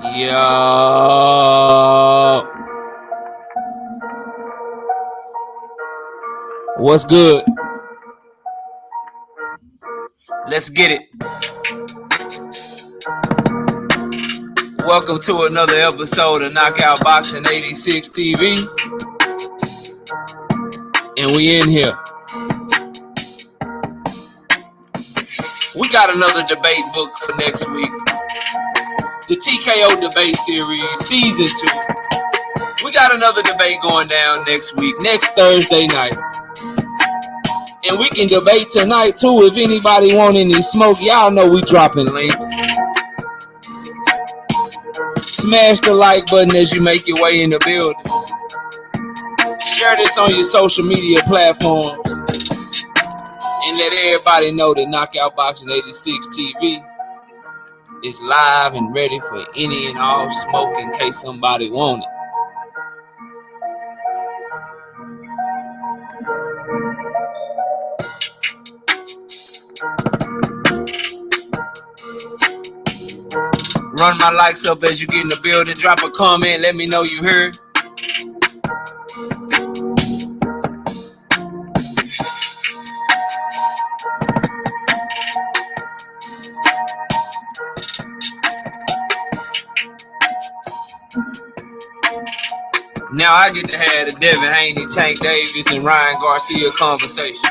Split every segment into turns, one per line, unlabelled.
Yo, what's good? Let's get it. Welcome to another episode of Knockout Boxing 86 TV. And we in here. We got another debate booked for next week. The TKO debate series, season 2. We got another debate going down next week, next Thursday night. And we can debate tonight too if anybody want any smoke. Y'all know we dropping links. Smash the like button as you make your way in the building. Share this on your social media platforms. And let everybody know that Knockout Boxing 86 TV is live and ready for any and all smoke in case somebody want it. Run my likes up as you get in the building. Drop a comment. Let me know you heard. Now I get to have the Devin Haney, Tank Davis, and Ryan Garcia conversation.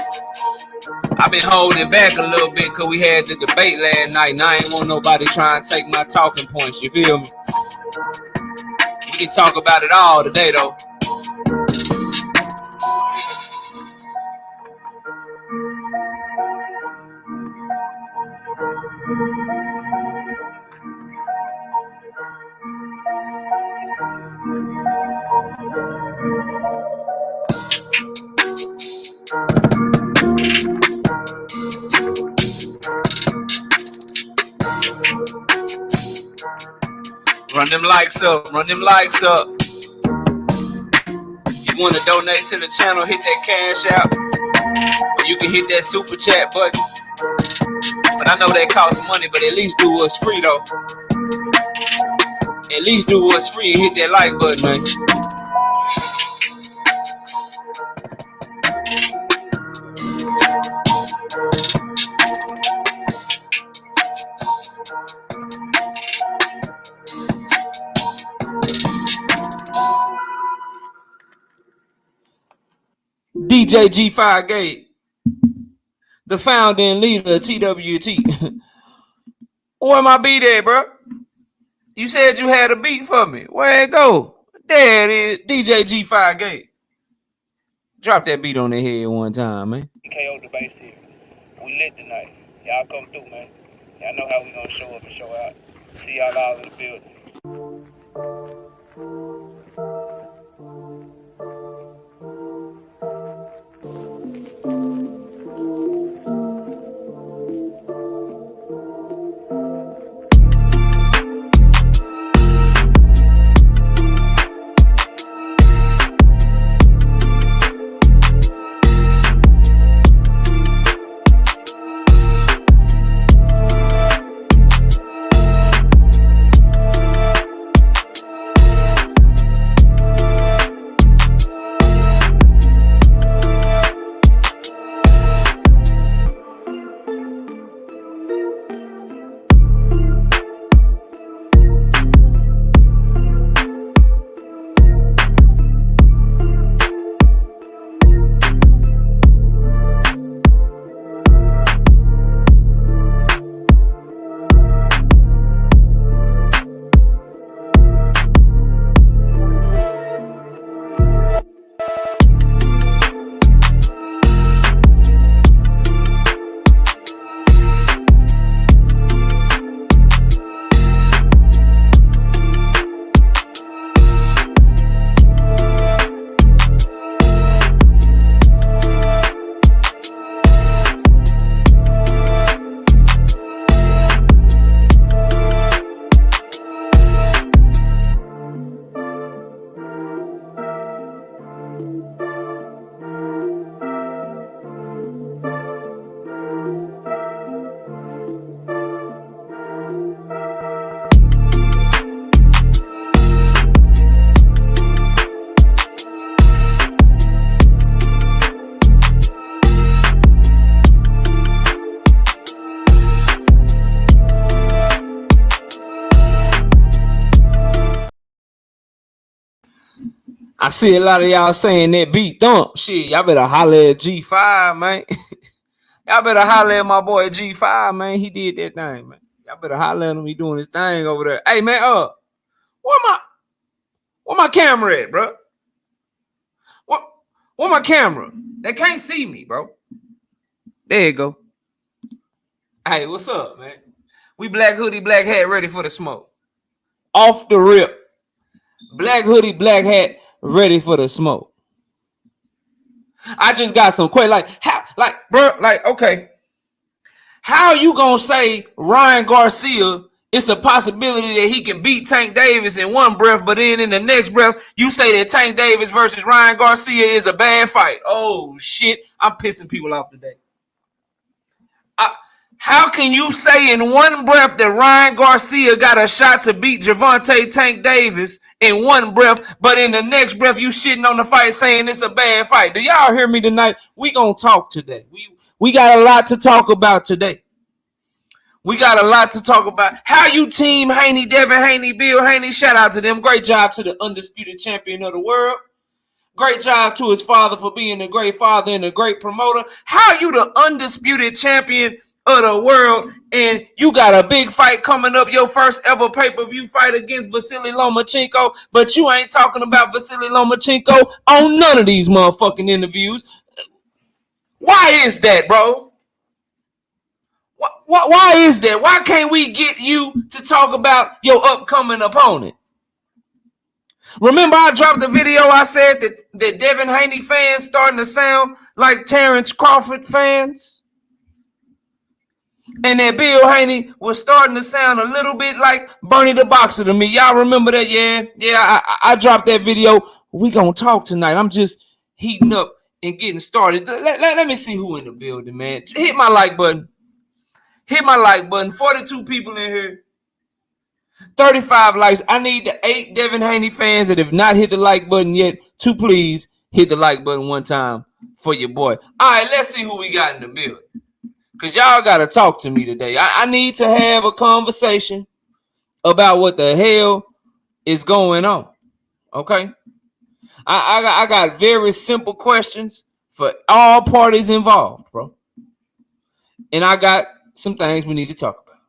I've been holding back a little bit because we had the debate last night, and I ain't want nobody trying to take my talking points, you feel me? We can talk about it all today, though. Run them likes up. Run them likes up. If you want to donate to the channel, hit that CashApp. Or you can hit that super chat button. But I know that costs money, but at least do what's free, though. At least do what's free and hit that like button, man. DJ G5 Gate, the founder and leader of TWT. Where my beat at, bro? You said you had a beat for me. Where it go? There it is, DJ G5 Gate. Drop that beat on the head one time, man.
TKO debate here. We lit tonight. Y'all come through, man. Y'all know how we gonna show up and show out. See y'all all in the building.
see a lot of y'all saying that beat thump. Shit, y'all better holler at G5, man. Y'all better holler at my boy G5, man. He did that thing, man. Y'all better holler at him. He doing his thing over there. Hey, man, where my camera at, bro? Where my camera? They can't see me, bro. There you go. Hey, what's up, man? We black hoodie, black hat, ready for the smoke. Off the rip. Black hoodie, black hat, ready for the smoke. I just got some questions. Okay. How you gonna say Ryan Garcia, it's a possibility that he can beat Tank Davis in one breath, but then in the next breath, you say that Tank Davis versus Ryan Garcia is a bad fight? Oh, shit. I'm pissing people off today. How can you say in one breath that Ryan Garcia got a shot to beat Gervonta Tank Davis in one breath, but in the next breath you shitting on the fight saying it's a bad fight? Do y'all hear me tonight? We gonna talk today. We got a lot to talk about today. We got a lot to talk about. How you team Haney, Devin Haney, Bill Haney. Shout out to them. Great job to the undisputed champion of the world. Great job to his father for being a great father and a great promoter. How you the undisputed champion of the world and you got a big fight coming up, your first ever pay-per-view fight against Vasiliy Lomachenko, but you ain't talking about Vasiliy Lomachenko on none of these motherfucking interviews? Why is that, bro? Why is that? Why can't we get you to talk about your upcoming opponent? Remember I dropped the video, I said that Devin Haney fans starting to sound like Terrence Crawford fans? And that Bill Haney was starting to sound a little bit like Bernie the Boxer to me. Y'all remember that? Yeah, I dropped that video. We gonna talk tonight. I'm just heating up and getting started. Let me see who in the building, man. Hit my like button. Hit my like button. 42 people in here. 35 likes. I need the 8 Devin Haney fans that have not hit the like button yet to please hit the like button one time for your boy. All right, let's see who we got in the building. Because y'all got to talk to me today. I need to have a conversation about what the hell is going on. Okay? I got very simple questions for all parties involved, bro. And I got some things we need to talk about.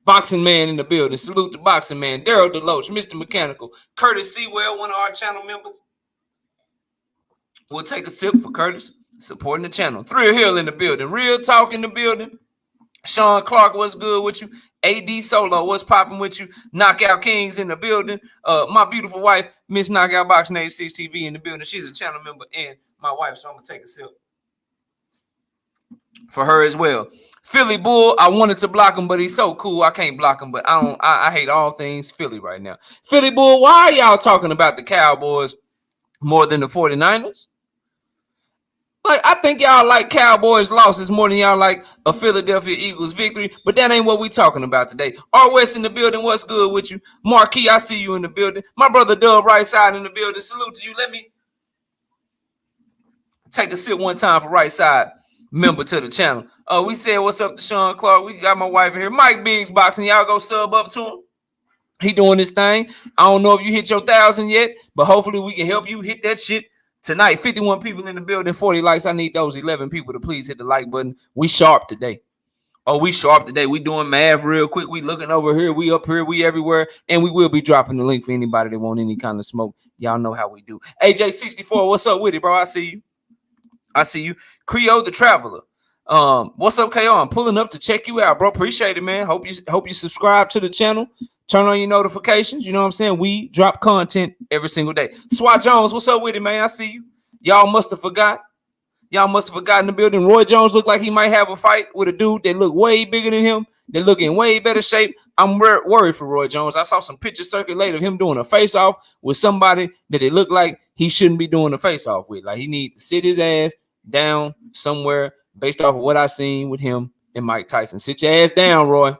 Boxing Man in the building. Salute the Boxing Man. Daryl Deloach, Mr. Mechanical. Curtis Sewell, one of our channel members. We'll take a sip for Curtis. Supporting the channel. Thrill Hill in the building. Real Talk in the building. Sean Clark, what's good with you? AD Solo, what's popping with you? Knockout Kings in the building. My beautiful wife, Miss Knockout Boxing 86 TV in the building. She's a channel member and my wife, so I'm going to take a sip for her as well. Philly Bull, I wanted to block him, but he's so cool. I can't block him, but I hate all things Philly right now. Philly Bull, why are y'all talking about the Cowboys more than the 49ers? Like, I think y'all like Cowboys losses more than y'all like a Philadelphia Eagles victory, but that ain't what we talking about today. R. West in the building, what's good with you? Marquis, I see you in the building. My brother Dub Right Side in the building. Salute to you. Let me take a sip one time for Right Side, member to the channel. We said what's up to Sean Clark. We got my wife in here. Mike Biggs Boxing. Y'all go sub up to him. He doing his thing. I don't know if you hit your 1,000 yet, but hopefully we can help you hit that shit. Tonight, 51 people in the building, 40 likes. I need those 11 people to please hit the like button. We sharp today. We sharp today. We doing math real quick. We looking over here. We up here. We everywhere. And we will be dropping the link for anybody that want any kind of smoke. Y'all know how we do. AJ64, what's up with it, bro? I see you. Creole the Traveler. What's up, KO? I'm pulling up to check you out, bro. Appreciate it, man. Hope you subscribe to the channel. Turn on your notifications. You know what I'm saying? We drop content every single day. Swat Jones, what's up with it, man? I see you. Y'all must have forgot. Y'all must have forgotten the building. Roy Jones looked like he might have a fight with a dude that look way bigger than him. They look in way better shape. I'm worried for Roy Jones. I saw some pictures circulate of him doing a face-off with somebody that it looked like he shouldn't be doing a face-off with. Like, he needs to sit his ass down somewhere based off of what I seen with him and Mike Tyson. Sit your ass down, Roy.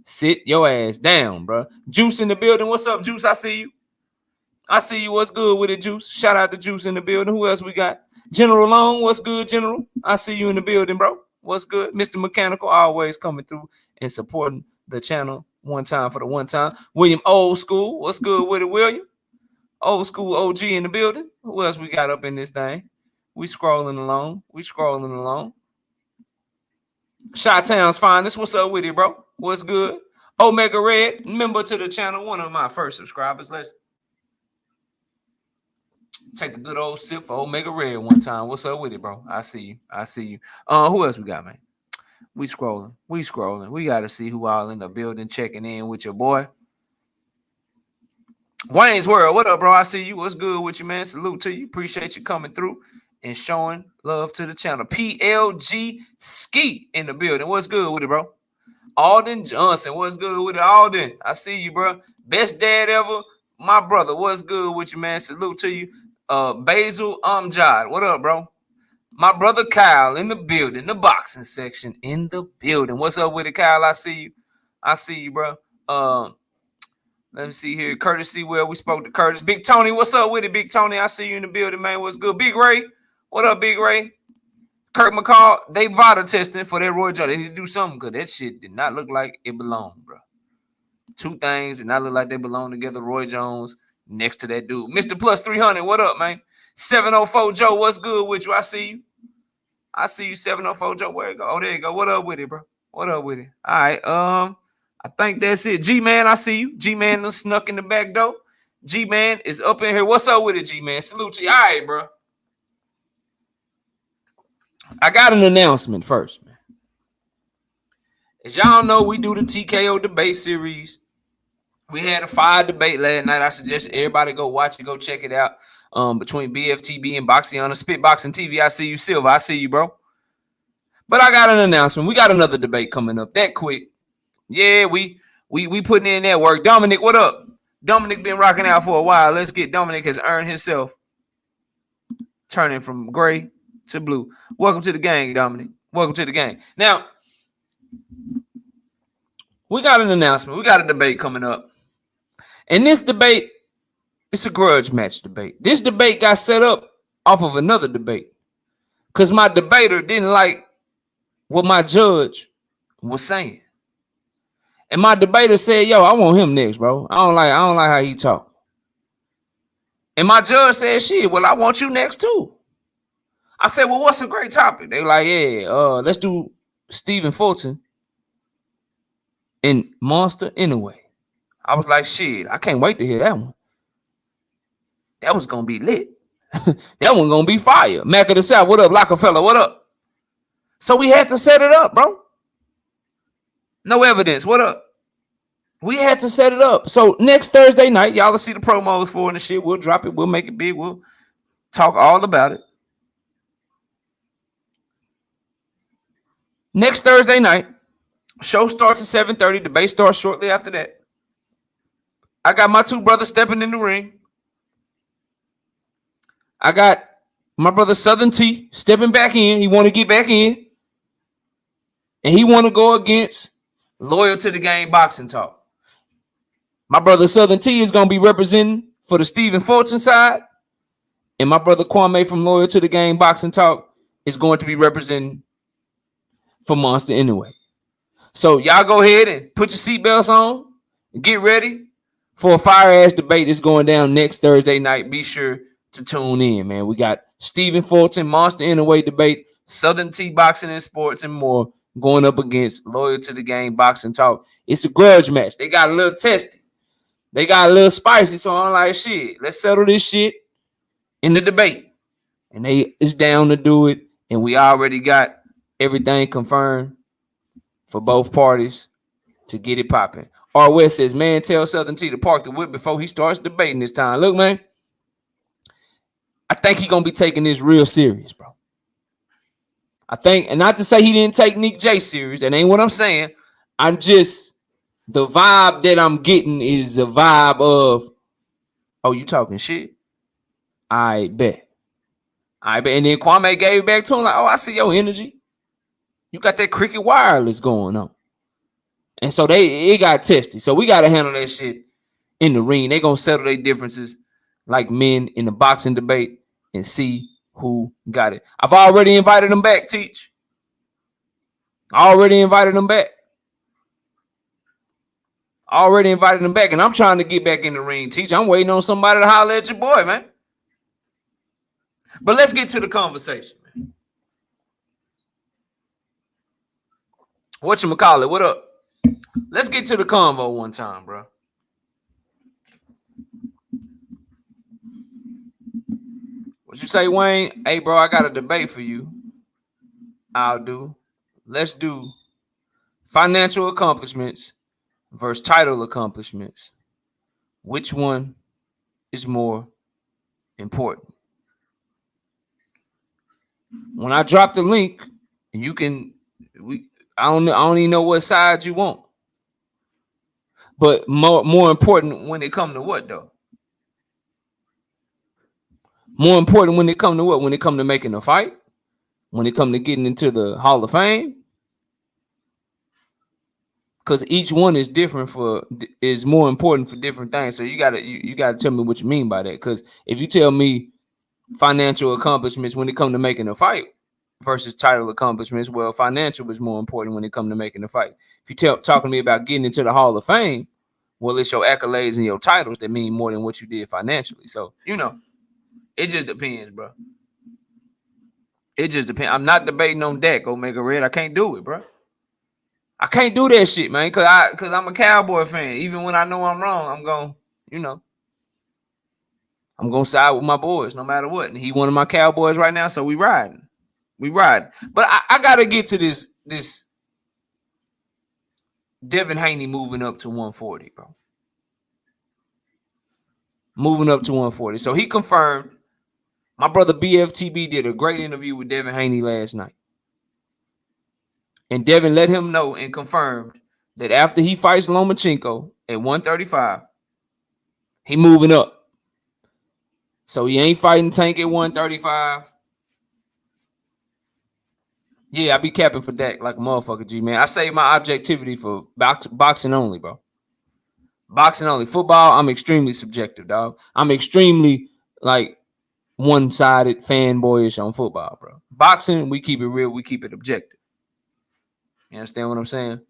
Sit your ass down, bro. Juice in the building. What's up, Juice? I see you. What's good with it, Juice? Shout out to Juice in the building. Who else we got? General Long. What's good, General? I see you in the building, bro. What's good? Mr. Mechanical always coming through and supporting the channel one time for the one time. William Old School. What's good with it, William? Old school OG in the building. Who else we got up in this thing? We scrolling along. Chi-Town's finest. What's up with you, bro? What's good? Omega Red, member to the channel, one of my first subscribers. Let's take the good old sip for Omega Red one time. What's up with it, bro? I see you. Who else we got, man? We scrolling. We got to see who all in the building checking in with your boy. Wayne's World, what up, bro? I see you. What's good with you, man? Salute to you. Appreciate you coming through and showing love to the channel. PLG Ski in the building. What's good with it, bro? Alden Johnson, what's good with it? Alden, I see you, bro. Best dad ever. My brother, what's good with you, man? Salute to you. Basil Amjad, what up, bro? My brother Kyle in the building, the boxing section in the building. What's up with it, Kyle? I see you, bro. Let me see here. Curtis Sewell, we spoke to Curtis. Big Tony, what's up with it, Big Tony? I see you in the building, man. What's good? Big Ray, what up, Big Ray? Kirk McCall, they vital testing for that Roy Jones. They need to do something because that shit did not look like it belonged, bro. Two things did not look like they belong together. Roy Jones next to that dude. Mr. Plus 300, what up, man? 704 Joe, what's good with you? I see you, 704 Joe. Where it go? Oh, there you go. What up with it, bro? What up with it? All right, I think that's it. G-Man, I see you. G-Man done snuck in the back door. G-Man is up in here. What's up with it, G-Man? Salute to you. All right, bro. I got an announcement first, man. As y'all know, we do the TKO debate series. We had a fire debate last night. I suggest everybody go watch it, go check it out. Between BFTB and Boxiana, Spitboxing TV. I see you, Silva. I see you, bro. But I got an announcement. We got another debate coming up that quick. Yeah, we putting in that work. Dominic, what up? Dominic been rocking out for a while. Let's get Dominic has earned himself turning from gray to blue. Welcome to the gang, Dominic. Welcome to the gang. Now, we got an announcement. We got a debate coming up. And this debate, it's a grudge match debate. This debate got set up off of another debate because my debater didn't like what my judge was saying. And my debater said, yo, I want him next, bro. I don't like how he talk. And my judge said, shit, well, I want you next too. I said, well, what's a great topic? They were like, yeah, let's do Stephen Fulton and Monster Anyway. I was like, shit, I can't wait to hear that one. That was going to be lit. That one going to be fire. Mac of the South, what up? Rockefeller, what up? So we had to set it up, bro. No evidence, what up? We had to set it up. So next Thursday night, y'all will see the promos for it and shit. We'll drop it. We'll make it big. We'll talk all about it. Next Thursday night, show starts at 7:30. Debate starts shortly after that. I got my two brothers stepping in the ring. I got my brother Southern T stepping back in. He want to get back in. And he want to go against Loyal to the Game Boxing Talk. My brother Southern T is going to be representing for the Stephen Fulton side. And my brother Kwame from Loyal to the Game Boxing Talk is going to be representing for Monster Anyway. So y'all go ahead and put your seatbelts on and get ready for a fire-ass debate that's going down next Thursday night. Be sure to tune in, man. We got Stephen Fulton, Monster Anyway debate, Southern T Boxing and Sports, and more going up against Loyal to the Game Boxing Talk. It's a grudge match. They got a little testy. They got a little spicy, so I'm like, shit, let's settle this shit in the debate. And they is down to do it, and we already got everything confirmed for both parties to get it popping. R. West says, man, tell Southern T to park the whip before he starts debating this time. Look, man, I think he's going to be taking this real serious, bro. I think, and not to say he didn't take Nick J serious. That ain't what I'm saying. I'm just, the vibe that I'm getting is a vibe of, oh, you talking shit? I bet. And then Kwame gave it back to him like, oh, I see your energy. You got that Cricket Wireless going on. And so it got tested. So we got to handle that shit in the ring. They're going to settle their differences like men in the boxing debate and see who got it. I've already invited them back, Teach. I already invited them back. I already invited him back, and I'm trying to get back in the ring, teach. I'm waiting on somebody to holler at your boy, man. But let's get to the conversation, man. Whatchamacallit, what up? Let's get to the convo one time, bro. What you say, Wayne? Hey, bro, I got a debate for you. I'll do. Let's do financial accomplishments versus title accomplishments. Which one is more important? When I drop the link, you can I don't even know what side you want. But more important when it come to what though? More important when it come to what? When it come to making a fight? When it come to getting into the Hall of Fame? Because each one is different is more important for different things. So you gotta tell me what you mean by that. Because if you tell me financial accomplishments when it come to making a fight versus title accomplishments, well, financial is more important when it come to making a fight. If you talking to me about getting into the Hall of Fame, well, it's your accolades and your titles that mean more than what you did financially. So it just depends, bro. It just depends. I'm not debating on Dak, Omega Red. I can't do it, bro. I can't do that shit, man, because I'm a Cowboy fan. Even when I know I'm wrong, I'm going, I'm going to side with my boys no matter what. And he one of my Cowboys right now, so we riding. But I got to get to this Devin Haney moving up to 140, bro. Moving up to 140. So he confirmed. My brother BFTB did a great interview with Devin Haney last night. And Devin let him know and confirmed that after he fights Lomachenko at 135, he moving up. So he ain't fighting Tank at 135. Yeah, I be capping for Dak like a motherfucker, G, man. I save my objectivity for boxing only, bro. Boxing only. Football, I'm extremely subjective, dog. I'm extremely, one-sided, fanboyish on football, bro. Boxing, we keep it real. We keep it objective. You understand what I'm saying?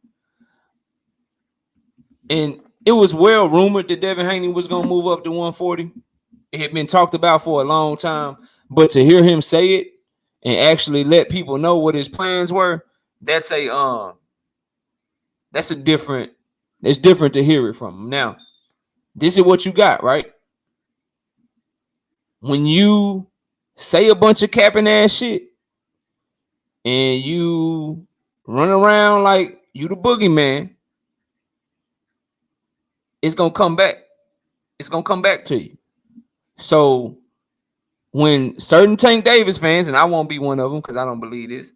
And it was well rumored that Devin Haney was going to move up to 140. It had been talked about for a long time. But to hear him say it and actually let people know what his plans were, it's different to hear it from him. Now, this is what you got, right? When you say a bunch of capping ass shit and you run around like you the boogeyman, it's going to come back. It's going to come back to you. So when certain Tank Davis fans, and I won't be one of them because I don't believe this,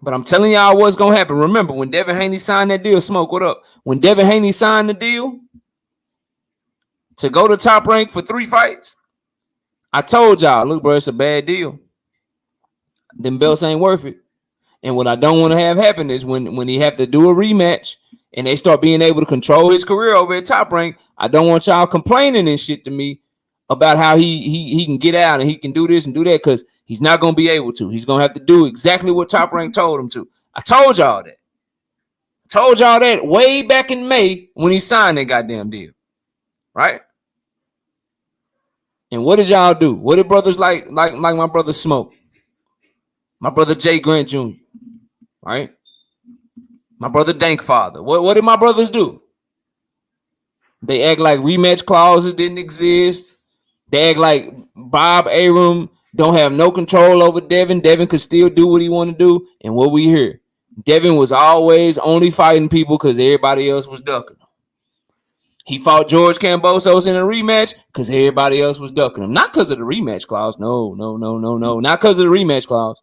but I'm telling y'all what's going to happen. Remember, when Devin Haney signed that deal, Smoke, what up? When Devin Haney signed the deal to go to Top Rank for 3 fights, I told y'all, look, bro, it's a bad deal. Them belts ain't worth it. And what I don't want to have happen is when he have to do a rematch and they start being able to control his career over at Top Rank, I don't want y'all complaining and shit to me about how he can get out and he can do this and do that, because he's not going to be able to. He's going to have to do exactly what Top Rank told him to. I told y'all that. Told y'all that way back in May when he signed that goddamn deal. Right? And what did y'all do? What did brothers like my brother Smoke? My brother Jay Grant Jr., right? My brother Dank Father. What did my brothers do? They act like rematch clauses didn't exist. They act like Bob Arum don't have no control over Devin. Devin could still do what he want to do. And what we hear, Devin was always only fighting people because everybody else was ducking him. He fought George Kambosos in a rematch because everybody else was ducking him. Not because of the rematch clause. No. Not because of the rematch clause.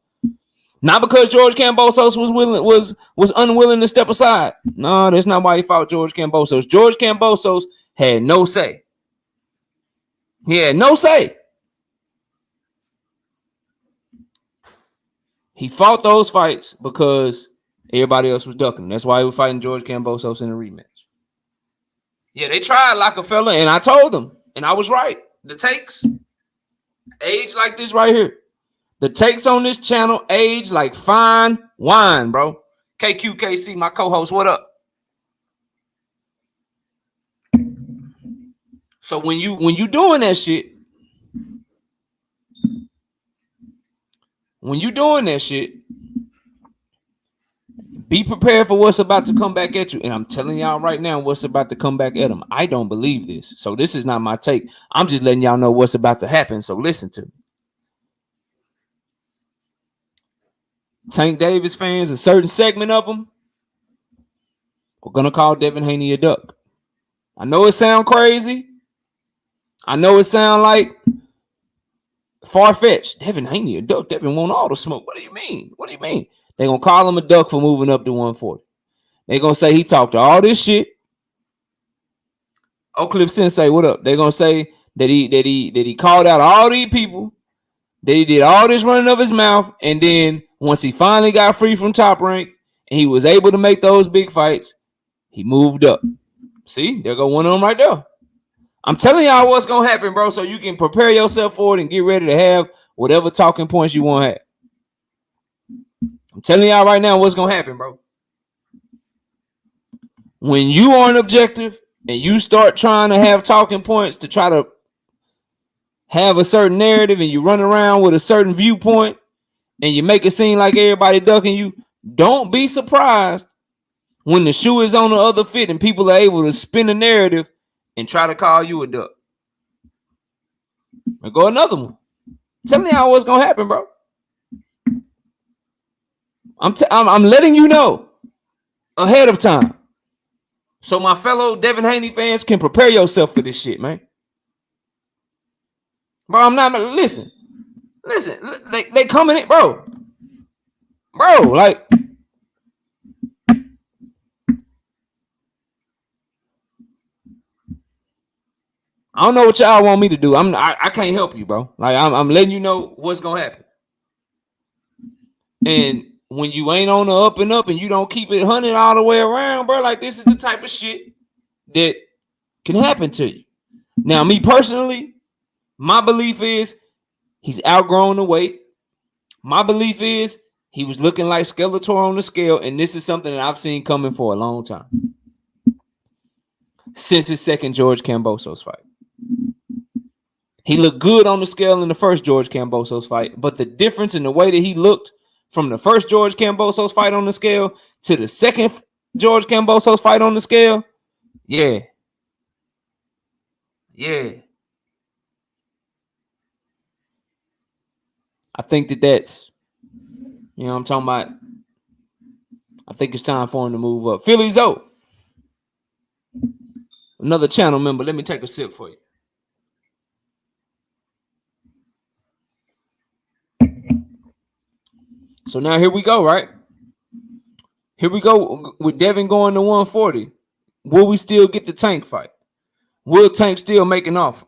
Not because George Kambosos was unwilling to step aside. No, that's not why he fought George Kambosos. George Kambosos had no say. He had no say. He fought those fights because everybody else was ducking him. That's why he was fighting George Kambosos in a rematch. Yeah, they tried Lockefeller, and I told them, and I was right. The takes age like this right here. The takes on this channel age like fine wine, bro. KQKC, my co-host, what up? So when you doing that shit, be prepared for what's about to come back at you. And I'm telling y'all right now what's about to come back at them. I don't believe this. So this is not my take. I'm just letting y'all know what's about to happen. So listen to me. Tank Davis fans, a certain segment of them, are going to call Devin Haney a duck. I know it sounds crazy. I know it sounds like far-fetched. Devin Haney a duck. Devin want all the smoke. What do you mean? They're going to call him a duck for moving up to 140. They're going to say he talked to all this shit. Oak Cliff Sensei, what up? They're going to say that he called out all these people, that he did all this running of his mouth, and then once he finally got free from Top Rank and he was able to make those big fights, he moved up. See, there go one of them right there. I'm telling y'all what's going to happen, bro, so you can prepare yourself for it and get ready to have whatever talking points you want to have. I'm telling y'all right now what's going to happen, bro. When you are an objective and you start trying to have talking points to try to have a certain narrative and you run around with a certain viewpoint and you make it seem like everybody ducking you, don't be surprised when the shoe is on the other foot and people are able to spin the narrative and try to call you a duck. And go another one. Tell me how what's gonna happen, bro. I'm letting you know ahead of time, so my fellow Devin Haney fans can prepare yourself for this shit, man. Bro, I'm not listen. They coming in, bro. Like. I don't know what y'all want me to do. I can't help you, bro. Like I'm letting you know what's gonna happen. And when you ain't on the up and up and you don't keep it 100 all the way around, bro, like this is the type of shit that can happen to you. Now, me personally, my belief is he's outgrown the weight. My belief is he was looking like Skeletor on the scale, and this is something that I've seen coming for a long time. Since his second George Kambosos fight. He looked good on the scale in the first George Kambosos fight, but the difference in the way that he looked from the first George Kambosos fight on the scale to the second George Kambosos fight on the scale, yeah. I think that's, you know what I'm talking about. I think it's time for him to move up. Philly Zoe, another channel member. Let me take a sip for you. So now here we go, right? Here we go with Devin going to 140. Will we still get the Tank fight? Will Tank still make an offer?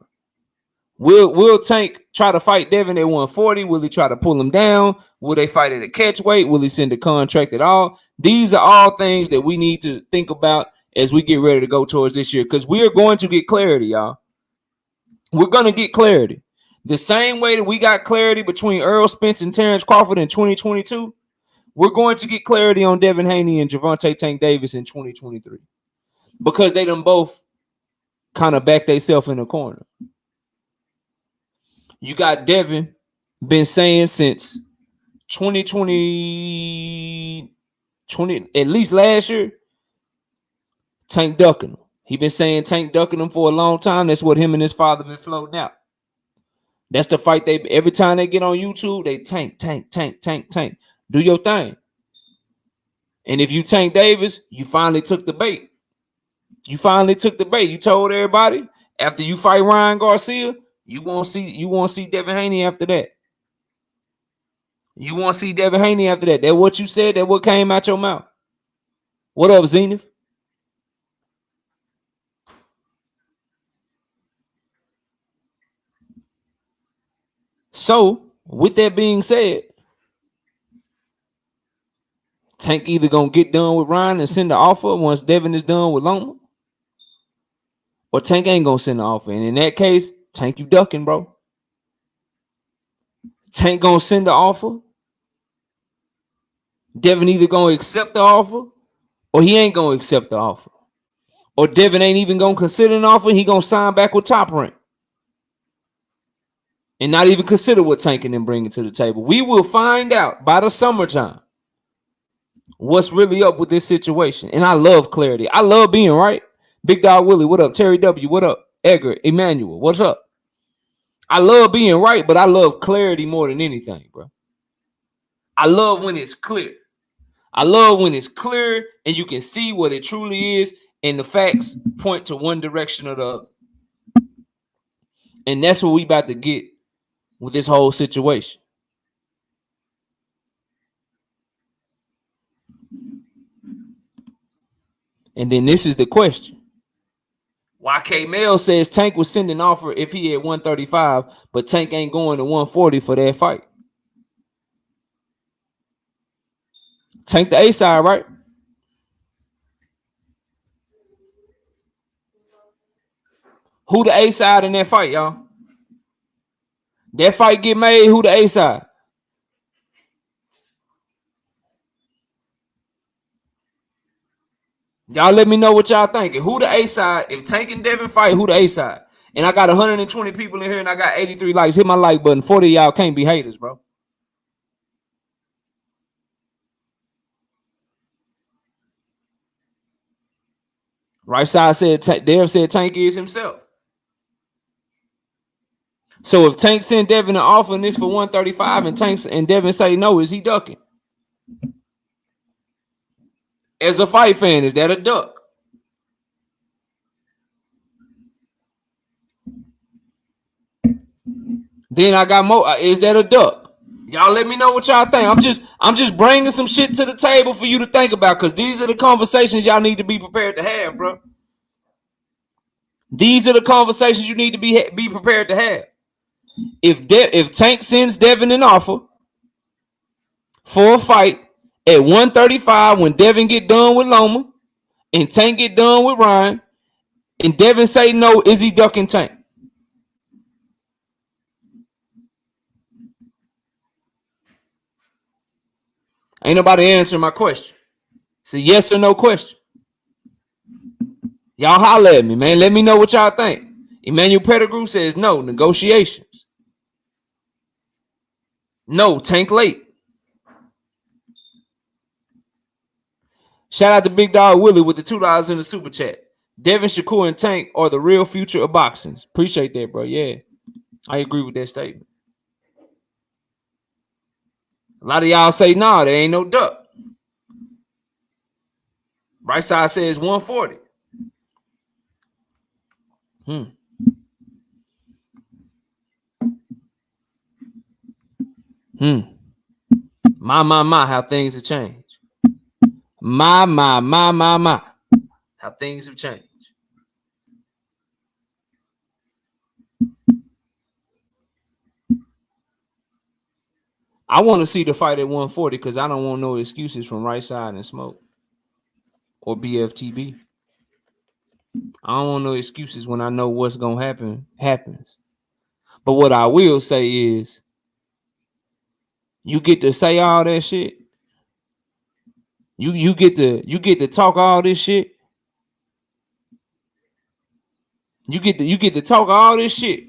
Will Tank try to fight Devin at 140? Will he try to pull him down? Will they fight at a catch weight? Will he send a contract at all? These are all things that we need to think about as we get ready to go towards this year, because we are going to get clarity, y'all. We're going to get clarity. The same way that we got clarity between Earl Spence and Terrence Crawford in 2022, we're going to get clarity on Devin Haney and Gervonta Tank Davis in 2023, because they done both kind of back themselves in the corner. You got Devin been saying since 2020, at least last year, Tank ducking him. He been saying Tank ducking him for a long time. That's what him and his father been floating out. That's the fight they every time they get on YouTube, they tank. Do your thing. And if you Tank Davis, you finally took the bait. You told everybody after you fight Ryan Garcia, you won't see Devin Haney after that. That's what you said. That's what came out your mouth. What up, Zenith? So, with that being said, Tank either gonna get done with Ryan and send the offer once Devin is done with Loma, or Tank ain't gonna send the offer. And in that case, Tank, you ducking, bro. Tank gonna send the offer. Devin either gonna accept the offer or he ain't gonna accept the offer. Or Devin ain't even gonna consider an offer. He gonna sign back with Top Rank and not even consider what Tank and them bringing to the table. We will find out by the summertime what's really up with this situation. And I love clarity. I love being right. Big Dog Willie, what up? Terry W, what up? Edgar, Emmanuel, what's up? I love being right, but I love clarity more than anything, bro. I love when it's clear. I love when it's clear and you can see what it truly is, and the facts point to one direction or the other. And that's what we about to get with this whole situation. And then this is the question. YK Mel says Tank was sending an offer if he had 135, but Tank ain't going to 140 for that fight. Tank the A side, right? Who the A side in that fight, y'all? That fight get made, who the A side? Y'all let me know what y'all thinking. Who the A side? If Tank and Devin fight, who the A side? And I got 120 people in here and I got 83 likes. Hit my like button. 40 of y'all can't be haters, bro. Right side said, Dev said Tank is himself. So if Tank send Devin an offer and this for 135 and Tank and Devin say no, is he ducking? As a fight fan, is that a duck? Then I got more. Is that a duck? Y'all let me know what y'all think. I'm just bringing some shit to the table for you to think about, because these are the conversations y'all need to be prepared to have, bro. These are the conversations you need to be prepared to have. If Tank sends Devin an offer for a fight at 135 when Devin get done with Loma and Tank get done with Ryan, and Devin say no, is he ducking Tank? Ain't nobody answering my question. It's a yes or no question. Y'all holler at me, man. Let me know what y'all think. Emmanuel Pettigrew says no, negotiations. No, Tank late. Shout out to Big Dog Willie with the $2 in the super chat. Devin, Shakur, and Tank are the real future of boxing. Appreciate that, bro. Yeah, I agree with that statement. A lot of y'all say, nah, there ain't no duck. Right side says 140. My, how things have changed. My, how things have changed. I want to see the fight at 140 because I don't want no excuses from Right Side and Smoke or BFTB. I don't want no excuses when I know what's going to happen happens. But what I will say is, you get to say all that shit. You get to talk all this shit. You get to talk all this shit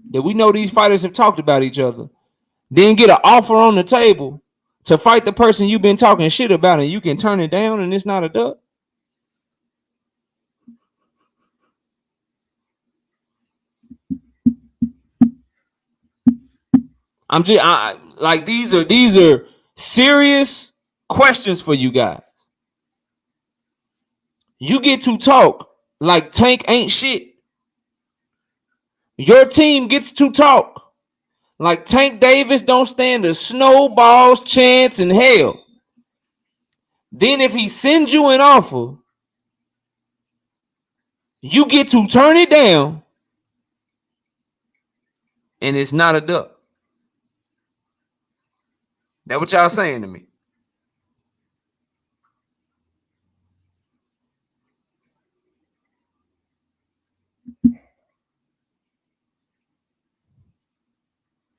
that we know these fighters have talked about each other. Then get an offer on the table to fight the person you've been talking shit about, and you can turn it down and it's not a duck. Like these are serious questions for you guys. You get to talk like Tank ain't shit. Your team gets to talk like Tank Davis don't stand a snowball's chance in hell. Then if he sends you an offer, you get to turn it down, and it's not a duck. That's what y'all saying to me.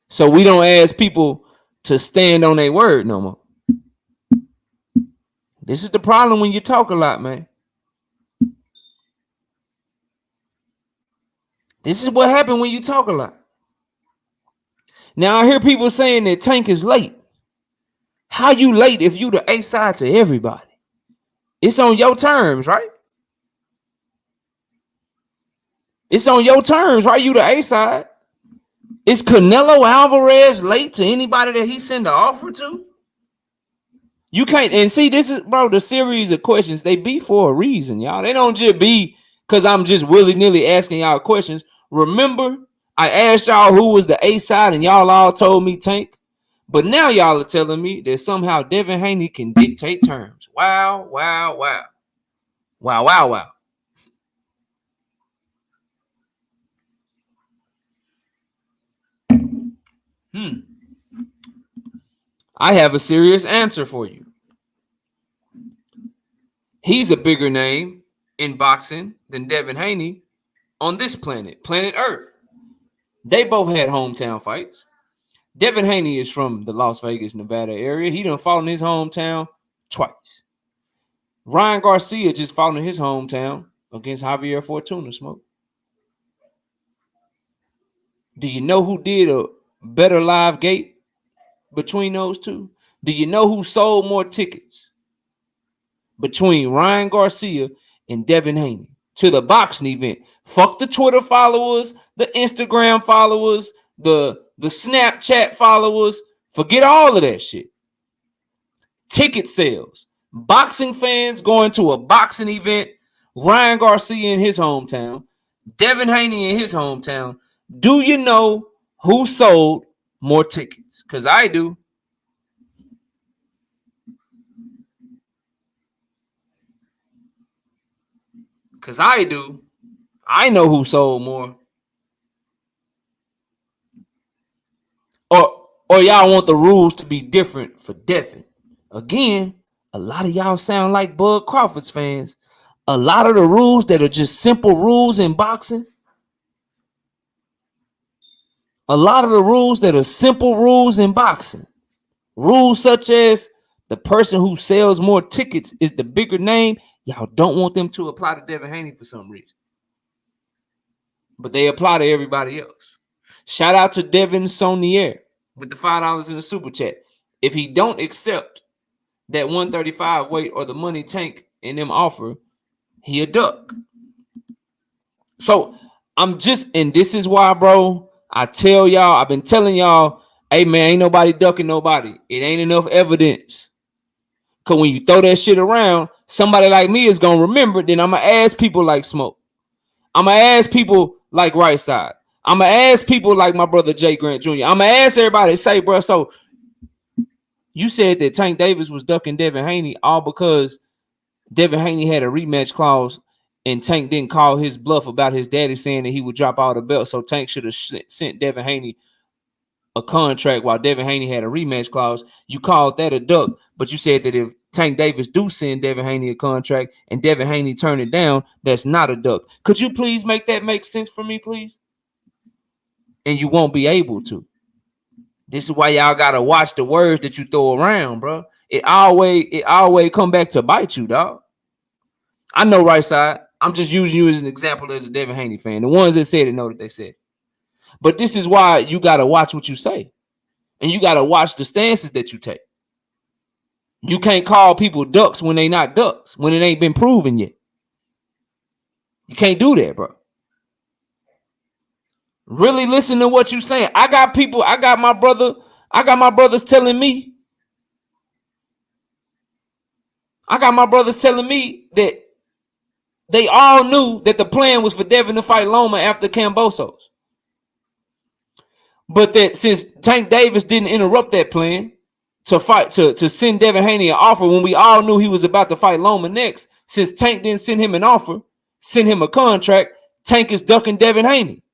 So we don't ask people to stand on their word no more. This is the problem when you talk a lot, man. This is what happened when you talk a lot. Now, I hear people saying that Tank is late. How you late if you the A side to everybody? It's on your terms, right? It's on your terms, right? You the A side. Is Canelo Alvarez late to anybody that he sent an offer to? You can't, and see, this is, bro, the series of questions, they be for a reason, y'all. They don't just be because I'm just willy-nilly asking y'all questions. Remember, I asked y'all who was the A side, and y'all all told me Tank. But now y'all are telling me that somehow Devin Haney can dictate terms. Wow, wow, wow. Wow, wow, wow. I have a serious answer for you. He's a bigger name in boxing than Devin Haney on this planet, planet Earth. They both had hometown fights. Devin Haney is from the Las Vegas, Nevada area. He done fought in his hometown twice. Ryan Garcia just fought in his hometown against Javier Fortuna, Smoke. Do you know who did a better live gate between those two? Do you know who sold more tickets between Ryan Garcia and Devin Haney to the boxing event? Fuck the Twitter followers, the Instagram followers, the Snapchat followers. Forget all of that shit. Ticket sales. Boxing fans going to a boxing event. Ryan Garcia in his hometown. Devin Haney in his hometown. Do you know who sold more tickets? Because I do. Because I do. I know who sold more. Or y'all want the rules to be different for Devin. Again, a lot of y'all sound like Bud Crawford's fans. A lot of the rules that are just simple rules in boxing. A lot of the rules that are simple rules in boxing. Rules such as the person who sells more tickets is the bigger name. Y'all don't want them to apply to Devin Haney for some reason. But they apply to everybody else. Shout out to Devin Sonier with the $5 in the super chat. If he don't accept that 135 weight or the money Tank and them offer, he a duck. So I'm just, and this is why, bro, I tell y'all, I've been telling y'all, hey man, ain't nobody ducking nobody. It ain't enough evidence. Cause when you throw that shit around, somebody like me is gonna remember. Then I'm gonna ask people like Smoke. I'm gonna ask people like Right Side. I'm gonna ask people like my brother Jay Grant Jr. I'm gonna ask everybody, say, bro, so you said that Tank Davis was ducking Devin Haney all because Devin Haney had a rematch clause and Tank didn't call his bluff about his daddy saying that he would drop out of the belt. So Tank should have sent Devin Haney a contract while Devin Haney had a rematch clause. You called that a duck, but you said that if Tank Davis do send Devin Haney a contract and Devin Haney turn it down, that's not a duck. Could you please make that make sense for me, please? And you won't be able to. This is why y'all gotta watch the words that you throw around, bro. It always come back to bite you, dog. I know, Right Side. I'm just using you as an example as a Devin Haney fan. The ones that said it know that they said it. But this is why you got to watch what you say. And you got to watch the stances that you take. You can't call people ducks when they not ducks, when it ain't been proven yet. You can't do that, bro. Really listen to what you saying. I got my brothers telling me. I got my brothers telling me that they all knew that the plan was for Devin to fight Loma after Cambosos. But that since Tank Davis didn't interrupt that plan to send Devin Haney an offer when we all knew he was about to fight Loma next, since Tank didn't send him an offer, send him a contract, Tank is ducking Devin Haney.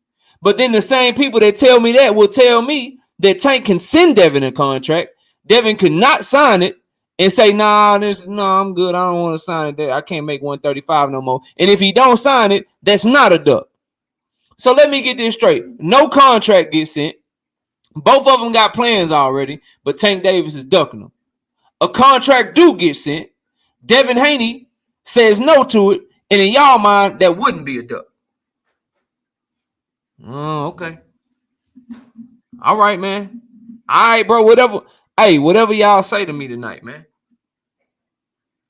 But then the same people that tell me that will tell me that Tank can send Devin a contract. Devin could not sign it and say, nah, I'm good. I don't want to sign it. I can't make 135 no more. And if he don't sign it, that's not a duck. So let me get this straight. No contract gets sent. Both of them got plans already, but Tank Davis is ducking them. A contract do get sent. Devin Haney says no to it, and in y'all mind, that wouldn't be a duck. Oh, okay. All right, man. All right, bro. Whatever y'all say to me tonight, man.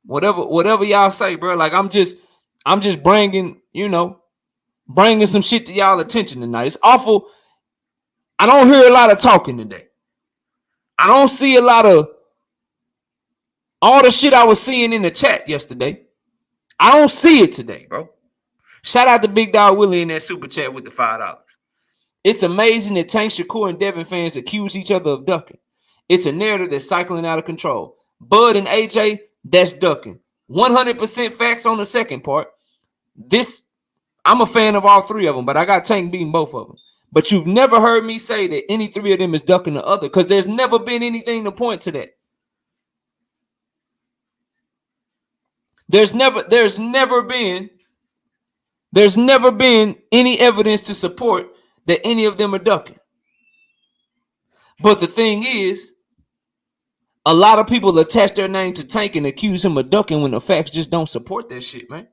Whatever y'all say, bro. Like I'm just bringing, bringing some shit to y'all attention tonight. It's awful. I don't hear a lot of talking today. I don't see a lot of all the shit I was seeing in the chat yesterday. I don't see it today, bro. Shout out to Big Dog Willie in that super chat with the $5. It's amazing that Tank Shakur and Devin fans accuse each other of ducking. It's a narrative that's cycling out of control. Bud and AJ, that's ducking. 100% facts on the second part. I'm a fan of all three of them, but I got Tank beating both of them. But you've never heard me say that any three of them is ducking the other because there's never been anything to point to that. There's never been any evidence to support that any of them are ducking. But the thing is, a lot of people attach their name to Tank and accuse him of ducking when the facts just don't support that shit, man.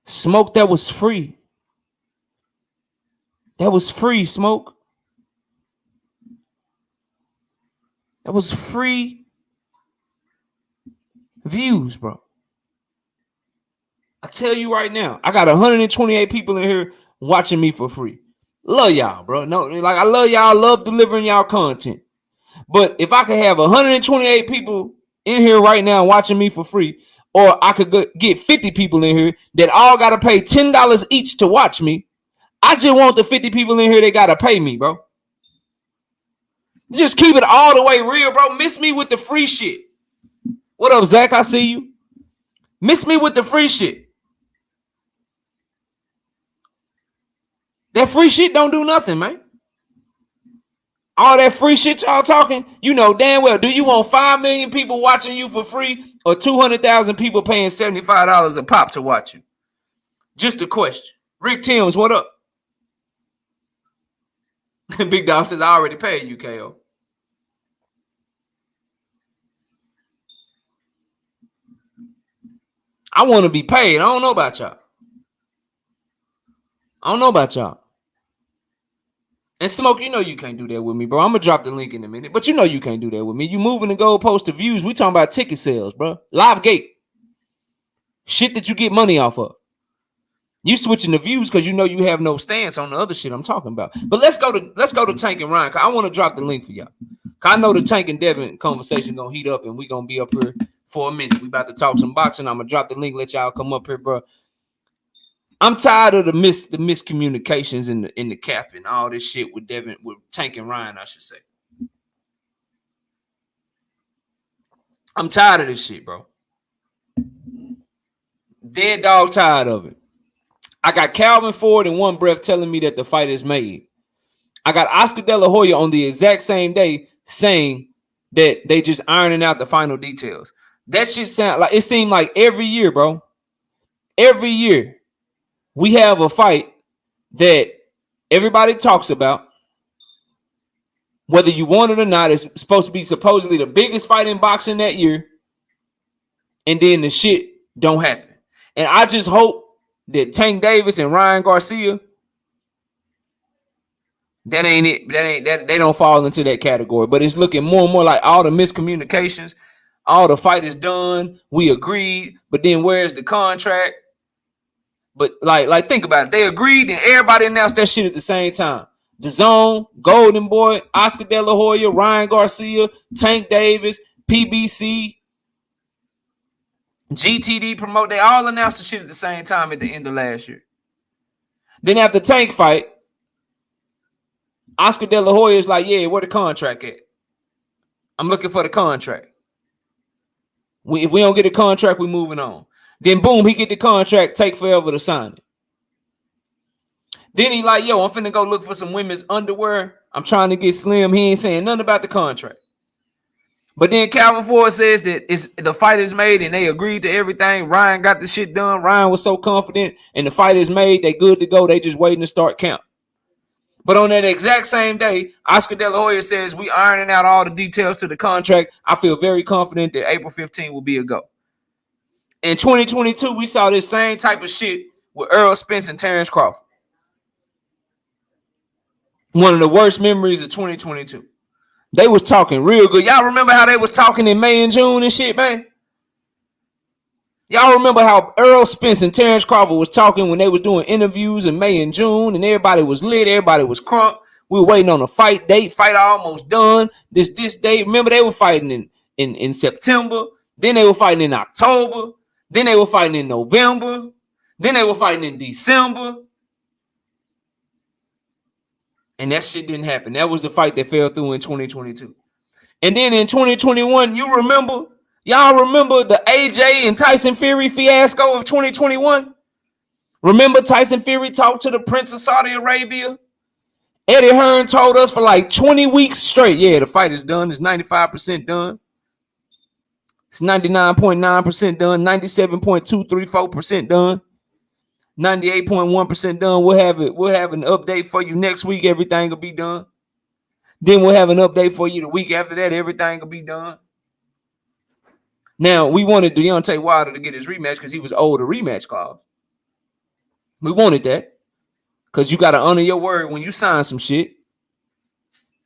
Smoke, that was free. That was free, Smoke. That was free views, bro. I tell you right now, I got 128 people in here watching me for free. Love y'all, bro. No, like I love y'all, love delivering y'all content. But if I could have 128 people in here right now watching me for free, or I could get 50 people in here that all got to pay $10 each to watch me, I just want the 50 people in here that got to pay me, bro. Just keep it all the way real, bro. Miss me with the free shit. What up, Zach? I see you. Miss me with the free shit. That free shit don't do nothing, man. All that free shit y'all talking, you know damn well. Do you want 5 million people watching you for free or 200,000 people paying $75 a pop to watch you? Just a question. Rick Timms, what up? Big Dog says, I already paid you, KO. I want to be paid. I don't know about y'all. And Smoke, you know you can't do that with me, bro. I'm going to drop the link in a minute, but you know you can't do that with me. You moving the goalpost to views. We talking about ticket sales, bro. Live gate. Shit that you get money off of. You switching the views because you know you have no stance on the other shit I'm talking about. But let's go to Tank and Ryan. I want to drop the link for y'all. I know the Tank and Devin conversation going to heat up and we going to be up here for a minute. We about to talk some boxing. I'm going to drop the link, let y'all come up here, bro. I'm tired of the miscommunications in the cap and all this shit with Tank and Ryan, I should say. I'm tired of this shit, bro. Dead dog tired of it. I got Calvin Ford in one breath telling me that the fight is made. I got Oscar De La Hoya on the exact same day saying that they just ironing out the final details. That shit it seemed like every year, bro. Every year. We have a fight that everybody talks about, whether you want it or not. It's supposed to be supposedly the biggest fight in boxing that year, and then the shit don't happen. And I just hope that Tank Davis and Ryan Garcia, that ain't it. They don't fall into that category. But it's looking more and more like all the miscommunications, all the fight is done, we agreed, but then where's the contract? But like think about it. They agreed and everybody announced that shit at the same time. The Zone, Golden Boy, Oscar De La Hoya, Ryan Garcia, Tank Davis, PBC, GTD Promote. They all announced the shit at the same time at the end of last year. Then after Tank fight, Oscar De La Hoya is like, yeah, where the contract at? I'm looking for the contract. If we don't get a contract, we moving on. Then boom, he get the contract, take forever to sign it. Then he like, yo, I'm finna go look for some women's underwear. I'm trying to get slim. He ain't saying nothing about the contract. But then Calvin Ford says that the fight is made and they agreed to everything. Ryan got the shit done. Ryan was so confident and the fight is made. They good to go. They just waiting to start count. But on that exact same day, Oscar De La Hoya says, we ironing out all the details to the contract. I feel very confident that April 15 will be a go. In 2022, we saw this same type of shit with Errol Spence and Terrence Crawford. One of the worst memories of 2022. They was talking real good. Y'all remember how they was talking in May and June and shit, man? Y'all remember how Errol Spence and Terrence Crawford was talking when they was doing interviews in May and June, and everybody was lit, everybody was crunk. We were waiting on a fight date. Fight almost done. This date. Remember, they were fighting in September. Then they were fighting in October. Then they were fighting in November. Then they were fighting in December. And that shit didn't happen. That was the fight that fell through in 2022. And then in 2021, y'all remember the AJ and Tyson Fury fiasco of 2021? Remember Tyson Fury talked to the Prince of Saudi Arabia? Eddie Hearn told us for like 20 weeks straight, yeah, the fight is done. It's 95% done. It's 99.9% done. 97.234% done. 98.1% done. We'll have an update for you next week. Everything will be done. Then we'll have an update for you the week after that. Everything will be done. Now, we wanted Deontay Wilder to get his rematch because he was owed a rematch clause. We wanted that because you got to honor your word when you sign some shit.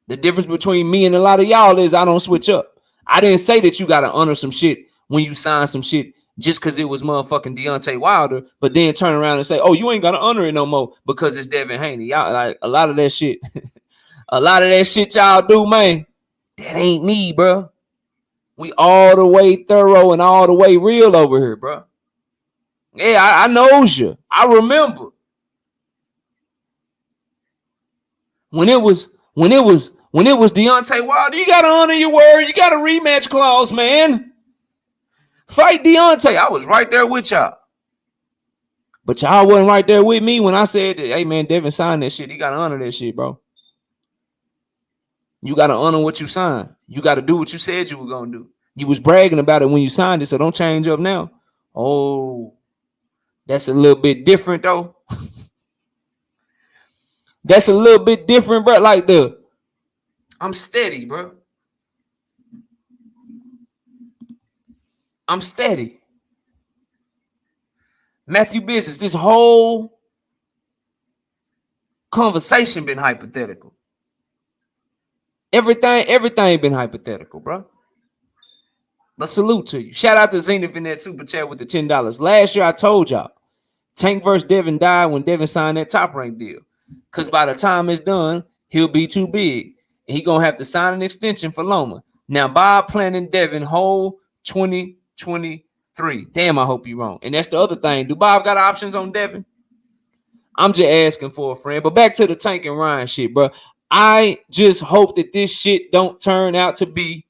The difference between me and a lot of y'all is I don't switch up. I didn't say that you got to honor some shit when you sign some shit just because it was motherfucking Deontay Wilder, but then turn around and say, oh, you ain't got to honor it no more because it's Devin Haney. Y'all, like, a lot of that shit. A lot of that shit y'all do, man. That ain't me, bro. We all the way thorough and all the way real over here, bro. Yeah, I knows you. I remember when it was Deontay Wilder. You gotta honor your word. You got a rematch clause, man. Fight Deontay. I was right there with y'all, but y'all wasn't right there with me when I said, "Hey, man, Devin signed that shit. You gotta honor that shit, bro. You gotta honor what you signed. You gotta do what you said you were gonna do. You was bragging about it when you signed it, so don't change up now." Oh, that's a little bit different, though. That's a little bit different, bro. Like I'm steady, bro. I'm steady. Matthew Business, this whole conversation been hypothetical. Everything been hypothetical, bro. But salute to you. Shout out to Zenith in that super chat with the $10. Last year I told y'all, Tank versus Devin died when Devin signed that Top Rank deal. Because by the time it's done, he'll be too big. And he gonna have to sign an extension for Loma. Now, Bob planning Devin whole 2023. Damn, I hope you're wrong. And that's the other thing. Do Bob got options on Devin? I'm just asking for a friend. But back to the Tank and Ryan shit, bro. I just hope that this shit don't turn out to be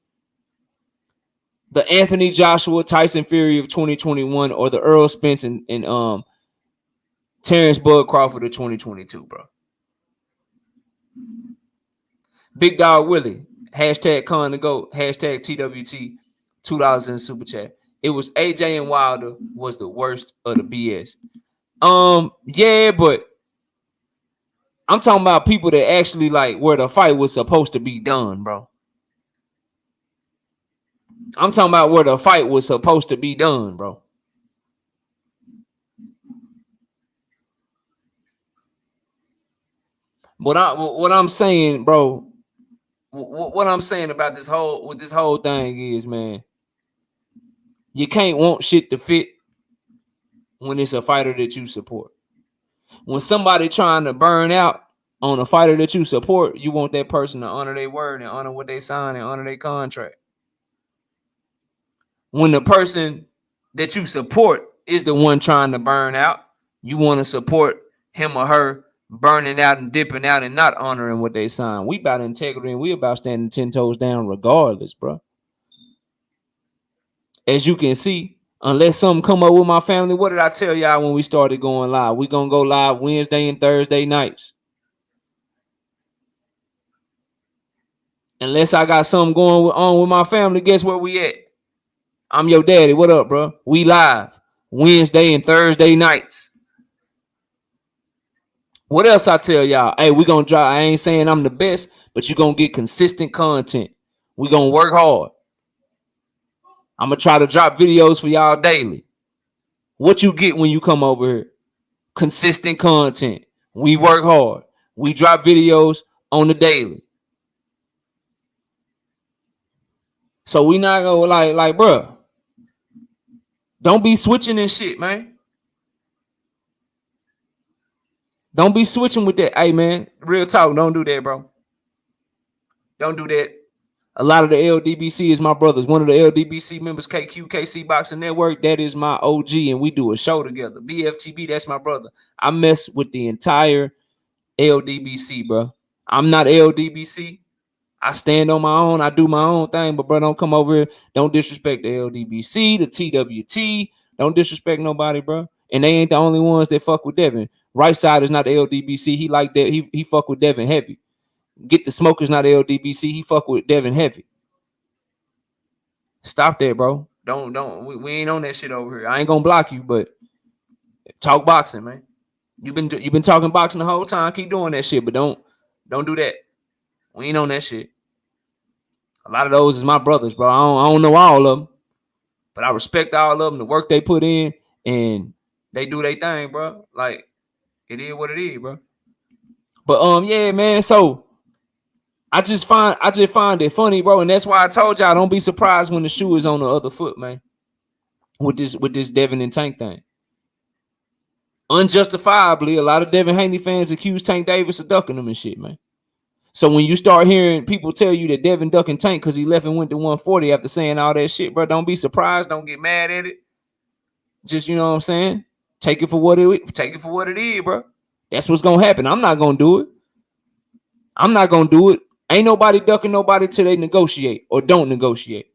the Anthony Joshua, Tyson Fury of 2021 or the Errol Spence and Terrence Bud Crawford of 2022, bro. Big Dog Willie, hashtag Con the Goat, hashtag TWT, $2 in the super chat. It was AJ and Wilder was the worst of the BS. Yeah, but I'm talking about people that actually like where the fight was supposed to be done, bro. I'm talking about where the fight was supposed to be done, bro. What I'm saying, bro, what I'm saying about this whole thing is, man, you can't want shit to fit when it's a fighter that you support. When somebody trying to burn out on a fighter that you support, you want that person to honor their word and honor what they signed and honor their contract. When the person that you support is the one trying to burn out, you want to support him or her burning out and dipping out and not honoring what they signed. We about integrity and we about standing 10 toes down regardless, bro. As you can see, unless something come up with my family, what did I tell y'all when we started going live? We gonna go live Wednesday and Thursday nights. Unless I got something going on with my family, guess where we at? I'm your daddy. What up, bro? We live Wednesday and Thursday nights. What else I tell y'all? Hey, we gonna drop. I ain't saying I'm the best, but you gonna get consistent content. We gonna work hard. I'm gonna try to drop videos for y'all daily. What you get when you come over here? Consistent content. We work hard. We drop videos on the daily. So we not gonna like, bro. Don't be switching and shit, man. Don't be switching with that. Hey, man, real talk. Don't do that, bro. Don't do that. A lot of the LDBC is my brothers. One of the LDBC members, KC Boxing Network, that is my OG, and we do a show together. BFTB, that's my brother. I mess with the entire LDBC, bro. I'm not LDBC. I stand on my own. I do my own thing, but bro, don't come over here. Don't disrespect the LDBC, the TWT. Don't disrespect nobody, bro. And they ain't the only ones that fuck with Devin. Right side is not the LDBC. He like that. He fuck with Devin heavy. Get the Smokers not LDBC. He fuck with Devin heavy. Stop that, bro. Don't. We ain't on that shit over here. I ain't gonna block you, but talk boxing, man. You've been talking boxing the whole time. Keep doing that shit, but don't do that. We ain't on that shit. A lot of those is my brothers, bro. I don't know all of them, but I respect all of them, the work they put in, and they do their thing, bro. Like, it is what it is, bro. But yeah, man. So I just find it funny, bro, and that's why I told y'all don't be surprised when the shoe is on the other foot, man. With this Devin and Tank thing. Unjustifiably, a lot of Devin Haney fans accuse Tank Davis of ducking them and shit, man. So when you start hearing people tell you that Devin ducking Tank because he left and went to 140 after saying all that shit, bro, don't be surprised. Don't get mad at it. Just, you know what I'm saying? Take it for what it is, bro. That's what's gonna happen. I'm not gonna do it. Ain't nobody ducking nobody till they negotiate or don't negotiate.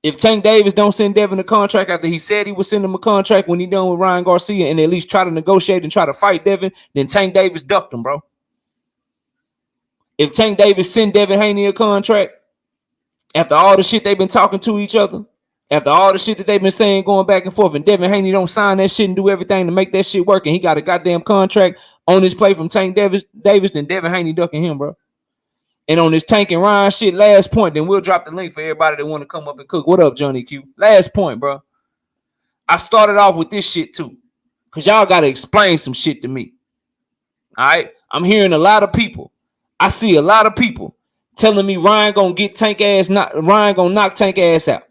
If Tank Davis don't send Devin a contract after he said he would send him a contract when he done with Ryan Garcia and at least try to negotiate and try to fight Devin, then Tank Davis ducked him, bro. If Tank Davis send Devin Haney a contract after all the shit they've been talking to each other, after all the shit that they've been saying going back and forth, and Devin Haney don't sign that shit and do everything to make that shit work, and he got a goddamn contract on his play from Tank Davis, then Devin Haney ducking him, bro. And on this Tank and Ryan shit, last point, then we'll drop the link for everybody that want to come up and cook. What up, Johnny Q? Last point, bro. I started off with this shit too, because y'all got to explain some shit to me. All right? I'm hearing a lot of people. I see a lot of people telling me Ryan gonna knock Tank ass out.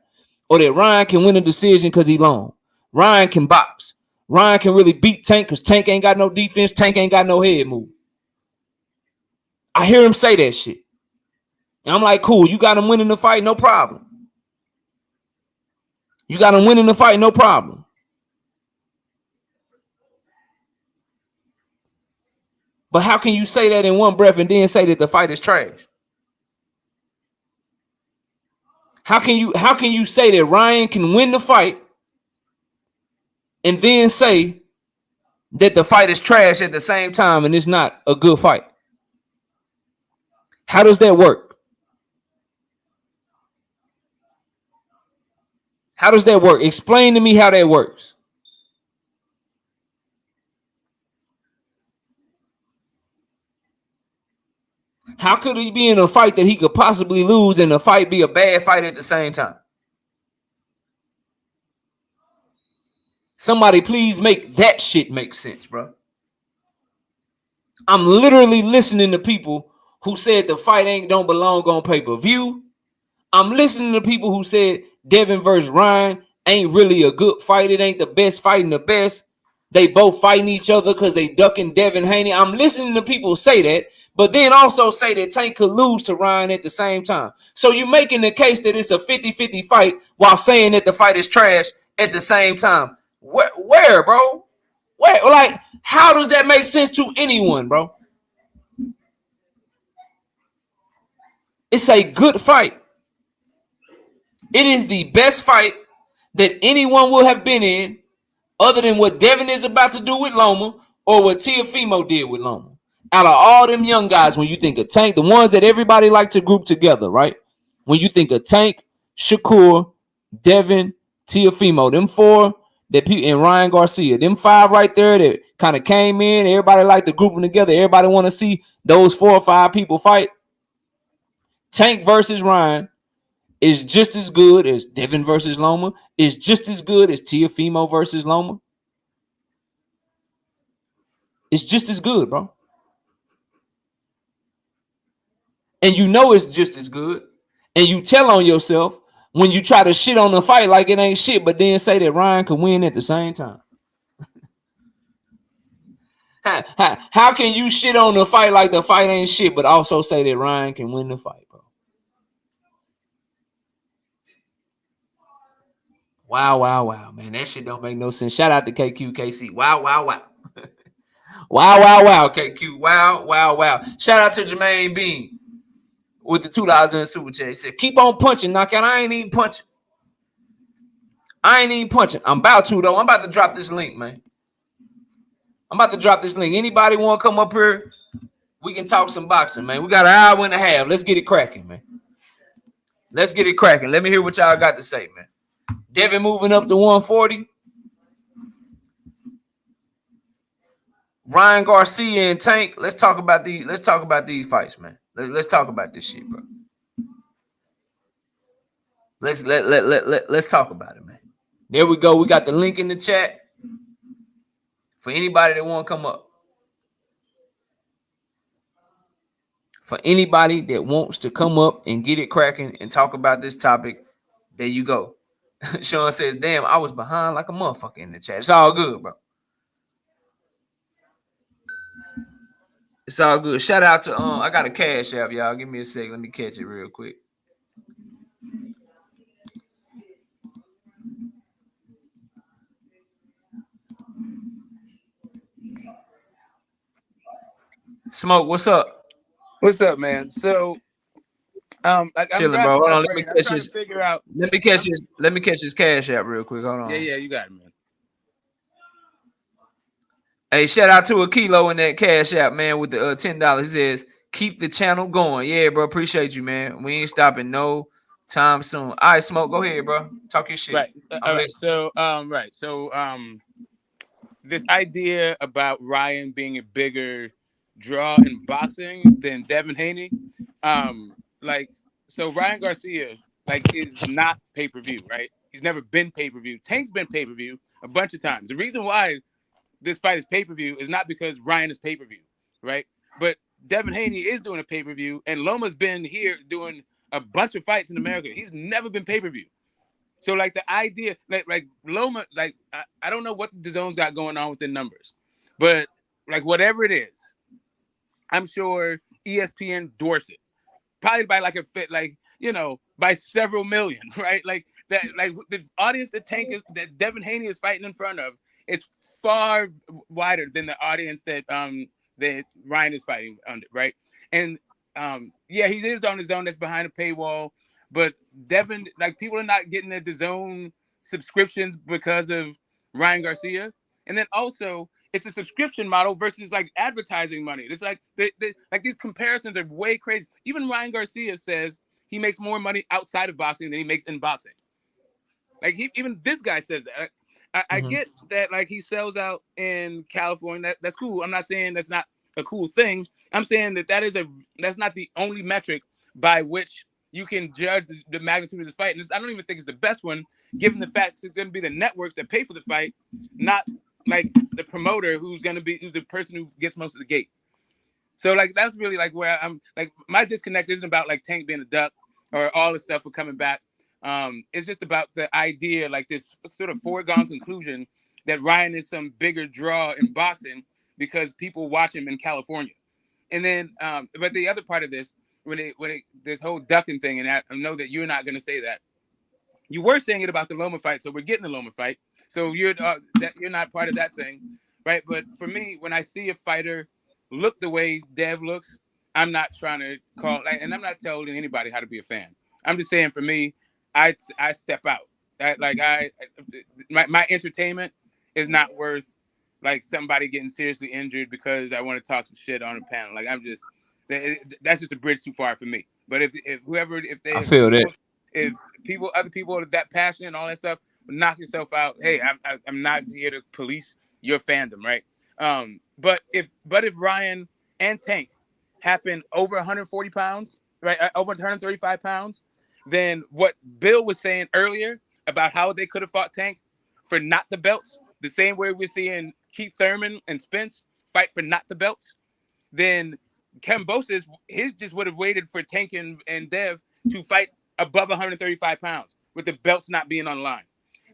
Or that Ryan can win a decision because he long. Ryan can box. Ryan can really beat Tank because Tank ain't got no defense. Tank ain't got no head move. I hear him say that shit. And I'm like, cool, you got him winning the fight, no problem. But how can you say that in one breath and then say that the fight is trash? How can you say that Ryan can win the fight and then say that the fight is trash at the same time and it's not a good fight? How does that work? Explain to me how that works. How could he be in a fight that he could possibly lose and the fight be a bad fight at the same time? Somebody please make that shit make sense, bro. I'm literally listening to people who said the fight don't belong on pay-per-view. I'm listening to people who said Devin versus Ryan ain't really a good fight. It ain't the best fighting the best. They both fighting each other because they ducking Devin Haney. I'm listening to people say that, but then also say that Tank could lose to Ryan at the same time. So you're making the case that it's a 50-50 fight while saying that the fight is trash at the same time. Where, bro? Where? Like, how does that make sense to anyone, bro? It's a good fight. It is the best fight that anyone will have been in other than what Devin is about to do with Loma or what Teofimo did with Loma. Out of all them young guys, when you think of Tank, the ones that everybody like to group together, right? When you think of Tank, Shakur, Devin, Teofimo, them four, that people and Ryan Garcia, them 5 right there that kind of came in, everybody like to group them together. Everybody want to see those 4 or 5 people fight. Tank versus Ryan is just as good as Devin versus Loma. Is just as good as Teofimo versus Loma. It's just as good, bro. And you know it's just as good. And you tell on yourself when you try to shit on the fight like it ain't shit, but then say that Ryan can win at the same time. How can you shit on the fight like the fight ain't shit, but also say that Ryan can win the fight, bro? Wow, man. That shit don't make no sense. Shout out to KQKC. Wow. Wow, KQ. Wow. Shout out to Jermaine Bean with the $2 in the super chat. He said, keep on punching, knockout. I ain't even punching. I'm about to, though. I'm about to drop this link, man. Anybody want to come up here? We can talk some boxing, man. We got an hour and a half. Let's get it cracking, man. Let me hear what y'all got to say, man. Devin moving up to 140. Ryan Garcia and Tank. Let's talk about these fights, man. Let's talk about this shit, bro. Let's talk about it, man. There we go. We got the link in the chat for anybody that want to come up. For anybody that wants to come up and get it cracking and talk about this topic, there you go. Sean says, damn, I was behind like a motherfucker in the chat. It's all good, bro. It's all good. Shout out to I got a cash app, y'all. Give me a second. Let me catch it real quick. Smoke, what's up?
What's up, man? So,
chilling, bro. Hold on, let me catch
this. Figure out.
Let me catch his cash app real quick. Hold on.
Yeah, you got it, man.
Hey, shout out to a kilo in that cash app, man, with the $10. He says, keep the channel going. Yeah, bro. Appreciate you, man. We ain't stopping no time soon. All right, Smoke, go ahead, bro. Talk your shit.
Right. All right. So, this idea about Ryan being a bigger draw in boxing than Devin Haney, so Ryan Garcia, is not pay-per-view, right? He's never been pay-per-view. Tank's been pay-per-view a bunch of times. The reason why this fight is pay-per-view is not because Ryan is pay-per-view, right? But Devin Haney is doing a pay-per-view, and Loma's been here doing a bunch of fights in America. He's never been pay-per-view. So, the idea, Loma, I don't know what the DAZN's got going on with the numbers, but, whatever it is, I'm sure ESPN endorse it. Probably by, by several million, right? The audience that Devin Haney is fighting in front of is far wider than the audience that Ryan is fighting under, right? And, he is on his own. That's behind a paywall. But Devin, people are not getting the DAZN subscriptions because of Ryan Garcia. And then also, it's a subscription model versus advertising money. It's these comparisons are way crazy. Even Ryan Garcia says he makes more money outside of boxing than he makes in boxing. Even this guy says that. I get that he sells out in California. That's cool. I'm not saying that's not a cool thing. I'm saying that's not the only metric by which you can judge the magnitude of this fight. And I don't even think it's the best one, given the fact it's going to be the networks that pay for the fight, not the promoter who's the person who gets most of the gate. So that's really where I'm my disconnect isn't about Tank being a duck or all the stuff for coming back. It's just about the idea, this sort of foregone conclusion that Ryan is some bigger draw in boxing because people watch him in California. And then, but the other part of this, this whole ducking thing, and I know that you're not going to say that. You were saying it about the Loma fight, so we're getting the Loma fight. So you're not part of that thing, right? But for me, when I see a fighter look the way Dev looks, I'm not trying to call, and I'm not telling anybody how to be a fan. I'm just saying, for me, I step out. My entertainment is not worth somebody getting seriously injured because I want to talk some shit on a panel. That's just a bridge too far for me. But if other people are that passionate and all that stuff, knock yourself out. Hey, I'm not here to police your fandom, right? But if Ryan and Tank happen over 140 pounds, right, over 135 pounds, then what Bill was saying earlier about how they could have fought Tank for not the belts, the same way we're seeing Keith Thurman and Spence fight for not the belts, then Kambosos, his just would have waited for Tank and Dev to fight above 135 pounds with the belts not being on the line.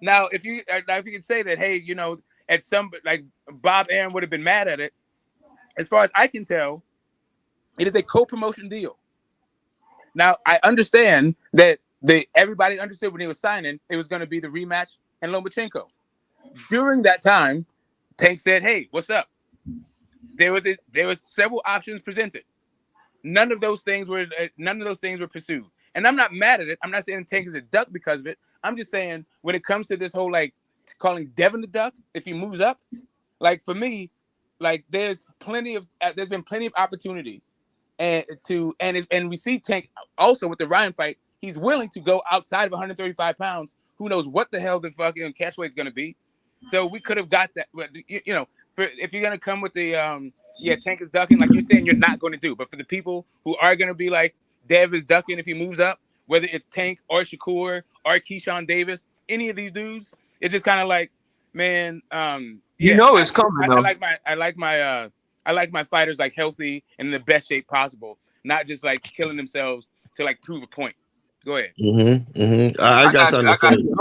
Now, if you could say that, hey, you know, at some like Bob Arum would have been mad at it. As far as I can tell, it is a co-promotion deal. Now, I understand that everybody understood when he was signing, it was going to be the rematch and Lomachenko. During that time, Tank said, "Hey, what's up?" There was several options presented. None of those things were pursued. And I'm not mad at it. I'm not saying Tank is a duck because of it. I'm just saying when it comes to this whole like calling Devin the duck if he moves up, like for me, like there's been plenty of opportunity, and we see Tank also with the Ryan fight. He's willing to go outside of 135 pounds. Who knows what the hell the fucking catch weight is going to be? So we could have got that. But you know, if you're gonna come with the Tank is ducking, like you're saying, you're not going to do. But for the people who are going to be like Dev is ducking if he moves up, whether it's Tank or Shakur or Keyshawn Davis, any of these dudes, it's just kind of like, man,
you know it's coming.
I like my fighters like healthy and in the best shape possible, not just like killing themselves to like prove a point. Go ahead.
I got you.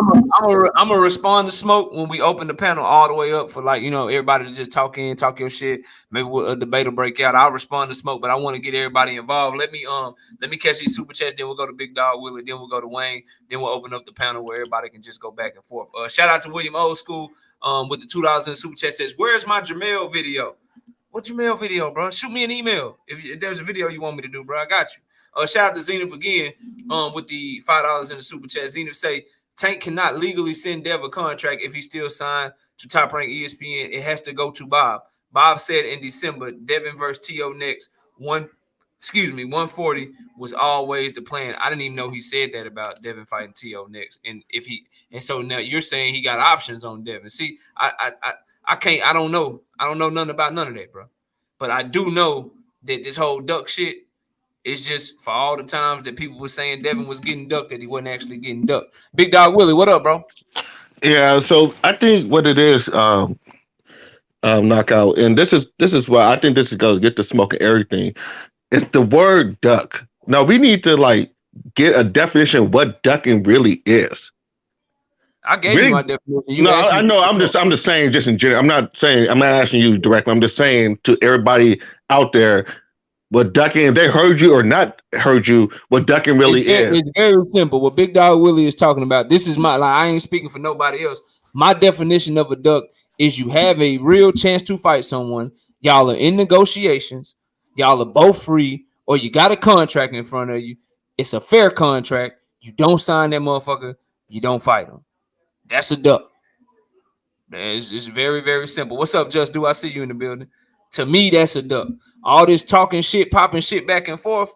I'm gonna respond to Smoke when we open the panel all the way up for like, you know, everybody to just talk your shit. Maybe a debate will break out. I'll respond to Smoke, but I want to get everybody involved. Let me catch these super chats. Then we'll go to Big Dog Willie. Then we'll go to Wayne. Then we'll open up the panel where everybody can just go back and forth. Shout out to William Old School with the $2 in the super chat. Says, "Where's my Jamel video?" What Jamel video, bro? Shoot me an email if there's a video you want me to do, bro. I got you. Shout out to Zenith again with the $5 in the super chat. Zenith say Tank cannot legally send Dev a contract if he's still signed to Top Rank ESPN. It has to go to Bob. Bob said in December, Devin versus T.O. next 140 was always the plan. I didn't even know he said that about Devin fighting T.O. next. And so now you're saying he got options on Devin. See, I don't know nothing about none of that, bro. But I do know that this whole duck shit, it's just for all the times that people were saying Devin was getting ducked, that he wasn't actually getting ducked. Big Dog Willie, what up, bro?
Yeah, so I think what it is, knockout, and this is why I think this is going to get the smoke and everything. It's the word duck. Now we need to like get a definition of what ducking really is.
I gave you my definition.
No, I know. I'm just saying, just in general. I'm not asking you directly. I'm just saying to everybody out there, what ducking, if they heard you or not heard you, what ducking really is.
It's very simple. What Big Dog Willie is talking about, this is I ain't speaking for nobody else. My definition of a duck is you have a real chance to fight someone. Y'all are in negotiations. Y'all are both free, or you got a contract in front of you. It's a fair contract. You don't sign that motherfucker. You don't fight him. That's a duck. It's very, very simple. What's up, Just? Do I see you in the building? To me, that's a duck. All this talking shit, popping shit back and forth.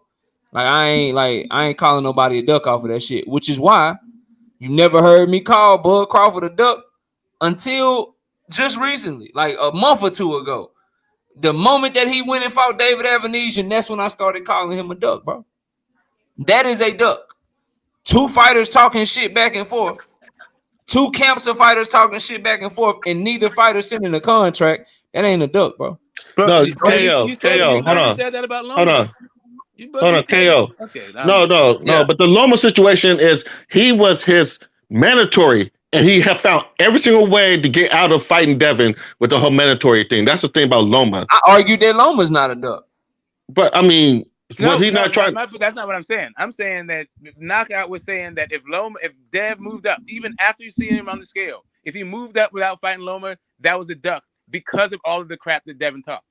I ain't calling nobody a duck off of that shit, which is why you never heard me call Bud Crawford a duck until just recently, like a month or two ago. The moment that he went and fought David Avanesian, that's when I started calling him a duck, bro. That is a duck. Two fighters talking shit back and forth. Two camps of fighters talking shit back and forth, and neither fighter sending a contract. That ain't a duck, bro.
No,
you said that about Loma.
Hold on, KO.
Okay.
No. But the Loma situation is he was his mandatory, and he have found every single way to get out of fighting Devin with the whole mandatory thing. That's the thing about Loma.
I argued that Loma's not a duck.
But I mean, not trying?
That's not what I'm saying. I'm saying that Knockout was saying that if Dev moved up, even after you see him on the scale, if he moved up without fighting Loma, that was a duck because of all of the crap that Devin talked.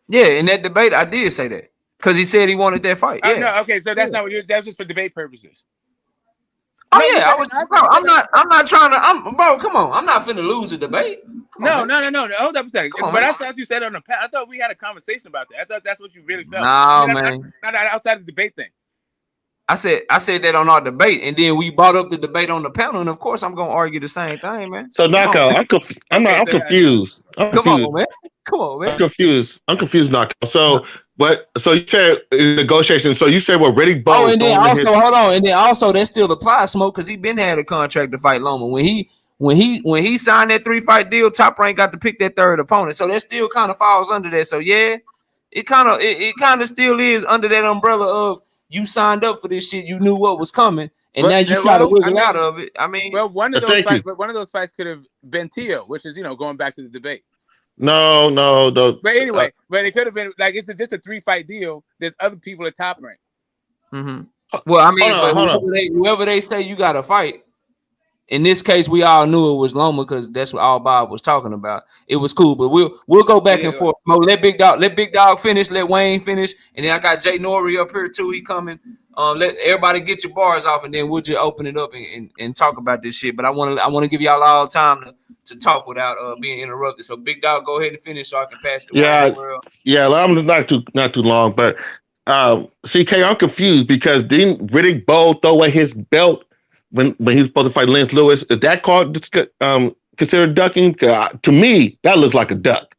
Yeah, in that debate, I did say that because he said he wanted that fight. Yeah.
No, okay, so that's not what that's just for debate purposes.
Oh yeah, I'm not trying to. Bro, come on. I'm not finna lose a debate.
No. Hold up a second. But I thought you said on the past. I thought we had a conversation about that. I thought that's what you really felt.
No, man.
Not outside of the debate thing.
I said that on our debate, and then we brought up the debate on the panel, and of course I'm gonna argue the same thing, man.
So
Come on,
knockout,
man.
I'm confused.
Come on, man. Come on, man.
I'm confused, knockout. So, so you said negotiations. So you said what Riddick Bowe
and then
throwing
also
his.
hold on, and then also that still applies, Smoke, because he been had a contract to fight Loma. When he signed that 3-fight deal, Top Rank got to pick that third opponent. So that still kind of falls under that. So yeah, it kind of still is under that umbrella of you signed up for this shit, you knew what was coming, and now you try to wiggle out of it. I mean,
well, one of those fights could have been Tio, which is going back to the debate.
No.
But anyway, but it could have been like it's just a 3-fight deal. There's other people at Top Rank.
Mm-hmm. Well, I mean, whoever they say you got to fight. In this case, we all knew it was Loma because that's what all Bob was talking about. It was cool, but we'll go back and forth. Let Big Dog finish. Let Wayne finish, and then I got Jay Nori up here too. He coming. Let everybody get your bars off, and then we'll just open it up and talk about this shit. But I want to give y'all all time to talk without being interrupted. So Big Dog, go ahead and finish so I can pass the word.
Yeah. I'm not too long, but CK, I'm confused because didn't Riddick Bowe throw away his belt when he was supposed to fight Lance Lewis? Is that called considered ducking? To me, that looks like a duck.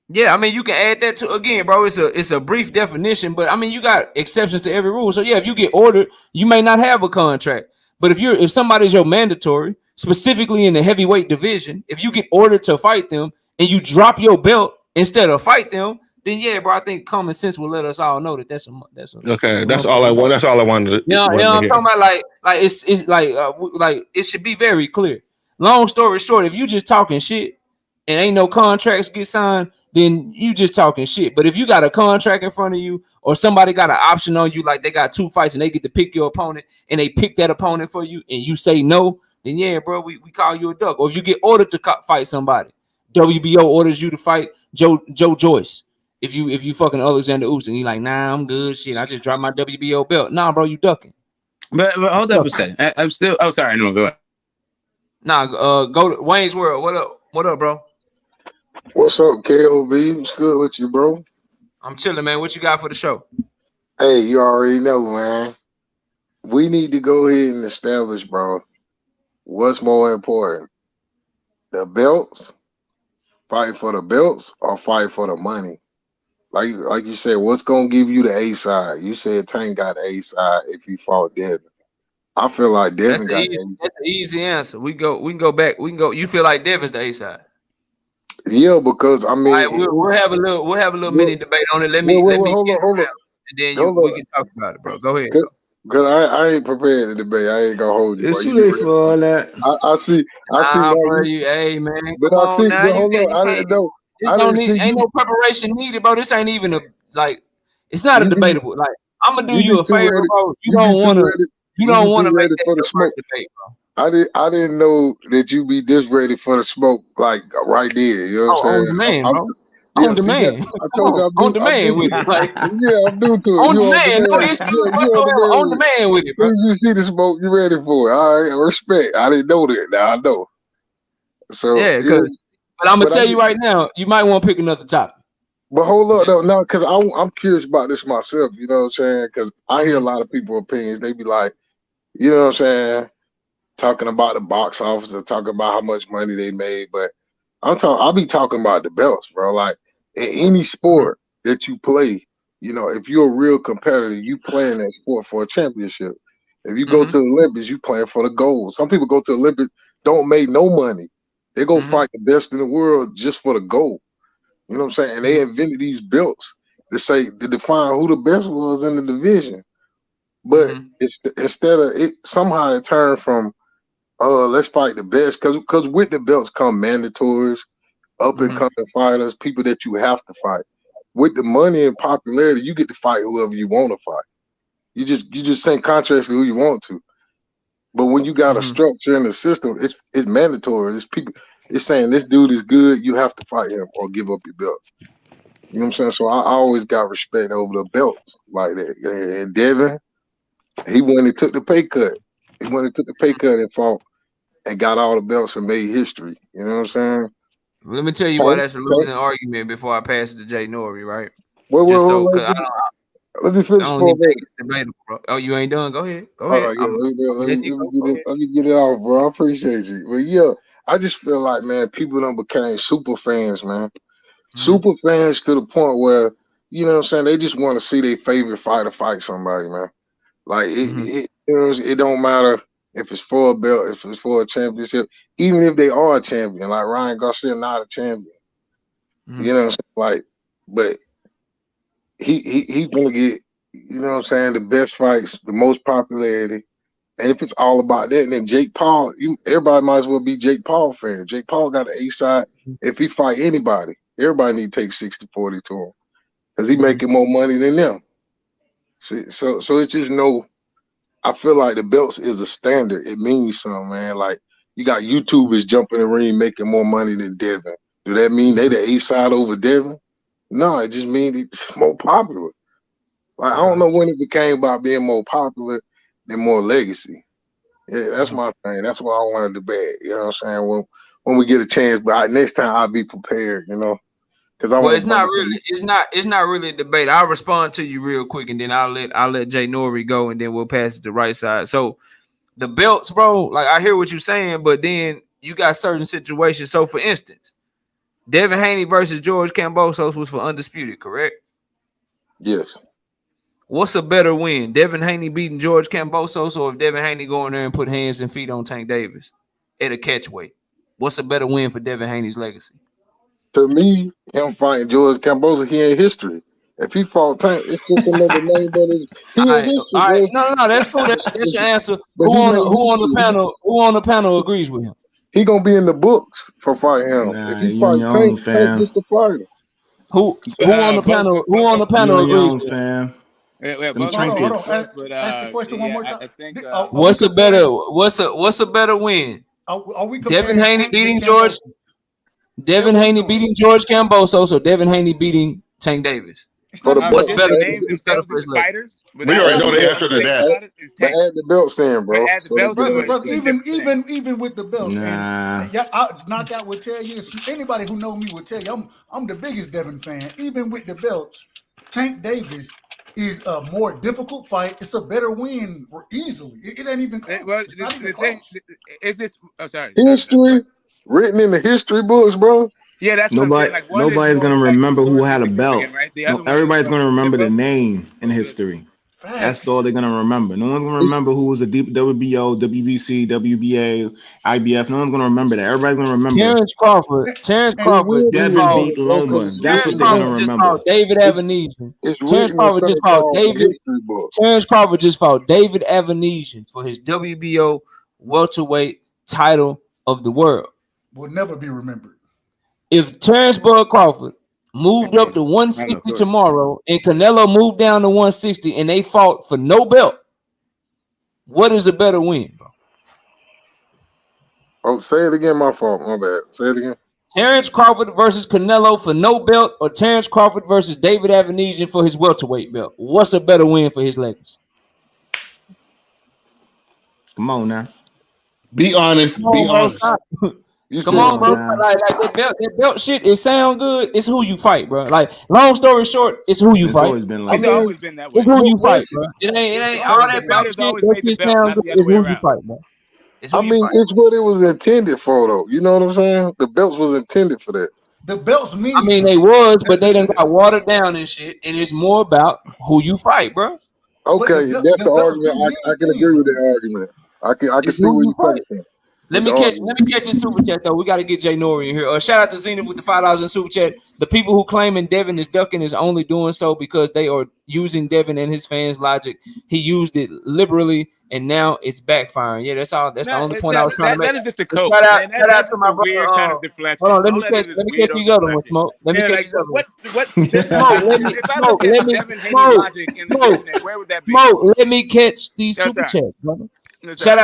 Yeah, I mean, you can add that to again, bro. It's a brief definition, but I mean, you got exceptions to every rule. So yeah, if you get ordered, you may not have a contract. But if somebody's your mandatory, specifically in the heavyweight division, if you get ordered to fight them and you drop your belt instead of fight them, then yeah, bro, I think common sense will let us all know that that's
okay. That's all I want. That's all I wanted.
I'm talking about like it's like it should be very clear. Long story short, if you just talking shit and ain't no contracts get signed, then you just talking shit. But if you got a contract in front of you or somebody got an option on you, like they got 2 fights and they get to pick your opponent and they pick that opponent for you and you say no, then yeah, bro, we call you a duck. Or if you get ordered to fight somebody, WBO orders you to fight Joe Joyce. If you fucking Alexander Usyk and you like, nah, I'm good, shit, I just dropped my WBO belt. Nah, bro, you ducking.
But hold up a second. I'm still. Oh, sorry, no, go ahead.
Nah, go to Wayne's World. What up, bro?
What's up, KOB? What's good with you, bro?
I'm chilling, man. What you got for the show?
Hey, you already know, man. We need to go ahead and establish, bro, what's more important. The belts, fight for the belts, or fight for the money? Like you said, what's gonna give you the A side? You said Tank got the A side if he fought Devin. I feel like Devin got the A side.
That's an easy answer. We can go back. You feel like Devin's the A side?
Yeah, because I mean,
all right, we'll have a little mini debate on it. Let me
hold on,
and then we can talk about it, bro. Go ahead.
Cause I ain't prepared to debate. I ain't gonna hold you.
It's too late for all that.
I see.
Bro, hey man,
but
come
I
on
see.
now.
But hold on, I didn't know.
Ain't no preparation needed, bro. This ain't even it's not a debatable. Like I'm gonna do you a favor, bro. You don't want to make that your first debate, bro.
I didn't know that you be this ready for the smoke, like right there. You know what I'm saying?
On demand, bro.
Yeah,
on demand.
I told you
on demand with it. Like,
yeah, I'm due to it.
On demand. No excuse whatsoever. On demand with it, bro.
You see the smoke, you ready for it. All right, respect. I didn't know that. Now I know. So
yeah, but I'm gonna tell you right now, you might want to pick another topic.
But hold up, though, no, because I'm curious about this myself. You know what I'm saying? Because I hear a lot of people's opinions. They be like, you know what I'm saying, talking about the box office or talking about how much money they made, but I'll be talking about the belts, bro. Like in any sport that you play, you know, if you're a real competitor, you playing that sport for a championship. If you go to the Olympics, you playing for the gold. Some people go to the Olympics, don't make no money. They go fight the best in the world just for the gold. You know what I'm saying? And they invented these belts to define who the best was in the division. But instead of it, somehow it turned from let's fight the best, because with the belts come mandatories, up and coming fighters, people that you have to fight. With the money and popularity, you get to fight whoever you want to fight. You just send contracts to who you want to. But when you got a structure in the system, it's mandatory. It's people. It's saying this dude is good. You have to fight him or give up your belt. You know what I'm saying? So I always got respect over the belt like that. And Devin, he went and took the pay cut. He went and took the pay cut and fought and got all the belts and made history. You know what I'm saying?
Let me tell you why that's a losing argument before I pass it to Jay Nori, right?
Let me
I
finish
don't
for a
even think
minute.
it's debatable, bro. Oh, you ain't done? Go ahead. Go
All
ahead.
right, yeah,
I'm letting you go. Go ahead.
let me get it off, bro. I appreciate you. But yeah, I just feel like, man, people done became super fans, man.
Mhm.
Super fans to the point where, you know what I'm saying, they just want to see their favorite fighter fight somebody, man. Like
Mhm.
it don't matter if it's for a belt, if it's for a championship, even if they are a champion, like Ryan Garcia not a champion.
Mhm.
You know what I'm saying? Like, but he gonna get, you know what I'm saying, the best fights, the most popularity. And if it's all about that, then Jake Paul, everybody might as well be Jake Paul fan. Jake Paul got an A side. If he fight anybody, everybody need to take 60-40 to him. Because he
Mhm.
making more money than them. See, so it's just no, I feel like the belts is a standard. It means something, man. Like you got YouTubers jumping the ring making more money than Devin. Do that mean they the A side over Devin? No, it just means it's more popular. Like I don't
Okay.
know when it became about being more popular than more legacy. Yeah, that's
Mhm.
my thing. That's what I want to debate. You know what I'm saying? When we get a chance, but next time I'll be prepared. You know, because I
Well,
want to
it's
bring
not
it
really. It's not really a debate. I'll respond to you real quick, and then I'll let Jay Nori go, and then we'll pass it to right side. So the belts, bro. Like I hear what you're saying, but then you got certain situations. So for instance, Devin Haney versus George Kambosos was for undisputed, correct?
Yes.
What's a better win? Devin Haney beating George Kambosos, or if Devin Haney going there and put hands and feet on Tank Davis at a catch weight? What's a better win for Devin Haney's legacy?
To me, him fighting George Kambosos, he in history. If he fought Tank, it's just another name, but he in history,
All right.
bro.
No, that's cool. That's your answer.
But he made
Who on the
history.
panel? Who on the panel agrees with him?
He gonna be in the books for fighting him. If
Nah,
he
you on
fight
your
Tank,
own,
Tank
fam.
just a fighter.
Who on the panel? Who on the
You
panel
on your
agrees
own,
with him?
fam.
Yeah,
Them
both,
Hold on, hold on.
trinkets.
but
Ask the question one more time.
I think
Are we comparing?
What's a better win?
Are we
Devin
comparing
Haney
Tank to
beating George
Cambosos? Is that
Devin
what we
Haney
doing?
beating George Kambosos, or Devin Haney beating Tank Davis?
It's
For
not
the
even
belt,
What's
just
better?
the
about.
names
Who's better
themselves
for
as
his legacy?
fighters
We
without
It's
already
not
know
any
even
the
about.
answer to
conversation
that.
about it is
but
Tank.
add the belts in,
But
bro.
add the
For the
belts to
Brother,
it,
belt.
brother,
it's a different thing.
even with the belts,
Nah.
and yeah, knockout will tell you. Anybody who know me will tell you, I'm the biggest Devin fan. Even with the belts, Tank Davis is a more difficult fight. It's a better win for easily. It ain't even close.
Well,
It's not even
the thing
close.
is this. Oh, sorry. Go
History
ahead.
written in the history books, bro.
Yeah, that's what I'm saying. Like one is
Nobody's
more
gonna
like
remember who had
historically
a belt.
significant, right? The
No,
other one is
everybody's gonna
they're
remember the
both.
name in history. That's all
Facts.
they're gonna remember. No one's gonna remember who was a deep WBO, WBC, WBA, IBF. No one's gonna remember that. Everybody's gonna remember
Terrence
And
It
Crawford
will be
just
Devin
fought.
beat
remembered, bro, because
Loma.
it's
That's
Terrence
what
written
they're gonna
Crawford
down.
just fought
remember.
David Avanesian.
It's
Terrence
written in
Crawford just
something
fought
called the
David.
history book.
Terrence Crawford just fought David Avanesian for his WBO welterweight title of the world.
will never be remembered.
If Terrence Bud Crawford moved up
Okay,
to
I don't know.
160
Sorry.
tomorrow and Canelo moved down to 160 and they fought for no belt, what is a better win, bro?
Oh, say it again. My fault. My bad. Say it again.
Terrence Crawford versus Canelo for no belt, or Terrence Crawford versus David Avanesian for his welterweight belt? What's a better win for his legacy?
Come on now.
Be honest.
Come
Be
on, bro.
honest.
Stop.
You
Come
Come
said
on,
on
bro.
now.
Like that belt shit, it sound good. It's who you fight, bro. Like, long story short, it's who you
It's
fight.
always been
I
like
It's
that.
mean,
always been that
It's
way.
who
what,
you
what
fight, bro. It ain't all
Always
that
been that
belt
way.
Fighters
shit.
always
That
made the
shit
belt,
sound
not
good.
the other
It's
way
who you
around.
fight, bro. It's
I
who you
mean,
fight.
it's what it was intended for, though. You know what I'm saying? The belts was intended for that.
The belts
I
mean
mean, they
something.
was, but they done got watered down and shit. And it's more about who you fight, bro.
But
Okay, that's
the
the
belts
argument.
do
I
mean
can
things,
agree with
though.
that argument. I can
It's
see
who
where
you
you're
fight.
coming from with the
Let
argument.
me catch this super chat though. We got to get Jay Nori in here. Shout out to Zenith with the $5 in super chat. The people who claiming Devin is ducking is only doing so because they are using Devin and his fans' logic. He used it liberally, and now it's backfiring. Yeah, that's all. That's the
Nah,
only point I was trying to make.
that is just a
And
cope, man.
shout out
That's
to
just
my
a
brother.
weird kind of
Hold
deflection.
on,
All that is
let me catch
weirdo
these other ones,
deflecting.
Smoke. Let me
Yeah,
catch
like
these other ones.
what? There's no
Smoke,
like.
let me
If I
smoke.
looked at
Let me
Devin Haney
smoke.
logic in the
Smoke.
dictionary, where would that be?
Smoke. Let me catch these
That's
super
all right.
chats, brother.
That's all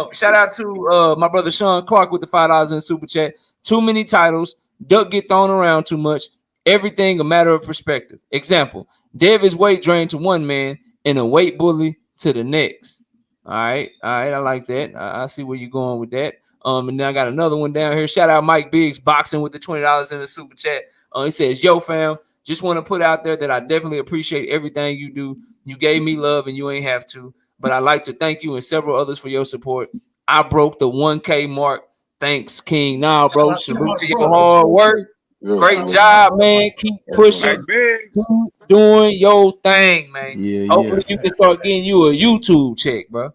right.
Shout out to my brother Sean Clark with the $5 in super chat. Too many titles, duck get thrown around too much. Everything a matter of perspective. Example: Dev is weight drained to one man and a weight bully to the next. All right, I like that. I see where you're going with that. And then I got another one down here. Shout out Mike Biggs boxing with the $20 in the super chat. He says, "Yo, fam, Just want to put out there that I definitely appreciate everything you do. You gave me love and you ain't have to, but I'd like to thank you and several others for your support. I broke the 1K mark. Thanks, King. Nah, bro, salute to your hard work. Great job, man. Keep pushing.
Like Biggs.
Keep doing your thing, man.
Yeah,
Hopefully you can start getting you a YouTube check, bro.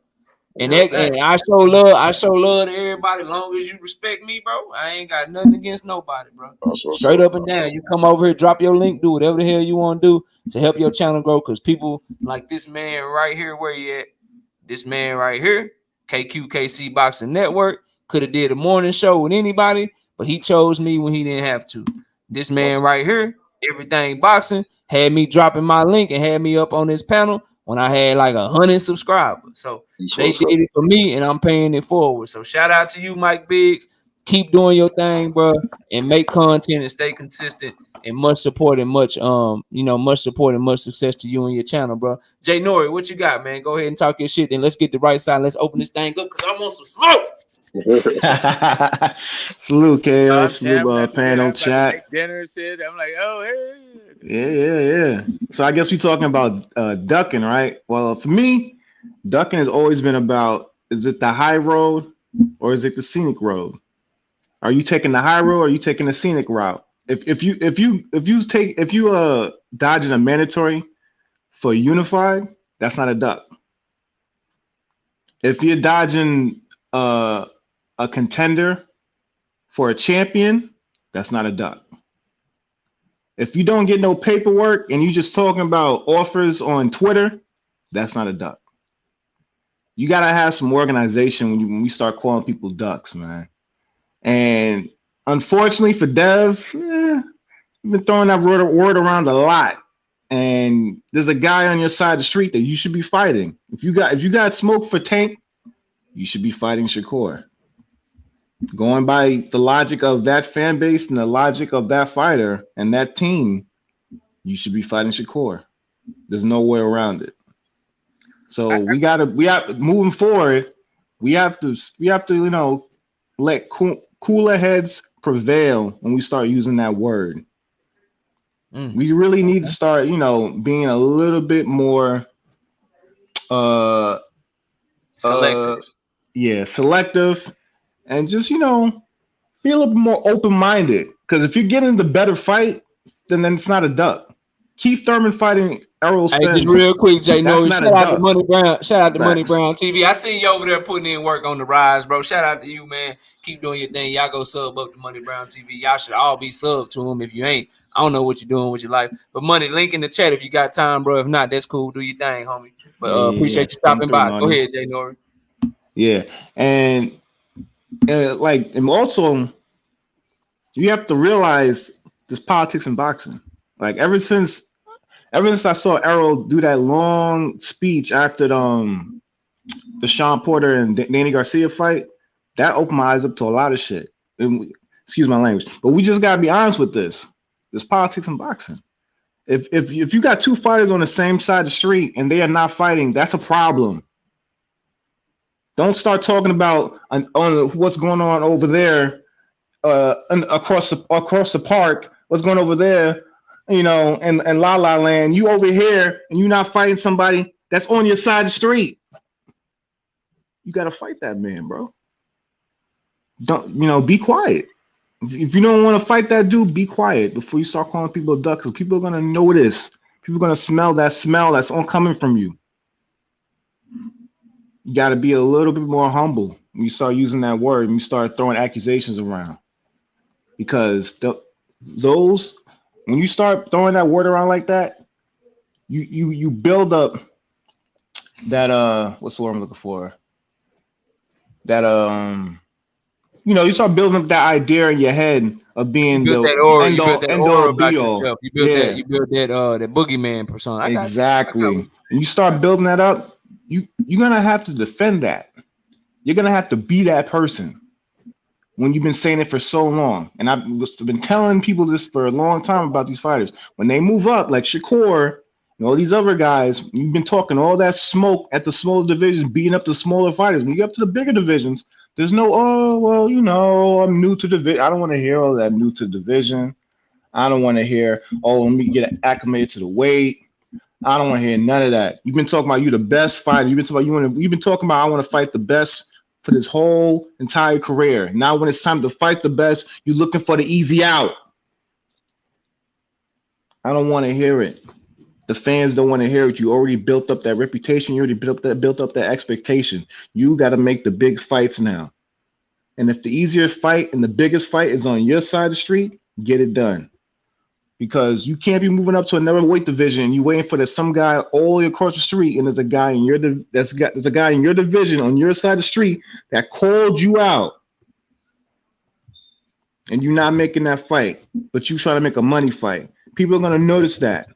And I show love to everybody as long as you respect me, bro. I ain't got nothing against nobody, bro. Straight up and down. You come over here, drop your link, do whatever the hell you want to do to help your channel grow. Because people like this man right here, where you at? This man right here, KQKC Boxing Network, could have did a morning show with anybody, but he chose me when he didn't have to. This man right here, Everything Boxing, had me dropping my link and had me up on this panel when I had like 100 subscribers. So they did it for me and I'm paying it forward. So shout out to you, Mike Biggs. Keep doing your thing, bro, and make content and stay consistent. And much support and much support and much success to you and your channel, bro. Jay Nori, what you got, man? Go ahead and talk your shit. Then let's get the right side. Let's open this thing up because I want some smoke.
Salute, KO. Salute, panel chat.
Make dinner and shit. I'm like, oh, hey.
Yeah. So I guess we're talking about ducking, right? Well, for me, ducking has always been about, is it the high road or is it the scenic road? Are you taking the high road or are you taking the scenic route? If you dodging a mandatory for unified, that's not a duck. If you're dodging a contender for a champion, that's not a duck. If you don't get no paperwork and you just talking about offers on Twitter, that's not a duck. You gotta have some organization when we start calling people ducks, man. And unfortunately for Dev, you've been throwing that word around a lot. And there's a guy on your side of the street that you should be fighting. If you got smoke for Tank, you should be fighting Shakur. Going by the logic of that fan base and the logic of that fighter and that team, you should be fighting Shakur. There's no way around it. So we have moving forward. We have to let cooler heads prevail when we start using that word. We really need to start, being a little bit more
selective.
Selective, and just be a little bit more open-minded. Because if you're getting the better fight, then it's not a duck. Keith Thurman fighting Errol Spence.
Hey, just real quick, Jay Noe, shout out to Money Brown. Shout out to Money Brown TV. I see you over there putting in work on the rise, bro. Shout out to you, man. Keep doing your thing. Y'all go sub up to Money Brown TV. Y'all should all be sub to him. If you ain't, I don't know what you're doing with your life. But Money, link in the chat if you got time, bro. If not, that's cool. Do your thing, homie. But appreciate you stopping by. Go ahead, Jay Noe.
Yeah, and also you have to realize there's politics in boxing. Like ever since I saw Errol do that long speech after the Sean Porter and Danny Garcia fight, that opened my eyes up to a lot of shit. Excuse my language, but we just gotta be honest with this. There's politics in boxing. If you got two fighters on the same side of the street and they are not fighting, that's a problem. Don't start talking about on what's going on over there, across the park. What's going over there, and La La Land. You over here and you're not fighting somebody that's on your side of the street. You gotta fight that man, bro. Don't be quiet. If you don't want to fight that dude, be quiet before you start calling people a duck, because people are gonna notice. People are gonna smell that's coming from you. You got to be a little bit more humble when you start using that word and you start throwing accusations around. Because when you start throwing that word around like that, you build up that what's the word I'm looking for? That you start building up that idea in your head of being the end all be all.
You built that boogeyman persona.
Exactly. And you start building that up. You're gonna have to defend that. You're gonna have to be that person when you've been saying it for so long. And I've been telling people this for a long time about these fighters. When they move up, like Shakur and all these other guys, you've been talking all that smoke at the smaller divisions, beating up the smaller fighters. When you get up to the bigger divisions, there's no, I'm new to division. I don't want to hear all that new to division. I don't want to hear, oh, let me get acclimated to the weight. I don't want to hear none of that. You've been talking about you the best fighter. You've been talking about I want to fight the best for this whole entire career. Now when it's time to fight the best, you're looking for the easy out. I don't want to hear it. The fans don't want to hear it. You already built up that reputation. You already built up that expectation. You got to make the big fights now. And if the easier fight and the biggest fight is on your side of the street, get it done. Because you can't be moving up to another weight division. You waiting for some guy all the way across the street, and there's a guy in your division on your side of the street that called you out, and you're not making that fight, but you trying to make a money fight. People are gonna notice that.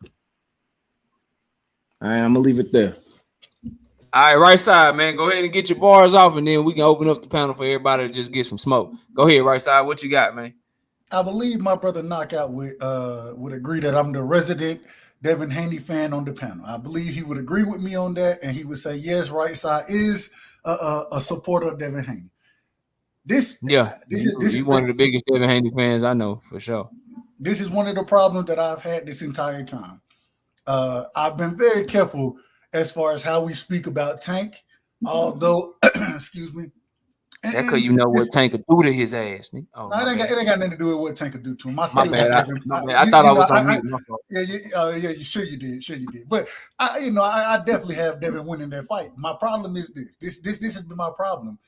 All right, I'm gonna leave it there.
All right, right side, man. Go ahead and get your bars off, and then we can open up the panel for everybody to just get some smoke. Go ahead, right side. What you got, man?
I believe my brother Knockout would agree that I'm the resident Devin Haney fan on the panel. I believe he would agree with me on that, and he would say, yes, right side is a supporter of Devin Haney. This is
one of the biggest Devin Haney fans I know, for sure.
This is one of the problems that I've had this entire time. I've been very careful as far as how we speak about Tank, although, excuse me.
That's because you know what Tank could do to his ass.
Oh, no, it ain't got nothing to do with what Tank could do to him.
My bad. I thought I was on mute.
Yeah, sure you did. But I definitely have Devin winning that fight. My problem is this. This has been my problem.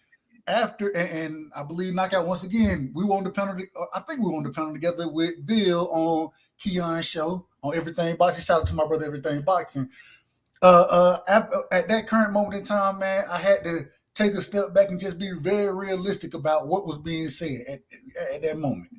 After and I believe Knockout once again. We were on the panel. I think we were on the panel together with Bill on Keon's show on Everything Boxing. Shout out to my brother Everything Boxing. At that current moment in time, man, I had to take a step back and just be very realistic about what was being said at that moment.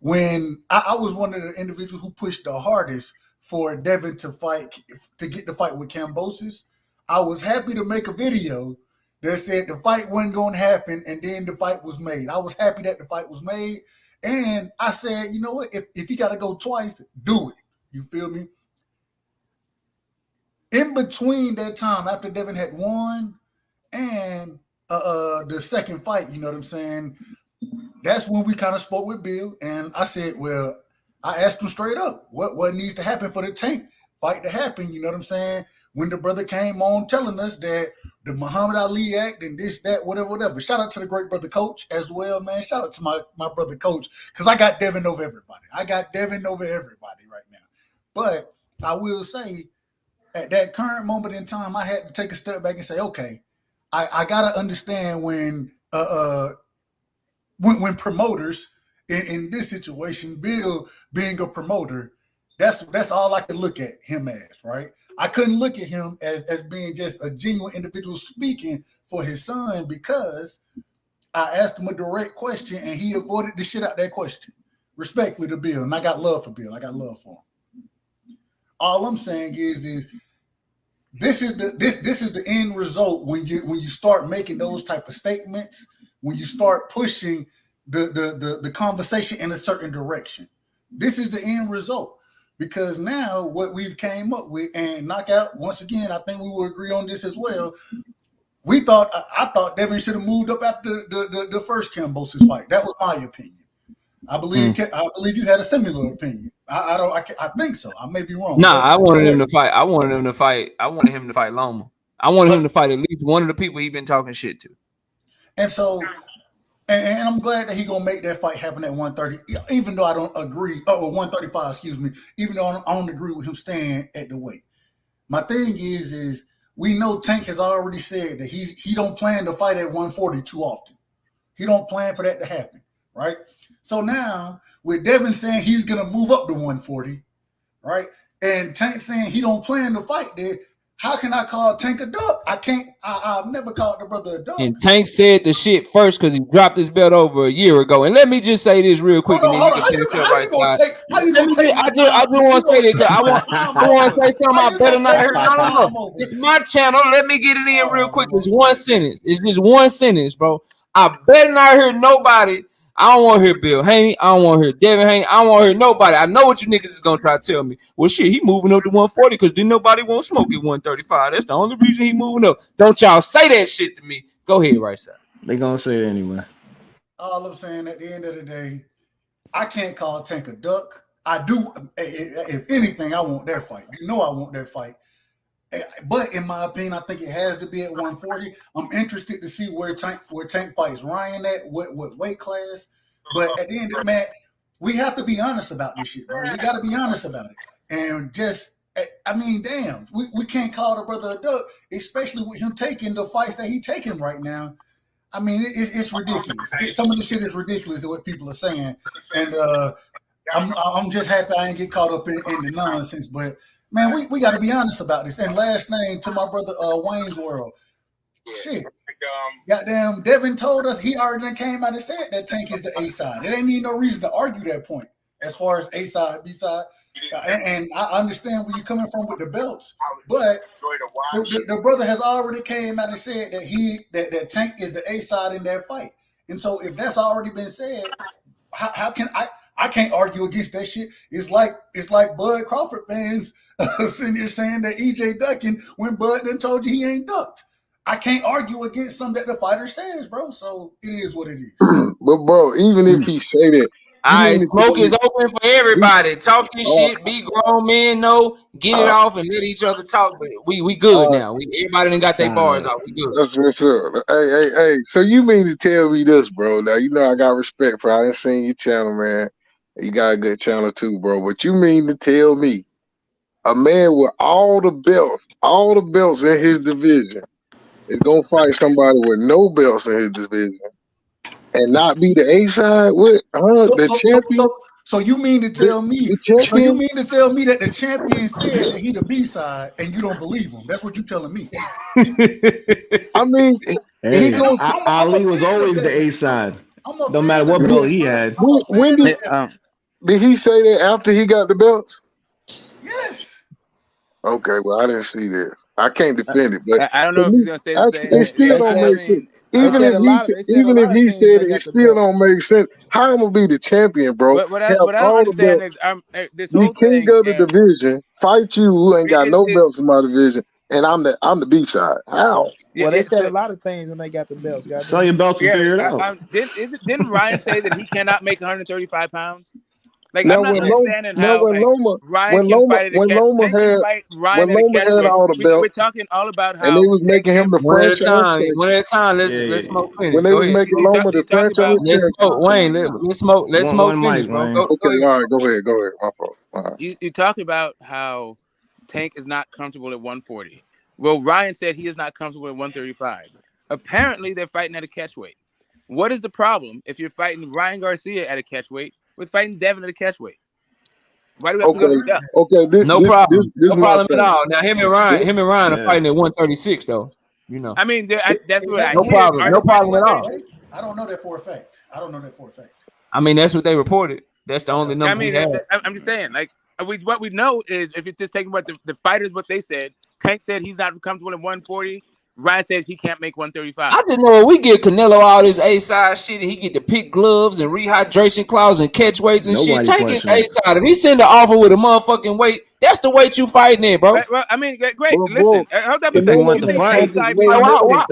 When I was one of the individuals who pushed the hardest for Devin to get the fight with Kambosos, I was happy to make a video that said the fight wasn't going to happen, and then the fight was made. I was happy that the fight was made, and I said, you know what? If you got to go twice, do it. You feel me? In between that time, after Devin had won, and the second fight, you know what I'm saying? That's when we kind of spoke with Bill, and I said, well, I asked him straight up, what needs to happen for the Tank fight to happen, you know what I'm saying? When the brother came on telling us that the Muhammad Ali Act and this, that, whatever. Shout out to the great brother Coach as well, man. Shout out to my brother Coach, because I got Devin over everybody. right now. But I will say, at that current moment in time, I had to take a step back and say, okay, I gotta understand when promoters in this situation, Bill being a promoter, that's all I could look at him as, right? I couldn't look at him as being just a genuine individual speaking for his son, because I asked him a direct question and he avoided the shit out that question. Respectfully to Bill, and I got love for Bill. I got love for him. All I'm saying is this is the end result when you start making those type of statements, when you start pushing the conversation in a certain direction. This is the end result. Because now what we've came up with, and Knockout, once again, I think we will agree on this as well. I thought Devin should have moved up after the first Kambosos fight. That was my opinion. I believe you had a similar opinion. I think so. I may be wrong.
Nah, I wanted him to fight. I wanted him to fight Loma. I wanted him to fight at least one of the people he's been talking shit to.
And so, and I'm glad that he's gonna make that fight happen at 130, even though I don't agree. 135, excuse me. Even though I don't agree with him staying at the weight. My thing is we know Tank has already said that he don't plan to fight at 140 too often. He don't plan for that to happen, right? So now with Devin saying he's gonna move up to 140, right? And Tank saying he don't plan to fight there. How can I call Tank a duck? I can't. I've never called the brother a duck.
And Tank said the shit first because he dropped his belt over a year ago. And let me just say this real quick. I just want to say this. I want to say something I better not hear. No. It's my channel. Let me get it in real quick. It's one sentence. It's just one sentence, bro. I better not hear nobody. I don't want to hear Bill Haney. I don't want to hear Devin Haney. I don't want to hear nobody. I know what you niggas is going to try to tell me. Well, shit, he moving up to 140 because then nobody won't smoke at 135. That's the only reason he moving up. Don't y'all say that shit to me. Go ahead, right side.
They going to say it anyway.
All I'm saying, at the end of the day, I can't call Tank a duck. I do. If anything, I want that fight. You know, I want that fight. But in my opinion, I think it has to be at 140. I'm interested to see where Tank fights Ryan at, what weight class. But at the end of the man, we have to be honest about this shit, bro. We got to be honest about it. And just, I mean, damn, we can't call the brother a duck, especially with him taking the fights that he's taking right now. I mean, it's ridiculous. Some of the shit is ridiculous what people are saying. And I'm just happy I ain't get caught up in the nonsense. But man, we got to be honest about this. And last name to my brother Wayne's World. Shit. Goddamn, Devin told us he already came out and said that Tank is the A side. It ain't even no reason to argue that point as far as A side, B side. And I understand where you're coming from with the belts, but the brother has already came out and said that that Tank is the A side in that fight. And so if that's already been said, how can I can't argue against that shit. It's like Bud Crawford fans sitting here saying that EJ ducking when Bud done told you he ain't ducked. I can't argue against something that the fighter says, bro. So it is what it is.
But bro, even if he say that,
all right, smoke is open for everybody. Talking shit, be grown men, know, get it off and let each other talk. But we good now. Everybody done got their bars out. We good.
That's what's up. Hey. So you mean to tell me this, bro? Now you know I got respect for. I done seen your channel, man. You got a good channel too, bro. But you mean to tell me a man with all the belts in his division is gonna fight somebody with no belts in his division and not be the A side? What? The champion?
So you mean to tell me? So you mean to tell me that the champion said that he the B side and you don't believe him? That's what you're telling me.
I mean,
Ali was always the A side. No matter what belt he had.
When did he say that after he got the belts?
Yes.
Okay, well I didn't see that. I can't defend it, but
I don't know if he's gonna say the same.
It still don't make sense. Even if he said it still don't make sense. How I'm gonna be the champion, bro?
What I don't understand is this whole thing.
King of the division, fight you who ain't got no belts in my division, and I'm the B side. How?
Well, they said a lot of things when they got the belts.
Sell your belts and figure it out.
Didn't Ryan say that he cannot make 135 pounds? Like, now, I'm not understanding how Ryan can fight at a catch. Ryan at a catch. We're talking all about how
and they was making him the
one at a time. Let's smoke finish.
When they was making Loma the franchise,
let's smoke Wayne. Let's smoke finish, bro.
Okay, all right, go ahead. My fault. All right.
You talk about how Tank is not comfortable at 140. Well, Ryan said he is not comfortable at 135. Apparently, they're fighting at a catch weight. What is the problem if you're fighting Ryan Garcia at a catch weight with fighting Devin at a catch weight? Why do we have to go to that?
Okay,
no problem at all. Now him and Ryan are fighting at 136 though. You know.
I mean, that's what I
hear. No problem at all.
I don't know that for a fact.
I mean, that's what they reported. That's the only number.
I mean, I'm just saying, like, what we know is if it's just taking what the fighters what they said. Tank said he's not comfortable at 140. Ryan says he can't make 135.
I just know we get Canelo all this A-side shit and he get to pick gloves and rehydration clause and catch weights and shit. Tank is A-side. If he send an offer with a motherfucking weight, that's the weight you fighting in, bro.
Well, I mean, great. Listen, hold up a second. You think A-side means
why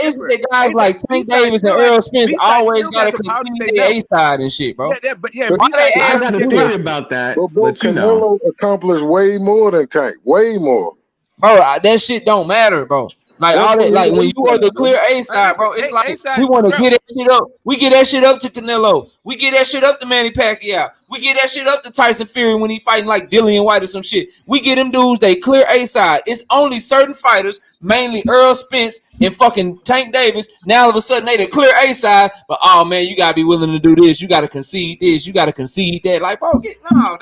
isn't it guys like Tank Davis and Earl Spence always got to concede the A-side and shit, bro?
I got a theory about that.
But Canelo accomplished way more than Tank. Way more.
Bro, that shit don't matter, bro. Like all that, like when you are the clear A side, bro, it's like we want to get that shit up. We get that shit up to Canelo. We get that shit up to Manny Pacquiao. We get that shit up to Tyson Fury when he fighting like Dillian White or some shit. We get them dudes, they clear A side. It's only certain fighters, mainly Earl Spence and fucking Tank Davis. Now all of a sudden they the clear A side, but oh man, you gotta be willing to do this. You gotta concede this. You gotta concede that. Like, bro, dog.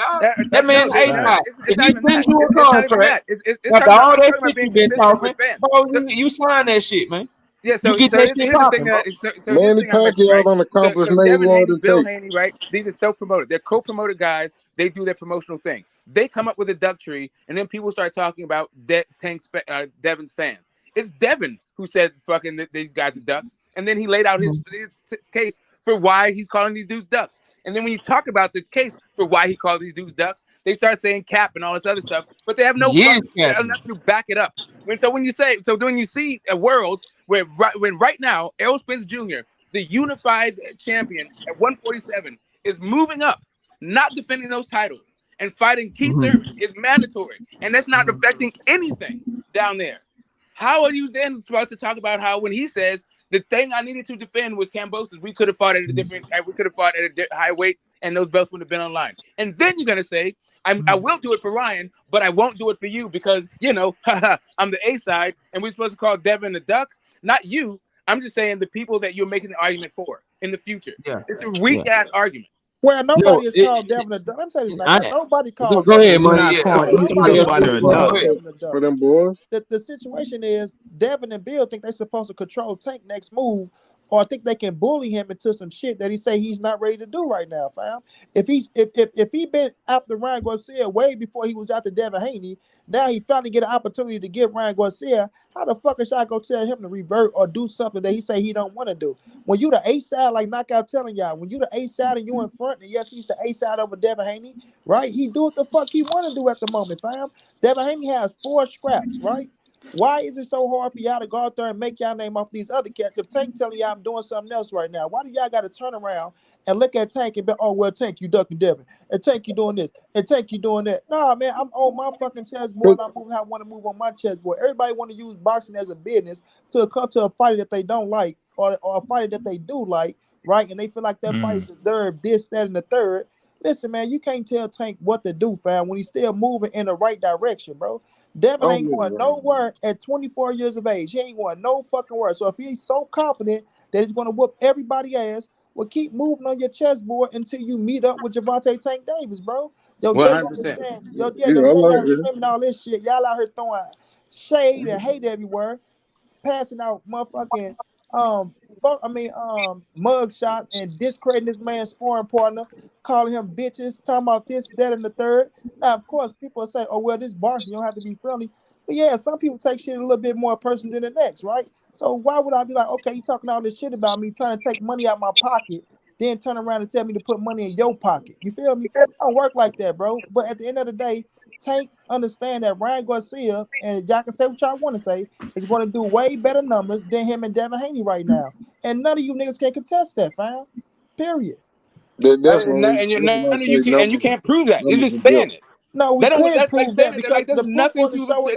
That man's A side. If he sends you a contract, after all that shit you been talking, bro, you sign that shit, man.
Yeah, so
here's
the thing.
Manny Pacquiao on accomplished
Devin Haney, Bill Haney, right? These are self-promoted. They're co-promoted guys. They do their promotional thing. They come up with a duck tree, and then people start talking about Devin's fans. It's Devin who said fucking these guys are ducks, and then he laid out his case for why he's calling these dudes ducks. And then when you talk about the case for why he called these dudes ducks, they start saying cap and all this other stuff, but they have nothing to back it up. When you see a world where right now Errol Spence Jr., the unified champion at 147, is moving up not defending those titles and fighting Keith Thurman is mandatory, and that's not affecting anything down there. How are you then supposed to talk about how when he says the thing I needed to defend was Kambosos, we could have fought at a high weight, and those belts would have been online. And then you're gonna say, I will do it for Ryan, but I won't do it for you because I'm the A side, and we're supposed to call Devin the duck, not you. I'm just saying the people that you're making the argument for in the future. Yeah. It's a weak ass argument.
Well, nobody has called Devin a duck. I'm saying this like nobody called.
Go ahead, man. Nobody
calling Devin a duck.
For them boys.
The situation is Devin and Bill think they're supposed to control Tank next move, or I think they can bully him into some shit that he say he's not ready to do right now, fam. If he been after Ryan Garcia way before he was after Devin Haney, now he finally get an opportunity to get Ryan Garcia. How the fuck is I gonna tell him to revert or do something that he say he don't want to do? When you the A side, like Knockout telling y'all, when you the A side and you in front, and yes, he's the A side over Devin Haney, right? He do what the fuck he want to do at the moment, fam. Devin Haney has 4 scraps, right? Why is it so hard for y'all to go out there and make y'all name off these other cats? If Tank telling y'all I'm doing something else right now, why do y'all got to turn around and look at Tank and be, oh, well, Tank, you ducking Devin, and Tank, you doing this, and Tank, you doing that? Nah, man, I'm on my fucking chessboard. I'm moving how I want to move on my chessboard. Everybody want to use boxing as a business to come to a fighter that they don't like or a fighter that they do like, right? And they feel like that fighter deserve this, that, and the third. Listen, man, you can't tell Tank what to do, fam, when he's still moving in the right direction, bro. Devin ain't going nowhere at 24 years of age. He ain't going no fucking word. So if he's so confident that he's going to whoop everybody ass, well, keep moving on your chessboard until you meet up with Gervonta Tank Davis, bro. Yo,
100%.
Yo, y'all streaming all this shit. Y'all out here throwing shade and hate everywhere, passing out motherfucking mug shots and discrediting this man's sparring partner, calling him bitches, talking about this, that, and the third. Now, of course, people say, oh, well, this boxing, you don't have to be friendly. But yeah, some people take shit a little bit more personal than the next, right? So why would I be like, okay, you talking all this shit about me, trying to take money out my pocket, then turn around and tell me to put money in your pocket? You feel me? I don't work like that, bro. But at the end of the day, Tank understand that Ryan Garcia, and y'all can say what y'all want to say, is going to do way better numbers than him and Devin Haney right now. And none of you niggas can contest that, fam. Period.
You can't prove that. It's just saying it.
No, we can't prove that because
there's nothing to show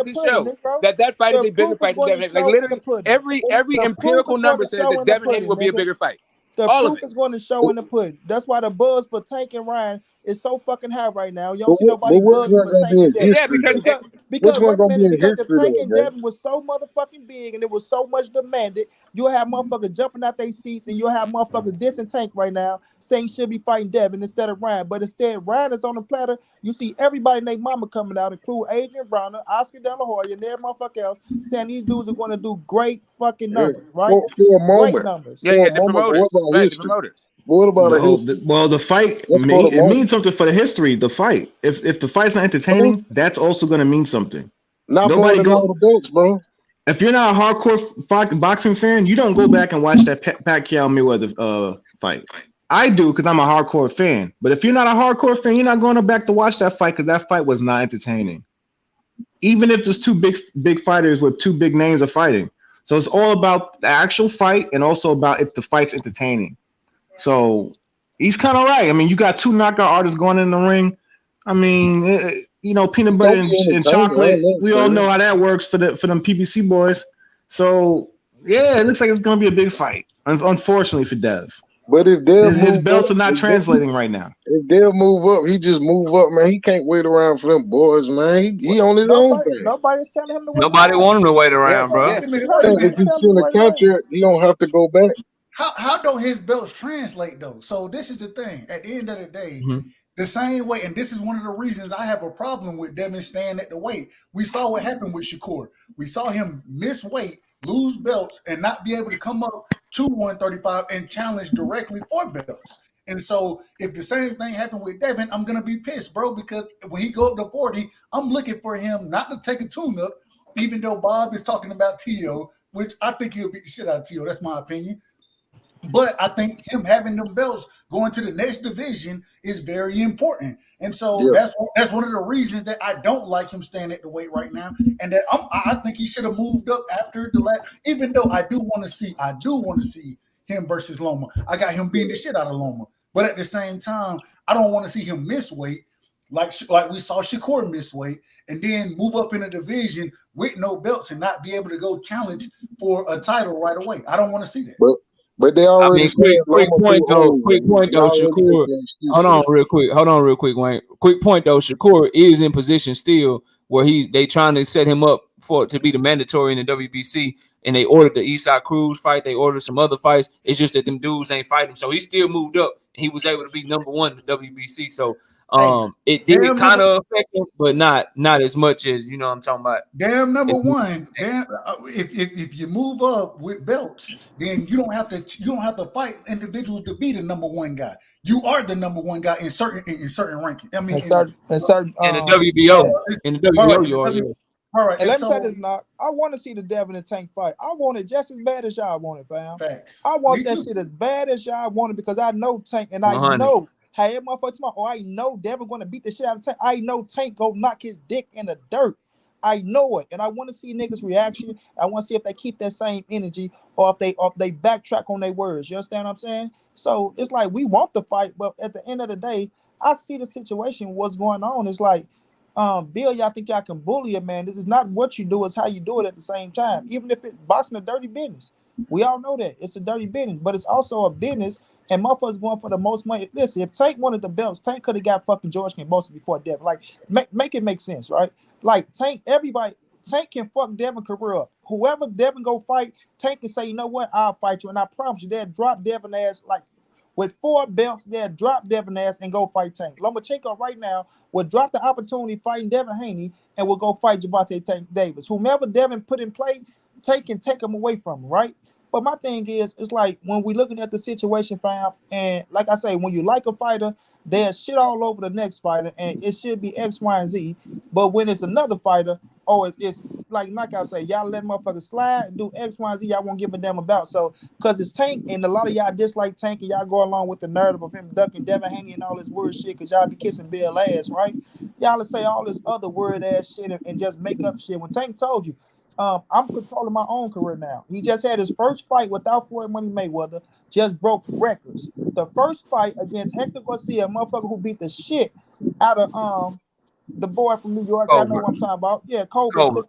that fight is a bigger fight than Devin Haney. Like literally, every empirical number says that Devin Haney will be a bigger fight.
The proof is going to show in the pudding. That's why the buzz for Tank and Ryan is so fucking high right now. You don't see nobody buzzing for Tank and Devin.
Yeah,
because if Tank and Devin was so motherfucking big and it was so much demanded, you'll have motherfuckers jumping out their seats and you'll have motherfuckers dissing Tank right now saying should be fighting Devin instead of Ryan. But instead, Ryan is on the platter. You see everybody named Mama coming out, including Adrian Browner, Oscar De La Hoya, and every motherfucker else saying these dudes are going to do great fucking numbers, right? Great numbers.
Yeah, the promoters. Right, the promoters.
What about
the fight? It means something for the history. The fight. If the fight's not entertaining, that's also going to mean something. Nobody go
the belts, bro.
If you're not a hardcore boxing fan, you don't go back and watch that Pacquiao Mayweather fight. I do because I'm a hardcore fan. But if you're not a hardcore fan, you're not going back to watch that fight because that fight was not entertaining. Even if there's two big fighters with two big names are fighting. So it's all about the actual fight and also about if the fight's entertaining. So he's kind of right. I mean, you got 2 knockout artists going in the ring. I mean, peanut butter and chocolate. We all know how that works for them PBC boys. So yeah, it looks like it's going to be a big fight. Unfortunately for Dev.
But if
his belts are not translating right now.
If they'll move up, he just move up, man. He can't wait around for them boys, man. He on his own thing.
Nobody's telling him to wait.
Nobody want him to wait around, bro.
If he's still in the contract, he don't have to go back.
How don't his belts translate though? So this is the thing. At the end of the day, the same way, and this is one of the reasons I have a problem with Devin staying at the weight. We saw what happened with Shakur. We saw him miss weight, lose belts, and not be able to come up to 135 and challenge directly for belts. And so if the same thing happened with Devin, I'm gonna be pissed, bro, because when he go up to 40, I'm looking for him not to take a tune-up, even though Bob is talking about T.O., which I think he'll beat the shit out of T.O. That's my opinion. But I think him having them belts going to the next division is very important. And so that's one of the reasons that I don't like him staying at the weight right now. And that I think he should have moved up after the last, even though I do want to see him versus Loma. I got him beating the shit out of Loma. But at the same time, I don't want to see him miss weight like we saw Shakur miss weight and then move up in a division with no belts and not be able to go challenge for a title right away. I don't want to see that.
But they
I
already
mean,
said
quick
Loma
point
too
though.
old.
Quick point though,
Y'all already
Shakur.
making excuses
Hold on,
for
real quick, Wayne. Quick point though. Shakur is in position still where they trying to set him up to be the mandatory in the WBC, and they ordered the Eastside Cruz fight. They ordered some other fights. It's just that them dudes ain't fighting him, so he still moved up. And he was able to be number one in the WBC. So it did
damn
kind
number-
of affect him, but not as much as you know what I'm talking about.
Damn number one. Damn, if you move up with belts, then you don't have to fight individuals to be the number one guy. You are the number one guy in certain rankings. I mean,
in certain
in the WBO, in the WBO, you are. Yeah.
All right,
and let me say this, Knock. I want to see the Devin and Tank fight. I want it just as bad as y'all want it, fam.
Facts.
I want
Me
that
too.
shit as bad as y'all want it because I know Tank and I
100.
know. Hey, motherfucker, tomorrow. Oh, I know Devin going to beat the shit out of Tank. I know Tank go knock his dick in the dirt. I know it, and I want to see niggas' reaction. I want to see if they keep that same energy or if they backtrack on their words. You understand what I'm saying? So it's like we want the fight, but at the end of the day, I see the situation. What's going on? It's like, Bill, y'all think y'all can bully a man. This is not what you do; it's how you do it at the same time. Even if it's boxing a dirty business, we all know that it's a dirty business, but it's also a business. And motherfuckers going for the most money. Listen, if Tank wanted the belts, Tank could have got fucking George Kambosos before Devin. Like, make it make sense, right? Like Tank can fuck Devin career up. Whoever Devin go fight, Tank can say, you know what, I'll fight you. And I promise you, they'll drop Devin ass like with 4 belts, they'll drop Devin ass and go fight Tank. Lomachenko right now will drop the opportunity fighting Devin Haney and will go fight Gervonta Tank Davis. Whomever Devin put in play, Tank can take him away from him, right? But my thing is, it's like when we're looking at the situation, fam, and like I say, when you like a fighter, there's shit all over the next fighter, and it should be X, Y, and Z. But when it's another fighter, it's like I say, y'all let motherfuckers slide, do X, Y, and Z, y'all won't give a damn about. So, because it's Tank, and a lot of y'all dislike Tank, and y'all go along with the narrative of him ducking Devin Haney and all this weird shit, because y'all be kissing Bill ass, right? Y'all say all this other weird ass shit and just make up shit. When Tank told you, I'm controlling my own career now. He just had his first fight without Floyd Money Mayweather, just broke records. The first fight against Hector Garcia, a motherfucker who beat the shit out of the boy from New York. I know what I'm talking about. Yeah, Cobra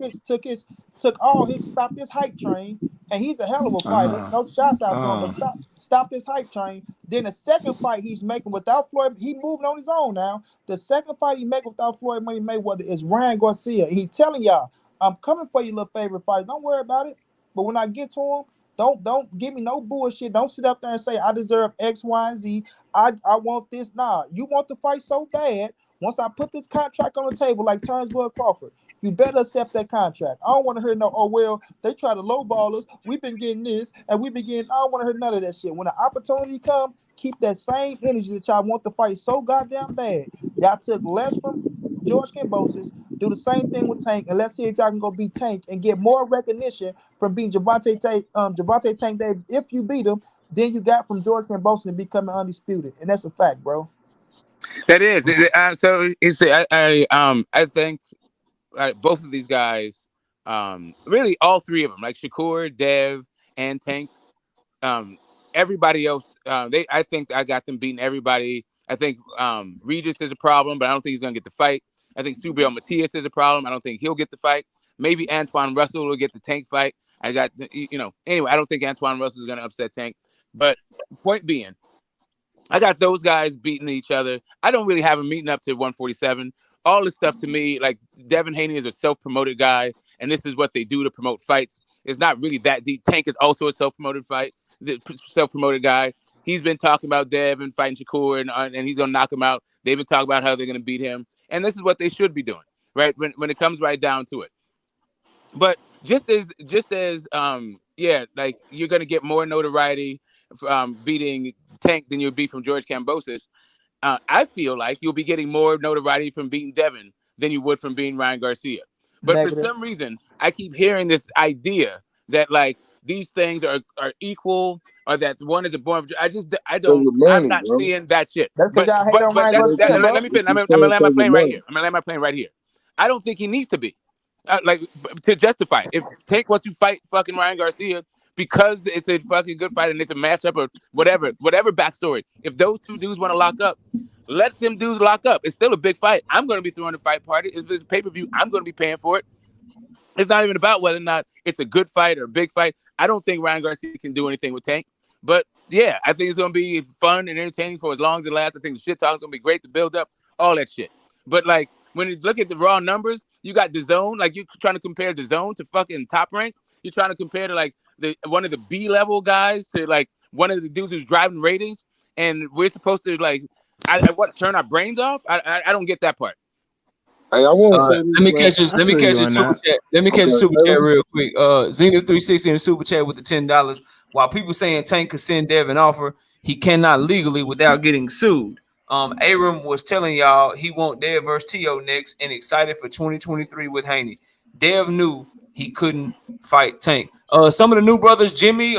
stopped this hype train, and he's a hell of a fighter. No shots out to him, but stop this hype train. Then the second fight he's making without Floyd, he moving on his own now. The second fight he make without Floyd Money Mayweather is Ryan Garcia. He telling y'all, I'm coming for your little favorite fighter. Don't worry about it. But when I get to him, don't give me no bullshit. Don't sit up there and say I deserve X, Y, and Z. I want this. Nah, you want the fight so bad. Once I put this contract on the table, like Turnsville Crawford, you better accept that contract. I don't want to hear no, oh, well, they try to lowball us. We've been getting this, and we've been getting, I don't want to hear none of that shit. When the opportunity comes, keep that same energy that y'all want the fight so goddamn bad. Y'all took less from George Kambosos, do the same thing with Tank, and let's see if y'all can go beat Tank and get more recognition from beating Gervonta Tank Davis. If you beat him, then you got from George Kambosos and becoming undisputed, and that's a fact, bro.
That is so. I think both of these guys, really all 3 of them, like Shakur, Dev, and Tank. Everybody else, I think I got them beating everybody. I think Regis is a problem, but I don't think he's gonna get the fight. I think Subriel Matias is a problem. I don't think he'll get the fight. Maybe Antoine Russell will get the Tank fight. Anyway, I don't think Antoine Russell is gonna upset Tank. But point being, I got those guys beating each other. I don't really have them meeting up to 147. All this stuff to me, like Devin Haney is a self-promoted guy, and this is what they do to promote fights. It's not really that deep. Tank is also a self-promoted guy. He's been talking about Devin fighting Shakur, and he's gonna knock him out. They've been talking about how they're gonna beat him, and this is what they should be doing, right? When it comes right down to it. But just as like you're gonna get more notoriety beating Tank than you'll be from George Kambosos. I feel like you'll be getting more notoriety from beating Devin than you would from beating Ryan Garcia. But for some reason, I keep hearing this idea that like these things are equal, or that one is a born. I'm not seeing that shit.
That's because y'all hate on Ryan Garcia.
Let me finish. I'm gonna land my plane right here. I don't think he needs to be like to justify it. If Tank wants to fight fucking Ryan Garcia because it's a fucking good fight and it's a matchup or whatever backstory. If those two dudes want to lock up, let them dudes lock up. It's still a big fight. I'm going to be throwing a fight party. If it's a pay-per-view, I'm going to be paying for it. It's not even about whether or not it's a good fight or a big fight. I don't think Ryan Garcia can do anything with Tank. But, yeah, I think it's going to be fun and entertaining for as long as it lasts. I think the shit talk's going to be great to build up, all that shit. But, like, when you look at the raw numbers, you got DAZN. Like, you're trying to compare DAZN to fucking Top Rank. You're trying to compare to, like, one of the B-level guys to, like, one of the dudes who's driving ratings. And we're supposed to, like, turn our brains off? I don't get that part.
Hey, I want
let me catch this. Let me catch this super chat. Let me catch the super chat real quick. Zenith 360 in the super chat with the $10. While people saying Tank could send Dev an offer, he cannot legally without getting sued. Aram was telling y'all he want Dev versus T.O. next and excited for 2023 with Haney. Dev knew he couldn't fight Tank. Some of the new brothers, Jimmy,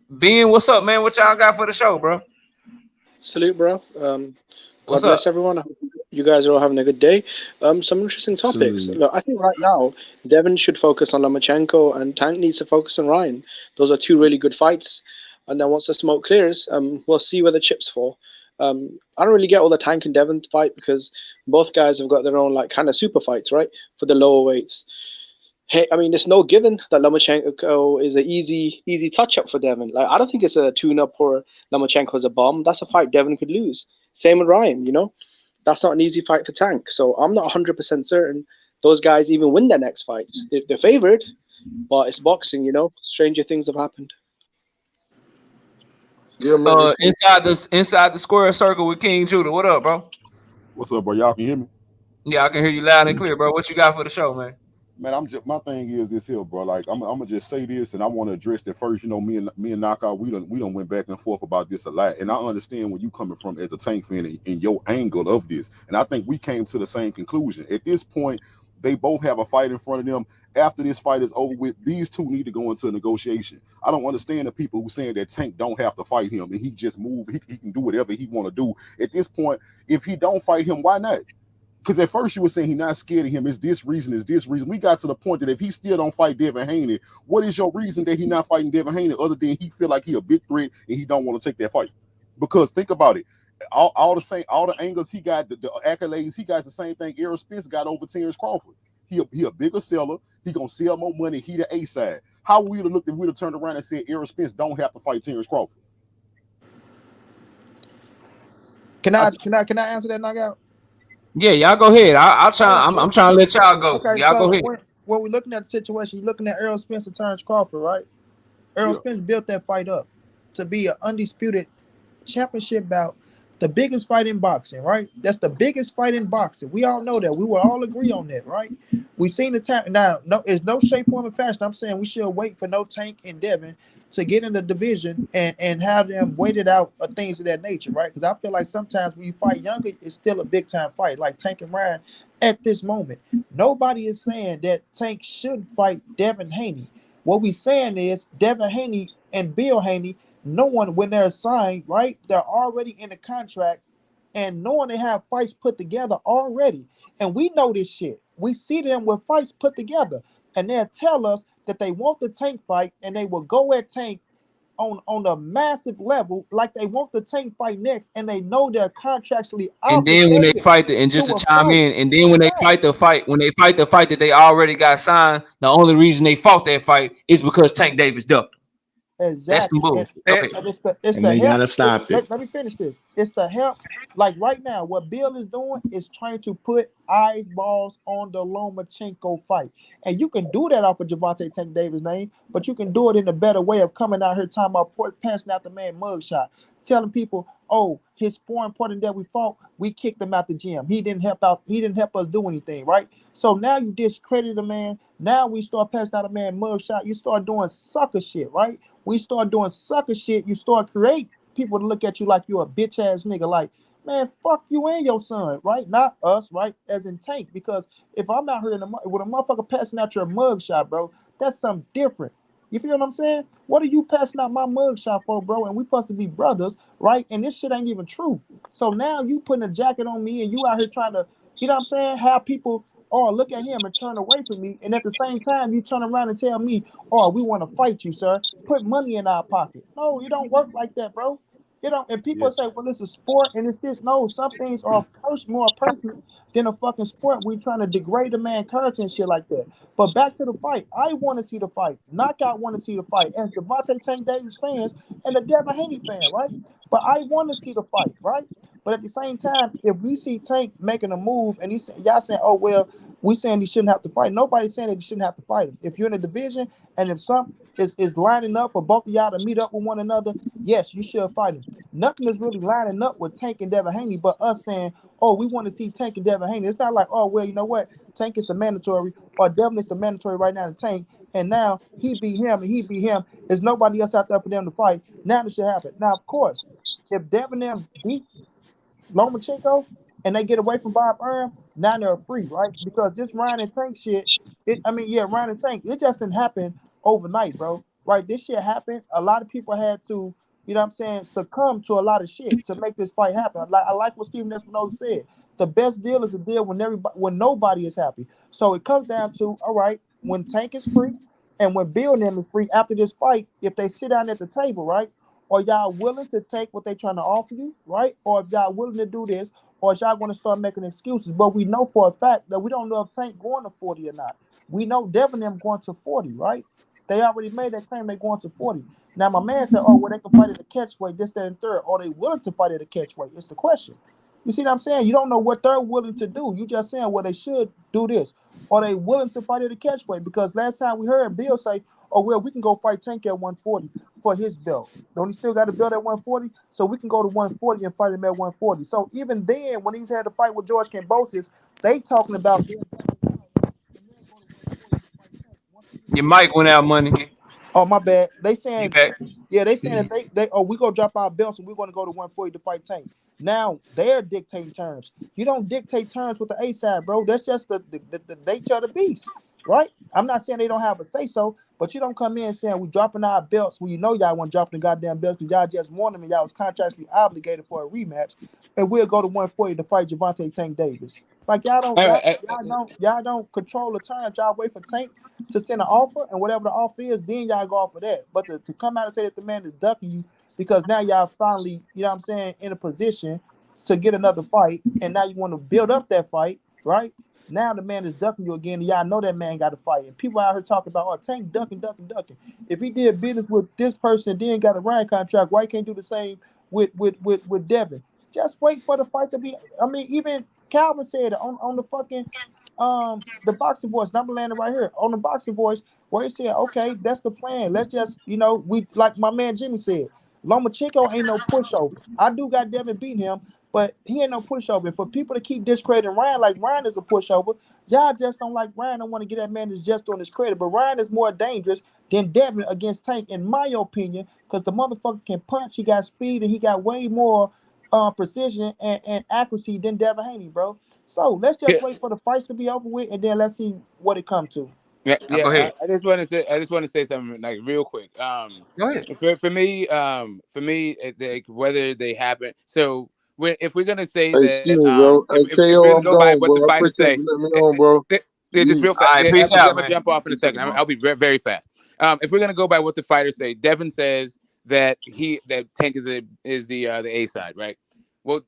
Ben, what's up, man? What y'all got for the show, bro?
Salute, bro. God
What's
bless
up?
everyone. I hope you guys are all having a good day. Some interesting topics. Look, I think right now, Devin should focus on Lomachenko and Tank needs to focus on Ryan. Those are two really good fights. And then once the smoke clears, we'll see where the chips fall. I don't really get all the Tank and Devin fight because both guys have got their own like kind of super fights, right? For the lower weights. Hey, I mean, there's no given that Lomachenko is an easy touch-up for Devin. Like, I don't think it's a tune-up or Lomachenko's a bomb. That's a fight Devin could lose. Same with Ryan, you know? That's not an easy fight for Tank. So I'm not 100% certain those guys even win their next fights. They're favored, but it's boxing, you know? Stranger things have happened.
Yeah, man.
Inside the square circle with King Judah. What up, bro?
What's up, bro? Y'all can hear me?
Yeah, I can hear you loud and clear, bro. What you got for the show, man?
Man, my thing is this here, bro. Like, I'm gonna just say this, and I want to address that first. You know, me and Knockout, we don't went back and forth about this a lot, and I understand where you coming from as a Tank fan and your angle of this, and I think we came to the same conclusion. At this point, they both have a fight in front of them. After this fight is over with, these two need to go into a negotiation. I don't understand the people who saying that Tank don't have to fight him and he just move. He can do whatever he want to do. At this point, if he don't fight him, why not? Because at first you were saying he's not scared of him. It's this reason, it's this reason. We got to the point that if he still don't fight Devin Haney, what is your reason that he's not fighting Devin Haney other than he feel like he a big threat and he don't want to take that fight? Because think about it. All the angles he got, the accolades, he got the same thing Errol Spence got over Terrence Crawford. He a bigger seller. He gonna sell more money. He the A side. How we would have looked if we'd have turned around and said Errol Spence don't have to fight Terrence Crawford?
Can I answer that, Knockout?
Yeah, y'all go ahead. I'm trying to let y'all go.
Okay,
y'all
so
go ahead.
when we're looking at the situation, you're looking at Errol Spence and Terrence Crawford, right? Errol Spence built that fight up to be an undisputed championship bout, the biggest fight in boxing, right? That's the biggest fight in boxing. We all know that. We will all agree on that, right? We've seen the time now. No, it's no shape, form, and fashion. I'm saying we should wait for no Tank and Devin to get in the division and have them waited out or things of that nature, right? Because I feel like sometimes when you fight younger, it's still a big time fight, like Tank and Ryan at this moment. Nobody is saying that Tank shouldn't fight Devin Haney. What we're saying is Devin Haney and Bill Haney, no one, when they're signed, right, they're already in the contract and knowing they have fights put together already. And we know this shit. We see them with fights put together and they'll tell us that they want the Tank fight and they will go at Tank on a massive level like they want the Tank fight next and they know they're contractually
And then when they
obligated
fight and just to
to a
chime
fight.
in, and then when they fight the fight that they already got signed, the only reason they fought that fight is because Tank Davis ducked. That's
Exactly.
some bullshit.
And
Okay.
it's
And
the
they
help.
gotta stop it.
Let me finish this. It's the help. Like right now, what Bill is doing is trying to put eyeballs on the Lomachenko fight. And you can do that off of Gervonta Tank Davis' name, but you can do it in a better way of coming out here talking about passing out the man mugshot, telling people, oh, his sparring partner that we fought, we kicked him out the gym. He didn't help out. He didn't help us do anything, right? So now you discredit a man. Now we start passing out a man mugshot. You start doing sucker shit, right? We start doing sucker shit. You start create people to look at you like you're a bitch ass nigga. Like, man, fuck you and your son, right? Not us, right? As in Tank. Because if I'm out here with a motherfucker passing out your mugshot, bro, that's something different. You feel what I'm saying? What are you passing out my mugshot for, bro? And we supposed to be brothers, right? And this shit ain't even true. So now you putting a jacket on me and you out here trying to, you know what I'm saying, have people look at him and turn away from me. And at the same time, you turn around and tell me, oh, we want to fight you, sir. put money in our pocket. No, it don't work like that, bro. It don't. And people
Yeah.
say, well, it's a sport and it's this. No, some things are more personal than a fucking sport. We trying to degrade the man character and shit like that. But back to the fight. I want to see the fight. Knockout want to see the fight. As Gervonta Tank Davis fans and the Devin Haney fan, right? But I want to see the fight, right? But at the same time, if we see Tank making a move and y'all saying, oh, well, we saying he shouldn't have to fight. Nobody's saying that he shouldn't have to fight him. If you're in a division and if some is lining up for both of y'all to meet up with one another, yes, you should fight him. Nothing is really lining up with Tank and Devin Haney but us saying, oh, we want to see Tank and Devin Haney. It's not like, oh, well, you know what? Tank is the mandatory or Devin is the mandatory right now to Tank. And now he beat him and he beat him. There's nobody else out there for them to fight. Now this should happen. Now, of course, if Devin them beat Lomachenko and they get away from Bob Arum, now they're free, right? Because this Ryan and Tank shit, Ryan and Tank, it just didn't happen overnight, bro. Right? This shit happened. A lot of people had to, you know what I'm saying, succumb to a lot of shit to make this fight happen. I like what Stephen Espinosa said. The best deal is a deal when nobody is happy. So it comes down to, all right, when Tank is free and when Bill and them is free after this fight, if they sit down at the table, right? Are y'all willing to take what they're trying to offer you, right? Or if y'all willing to do this, or is y'all going to start making excuses? But we know for a fact that we don't know if Tank going to 40 or not. We know Devin them going to 40, right? They already made that claim they're going to 40. Now, my man said, oh, well, they can fight at the catch weight, this, that, and third. Are they willing to fight at the catch weight? It's the question. You see what I'm saying? You don't know what they're willing to do. You just saying, well, they should do this. Are they willing to fight at the catch weight? Because last time we heard Bill say, oh, well, we can go fight Tank at 140 for his belt. Don't he still got a belt at 140? So we can go to 140 and fight him at 140. So even then, when he's had to fight with George Kambosos, they talking about
Your mic went out, money.
oh, my bad. They saying,
You back?
yeah, they saying that we gonna drop our belts and we're gonna go to 140 to fight Tank. Now they're dictating terms. You don't dictate terms with the A side, bro. That's just the nature of the beast, right? I'm not saying they don't have a say so, but you don't come in saying we dropping our belts when you know y'all want to drop the goddamn belts because y'all just won them and y'all was contractually obligated for a rematch, and we'll go to 140 to fight Gervonta Tank Davis. Like y'all don't control the terms. Y'all wait for Tank to send an offer, and whatever the offer is, then y'all go off of that. But to come out and say that the man is ducking you because now y'all finally, you know what I'm saying, in a position to get another fight, and now you want to build up that fight, right? Now the man is ducking you again, and y'all know that man got to fight. And people out here talking about, oh, Tank ducking. If he did business with this person and then got a Ryan contract, why he can't do the same with Devin? Just wait for the fight to be. I mean, even Calvin said it on the fucking the boxing voice. And I'm landing right here on the boxing voice where he said, okay, that's the plan. Let's just, we like my man Jimmy said, Lomachenko ain't no pushover. I do got Devin beating him, but he ain't no pushover. And for people to keep discrediting Ryan like Ryan is a pushover, y'all just don't like Ryan. Don't want to get that man that's just on his credit. But Ryan is more dangerous than Devin against Tank, in my opinion, because the motherfucker can punch. He got speed and he got way more precision and accuracy than Devin Haney, bro. So let's just wait for the fights to be over with, and then let's see what it comes to.
Yeah.
Go ahead.
I just want to say something like real quick.
Go ahead.
For me, whether they happen. So if we're gonna say that,
Excuse me, bro.
if we're gonna go by what the fighters say,
bro.
just real fast.
All right, peace
I'm
out,
gonna
man.
jump off in a second. I'll be very, very fast. If we're gonna go by what the fighters say, Devin says that Tank is the A side, right? Well,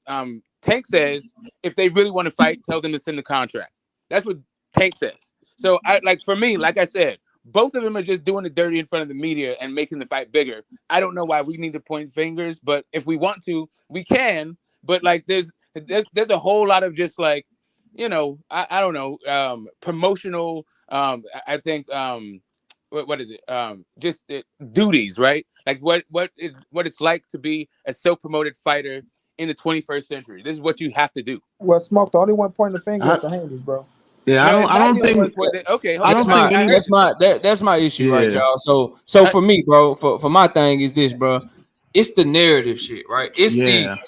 Tank says if they really want to fight, tell them to send the contract. That's what Tank says. So for me, like I said, both of them are just doing it dirty in front of the media and making the fight bigger. I don't know why we need to point fingers, but if we want to, we can. But there's a whole lot of just I don't know, promotional. I think what is it? Just duties, right? Like what it's like to be a self-promoted fighter in the 21st century. This is what you have to do.
Well, Smoke, the only one pointing the finger is the Hangers, bro.
Yeah,
No,
I don't think.
Okay,
That's my issue, right, y'all. So for me, bro, for my thing is this, bro. It's the narrative shit, right? It's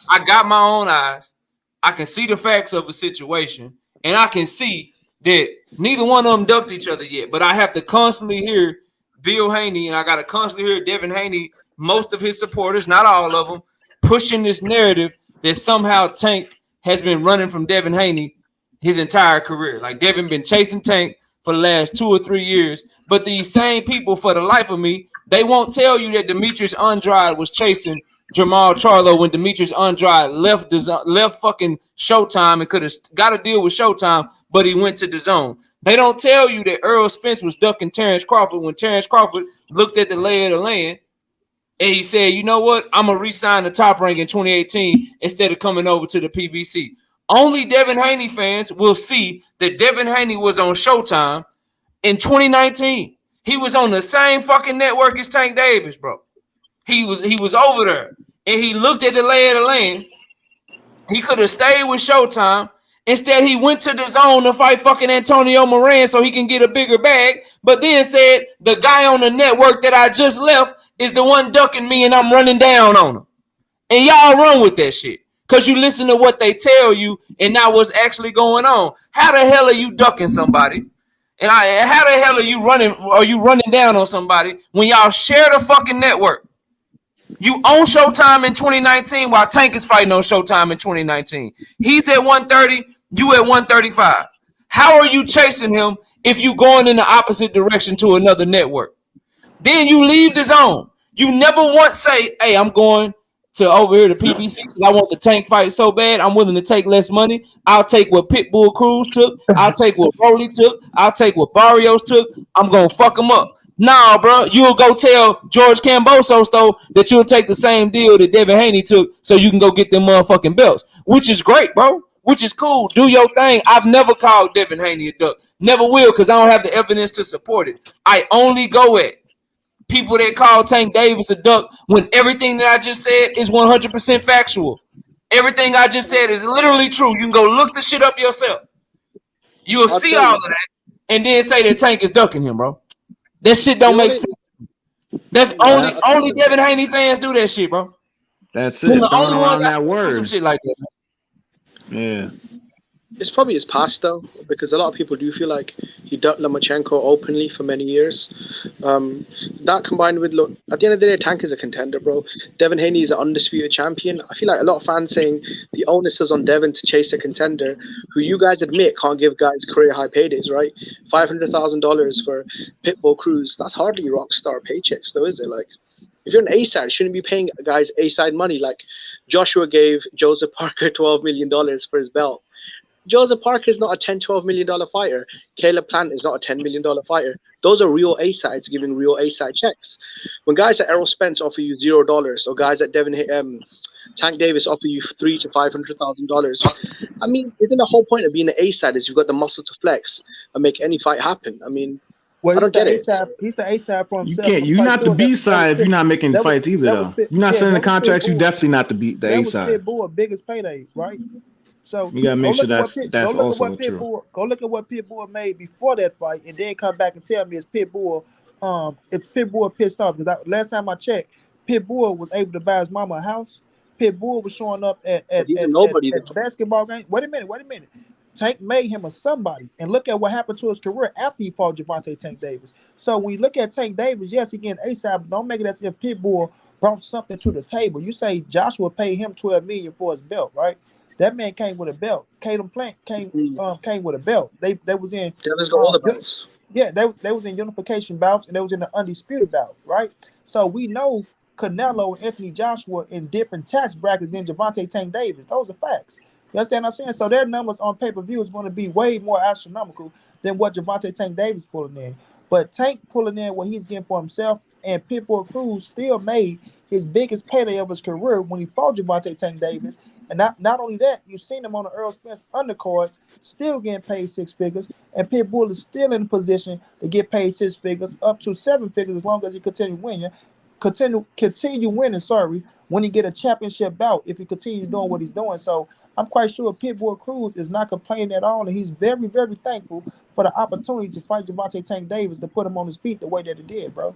I got my own eyes. I can see the facts of the situation, and I can see that neither one of them ducked each other yet. But I have to constantly hear Bill Haney, and I got to constantly hear Devin Haney, most of his supporters, not all of them, pushing this narrative that somehow Tank has been running from Devin Haney his entire career. Like Devin been chasing Tank for the last 2 or 3 years. But these same people, for the life of me, they won't tell you that Demetrius Andrade was chasing Jamal Charlo when Demetrius Andrade left fucking Showtime and could have got a deal with Showtime, but he went to the zone. They don't tell you that Earl Spence was ducking Terrence Crawford when Terrence Crawford looked at the lay of the land and he said, you know what? I'm going to re-sign the Top Rank in 2018 instead of coming over to the PBC. Only Devin Haney fans will see that Devin Haney was on Showtime in 2019. He was on the same fucking network as Tank Davis, bro. He was over there, and he looked at the lay of the land. He could have stayed with Showtime. Instead, he went to the zone to fight fucking Antonio Moran so he can get a bigger bag, but then said, the guy on the network that I just left is the one ducking me, and I'm running down on him. And y'all run with that shit because you listen to what they tell you and not what's actually going on. How the hell are you ducking somebody? And how the hell are you running down on somebody when y'all share the fucking network? You own Showtime in 2019 while Tank is fighting on Showtime in 2019. He's at 130, you at 135. How are you chasing him if you going in the opposite direction to another network? Then you leave the zone. You never once say, hey, I'm going to over here to PBC. I want the Tank fight so bad, I'm willing to take less money. I'll take what Pitbull Cruz took. I'll take what Broly took. I'll take what Barrios took. I'm going to fuck him up. Nah, bro, you'll go tell George Kambosos, though, that you'll take the same deal that Devin Haney took so you can go get them motherfucking belts, which is great, bro, which is cool. Do your thing. I've never called Devin Haney a duck. Never will, because I don't have the evidence to support it. I only go at people that call Tank Davis a duck when everything that I just said is 100% factual. Everything I just said is literally true. You can go look the shit up yourself. You'll see all of that and then say that Tank is ducking him, bro. That shit don't make sense. That's only Devin Haney fans do that shit, bro.
That's it.
The only ones
that word.
Some shit like that.
Yeah.
It's probably his past though, because a lot of people do feel like he ducked Lomachenko openly for many years. That combined with, look, at the end of the day, Tank is a contender, bro. Devin Haney is an undisputed champion. I feel like a lot of fans saying the onus is on Devin to chase a contender who you guys admit can't give guys career high paydays, right? $500,000 for Pitbull Cruz. That's hardly rock star paychecks, though, is it? Like, if you're an A-side, shouldn't be paying guys A-side money. Like Joshua gave Joseph Parker $12 million for his belt. Joseph Parker is not a $10-12 million fighter. Caleb Plant is not a $10 million fighter. Those are real A-sides giving real A-side checks. When guys at Errol Spence offer you $0, or guys at Tank Davis offer you $300,000 to $500,000, I mean, isn't the whole point of being an A-side is you've got the muscle to flex and make any fight happen? I mean, I don't get it.
He's the A-side for himself.
You're not the B-side if you're not making fights either, though. You're not signing the contracts, you definitely not the A-side.
That was Pitbull's biggest payday, right? So
you gotta make sure that's also true.
Go look at what Pitbull made before that fight, and then come back and tell me it's Pitbull pissed off. Because last time I checked, Pitbull was able to buy his mama a house. Pitbull was showing up at basketball games. Wait a minute. Tank made him a somebody, and look at what happened to his career after he fought Gervonta Tank Davis. So when you look at Tank Davis, yes, he getting A-side, but don't make it as if Pitbull brought something to the table. You say Joshua paid him $12 million for his belt, right? That man came with a belt. Caleb Plant came with a belt. They was in.
Let's go all the belts.
Yeah, they was in unification bouts, and they was in the undisputed bout, right? So we know Canelo and Anthony Joshua in different tax brackets than Gervonta Tank Davis. Those are facts. You understand what I'm saying? So their numbers on pay-per-view is going to be way more astronomical than what Gervonta Tank Davis pulling in. But Tank pulling in what he's getting for himself, and Pitbull Cruz still made his biggest payday of his career when he fought Gervonta Tank Davis. And not only that, you've seen him on the Earl Spence undercards, still getting paid 6 figures, and Pitbull is still in a position to get paid 6 figures, up to 7 figures, as long as he continue winning. Continue winning. When he get a championship bout, if he continue doing what he's doing. So I'm quite sure Pitbull Cruz is not complaining at all, and he's very, very thankful for the opportunity to fight Gervonta Tank Davis to put him on his feet the way that he did, bro.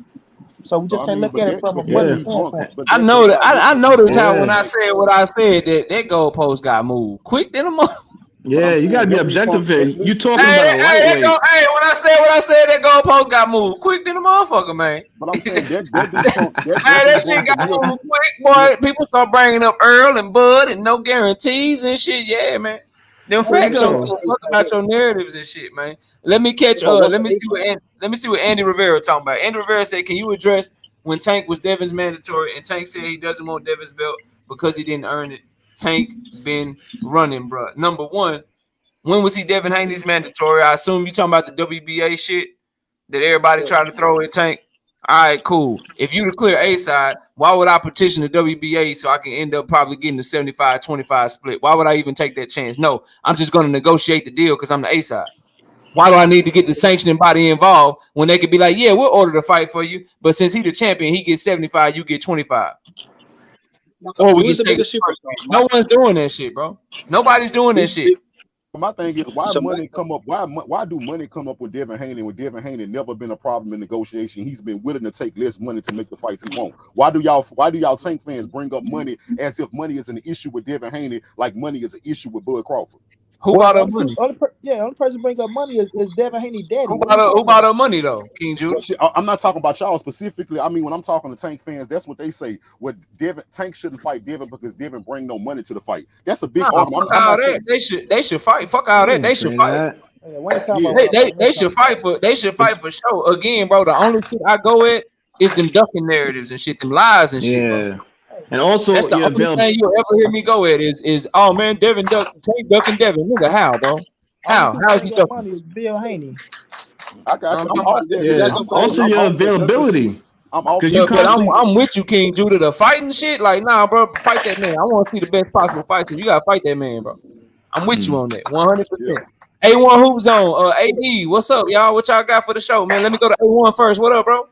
So we just can't look at it from a money standpoint.
I know that. I know the time when I said what I said that goalpost got moved quick than a month.
Yeah, you gotta be objective here. You talking about a lightweight.
When I said that goalpost got moved quick than a motherfucker, man.
But I'm saying
that shit got moved quick, boy. People start bringing up Earl and Bud and no guarantees and shit. Yeah, man. Them
There you
facts don't
go.
give a fuck about your narratives and shit, man. Let me catch. Let me see what Andy Rivera talking about. Andy Rivera said, "Can you address when Tank was Devin's mandatory and Tank said he doesn't want Devin's belt because he didn't earn it? Tank been running, bro. Number one, when was he Devin Haney's mandatory? I assume you talking about the WBA shit that everybody tried to throw at Tank. All right, cool. If you the clear A side, why would I petition the WBA so I can end up probably getting the 75-25 split? Why would I even take that chance? No, I'm just going to negotiate the deal because I'm the A side. Why do I need to get the sanctioning body involved when they could be like, yeah, we'll order the fight for you, but since he the champion, he gets 75, you get 25. Or we
Who's the
get
biggest superstar?
no one's doing that shit, bro. Nobody's doing that shit.
My thing is, why
So-
money come up? Why do money come up with Devin Haney when Devin Haney never been a problem in negotiation? He's been willing to take less money to make the fights he wants. Why do y'all Tank fans bring up money as if money is an issue with Devin Haney, like money is an issue with Bud Crawford?
Who bought up money?
Only person bring up money is Devin Haney daddy.
Who bought up money though, King Judah?
Well, shit, I'm not talking about y'all specifically. I mean, when I'm talking to Tank fans, that's what they say. What Tank shouldn't fight Devin because Devin bring no money to the fight. That's a big argument.
Fuck all that. They should fight. Fuck all that. They should fight. They should fight for sure. Again, bro, the only shit I go at is them ducking narratives and shit, them lies and shit.
Yeah.
Bro.
And also,
that's the only thing you'll ever hear me go at is oh man, Tank ducking Devin. Nigga, how, bro? How is he ducking?
Money is Bill Haney.
I got you.
Also, your availability.
I'm with you, King Judah. The fighting shit, like, nah, bro, fight that man. I want to see the best possible fight. So you gotta fight that man, bro. I'm with you on that, 100%. A1 Hoop Zone, AD, what's up, y'all? What y'all got for the show, man? Let me go to A1 first. What up, bro?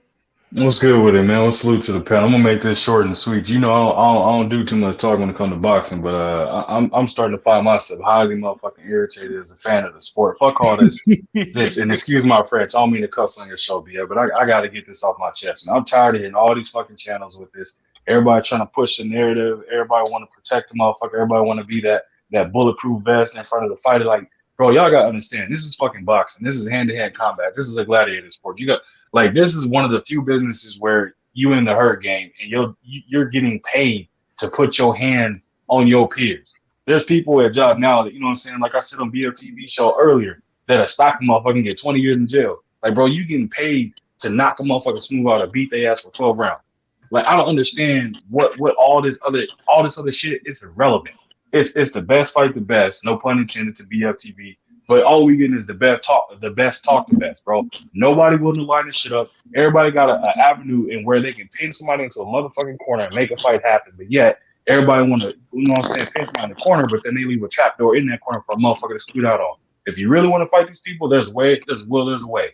What's good with it, man? Let's salute to the panel. I'm gonna make this short and sweet. You know, I don't do too much talking when it comes to boxing, but I'm starting to find myself highly motherfucking irritated as a fan of the sport. Fuck all this, and excuse my French. I don't mean to cuss on your show, BA, but I got to get this off my chest. And I'm tired of hitting all these fucking channels with this. Everybody trying to push the narrative. Everybody want to protect the motherfucker. Everybody want to be that bulletproof vest in front of the fighter. Like, bro, y'all gotta understand. This is fucking boxing. This is hand-to-hand combat. This is a gladiator sport. You got this is one of the few businesses where you in the hurt game and you're getting paid to put your hands on your peers. There's people at job now that, you know what I'm saying, like I said on BFTV show earlier, that a stock motherfucker get 20 years in jail. Like, bro, you getting paid to knock a motherfucker smooth out or beat their ass for 12 rounds. Like, I don't understand what all this other shit is irrelevant. It's the best fight the best, no pun intended to BFTV. But all we getting is the best talk the best, bro. Nobody willing to line this shit up. Everybody got an avenue in where they can pin somebody into a motherfucking corner and make a fight happen. But yet, everybody want to, you know what I'm saying, pin somebody in the corner, but then they leave a trapdoor in that corner for a motherfucker to scoot out on. If you really want to fight these people, there's a way, there's a way.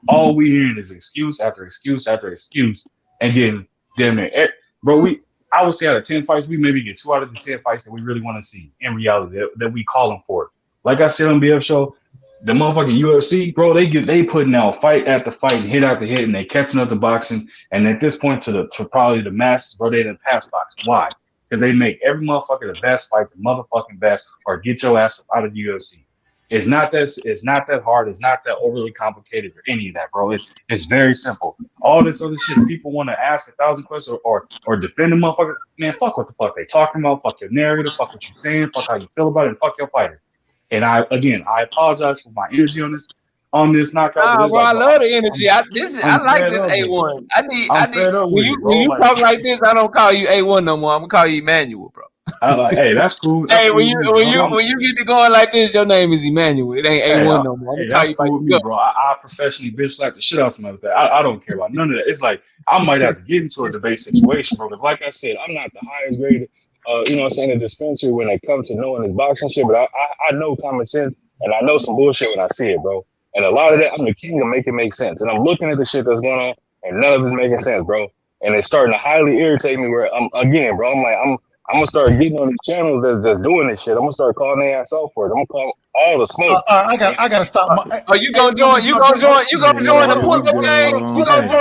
All we hearing is excuse after excuse after excuse. And getting damn near, bro, I would say out of 10 fights, we maybe get 2 out of the 10 fights that we really want to see in reality that we calling for. Like I said on BF show, the motherfucking UFC, bro, they putting out fight after fight, hit after hit, and they catching up the boxing. And at this point, to probably the masses, bro, they didn't pass boxing. Why? Because they make every motherfucker the best fight, the motherfucking best, or get your ass out of the UFC. It's not that hard. It's not that overly complicated or any of that, bro. It's very simple. All this other shit, people want to ask 1,000 questions or defend the motherfucker. Man, fuck what the fuck they talking about. Fuck your narrative. Fuck what you saying. Fuck how you feel about it. And fuck your fighter. And I apologize for my energy on this knockout.
Bro, I love the energy. I like this A1. I need when you talk like this, I don't call you A1 no more. I'm gonna call you Emmanuel, bro.
Hey, that's cool.
Hey, when you get to going like this, your name is Emmanuel. It ain't A1 no more.
That's cool with me, bro. I professionally bitch slap the shit out of somebody like that. I don't care about none of that. It's like I might have to get into a debate situation, bro. Because like I said, I'm not the highest grade, you know what I'm saying, in the dispensary when it comes to knowing this boxing shit. But I know common sense and I know some bullshit when I see it, bro. And a lot of that, I'm the king of making it make sense. And I'm looking at the shit that's going on, and none of it's making sense, bro. And it's starting to highly irritate me. Where I'm gonna start getting on these channels that's doing this shit. I'm gonna start calling their ass out for it. I'm gonna call all the smoke.
I gotta stop.
You gonna join the pull-up game? You gonna join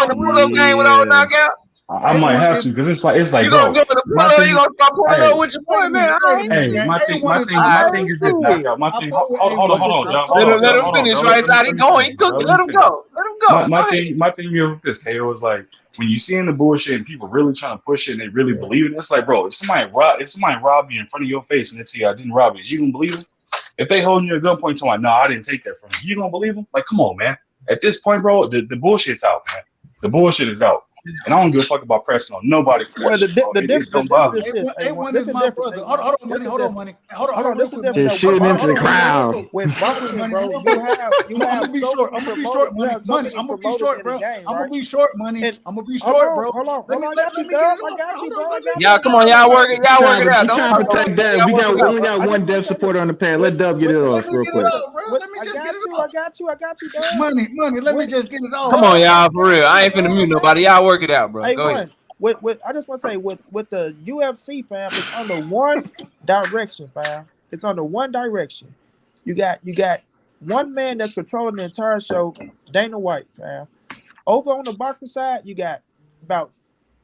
the pull-up game with all knockout?
I might have to because it's like
you
bro.
Gonna join the pull-up, you gonna start pulling up with your boy, man.
Hey, my thing is this knockout. My thing, hold on, John.
Let him finish, right side. He going, he cooking. Let him go.
My thing here with this, KO, is like when you seeing the bullshit and people really trying to push it and they really believe it. It's like, bro, if somebody rob you in front of your face and they tell you I didn't rob you, is you gonna believe it? If they holding you at gunpoint, talking, no, I didn't take that from you. You gonna believe them? Like, come on, man. At this point, bro, the bullshit's out, man. The bullshit is out. And I don't give a fuck about pressing on nobody for that
Well,
shit, bro. It don't bother me.
A1 is my brother. Hold on, money. Hold on, real quick.
Just
shooting into the crowd.
With boxing, bro, you have
I'm gonna be short. I'm gonna be short, money. I'm gonna be short, bro. I'm gonna be short, money. I'm gonna be short, bro.
Hold on.
Let me get it off.
Y'all, come on, y'all work it out.
He trying to protect Dub. We only got one Dev supporter on the pad. Let Dub get it off real quick.
Let me just get it off.
I got you, Dub.
Money. Let me just get it off.
Come on, y'all, for real. I ain't finna mute nobody. Y'all work it out, bro. Go ahead.
I just want to say with the UFC, fam, it's under one direction, fam. It's under one direction. You got one man that's controlling the entire show, Dana White, fam. Over on the boxing side, you got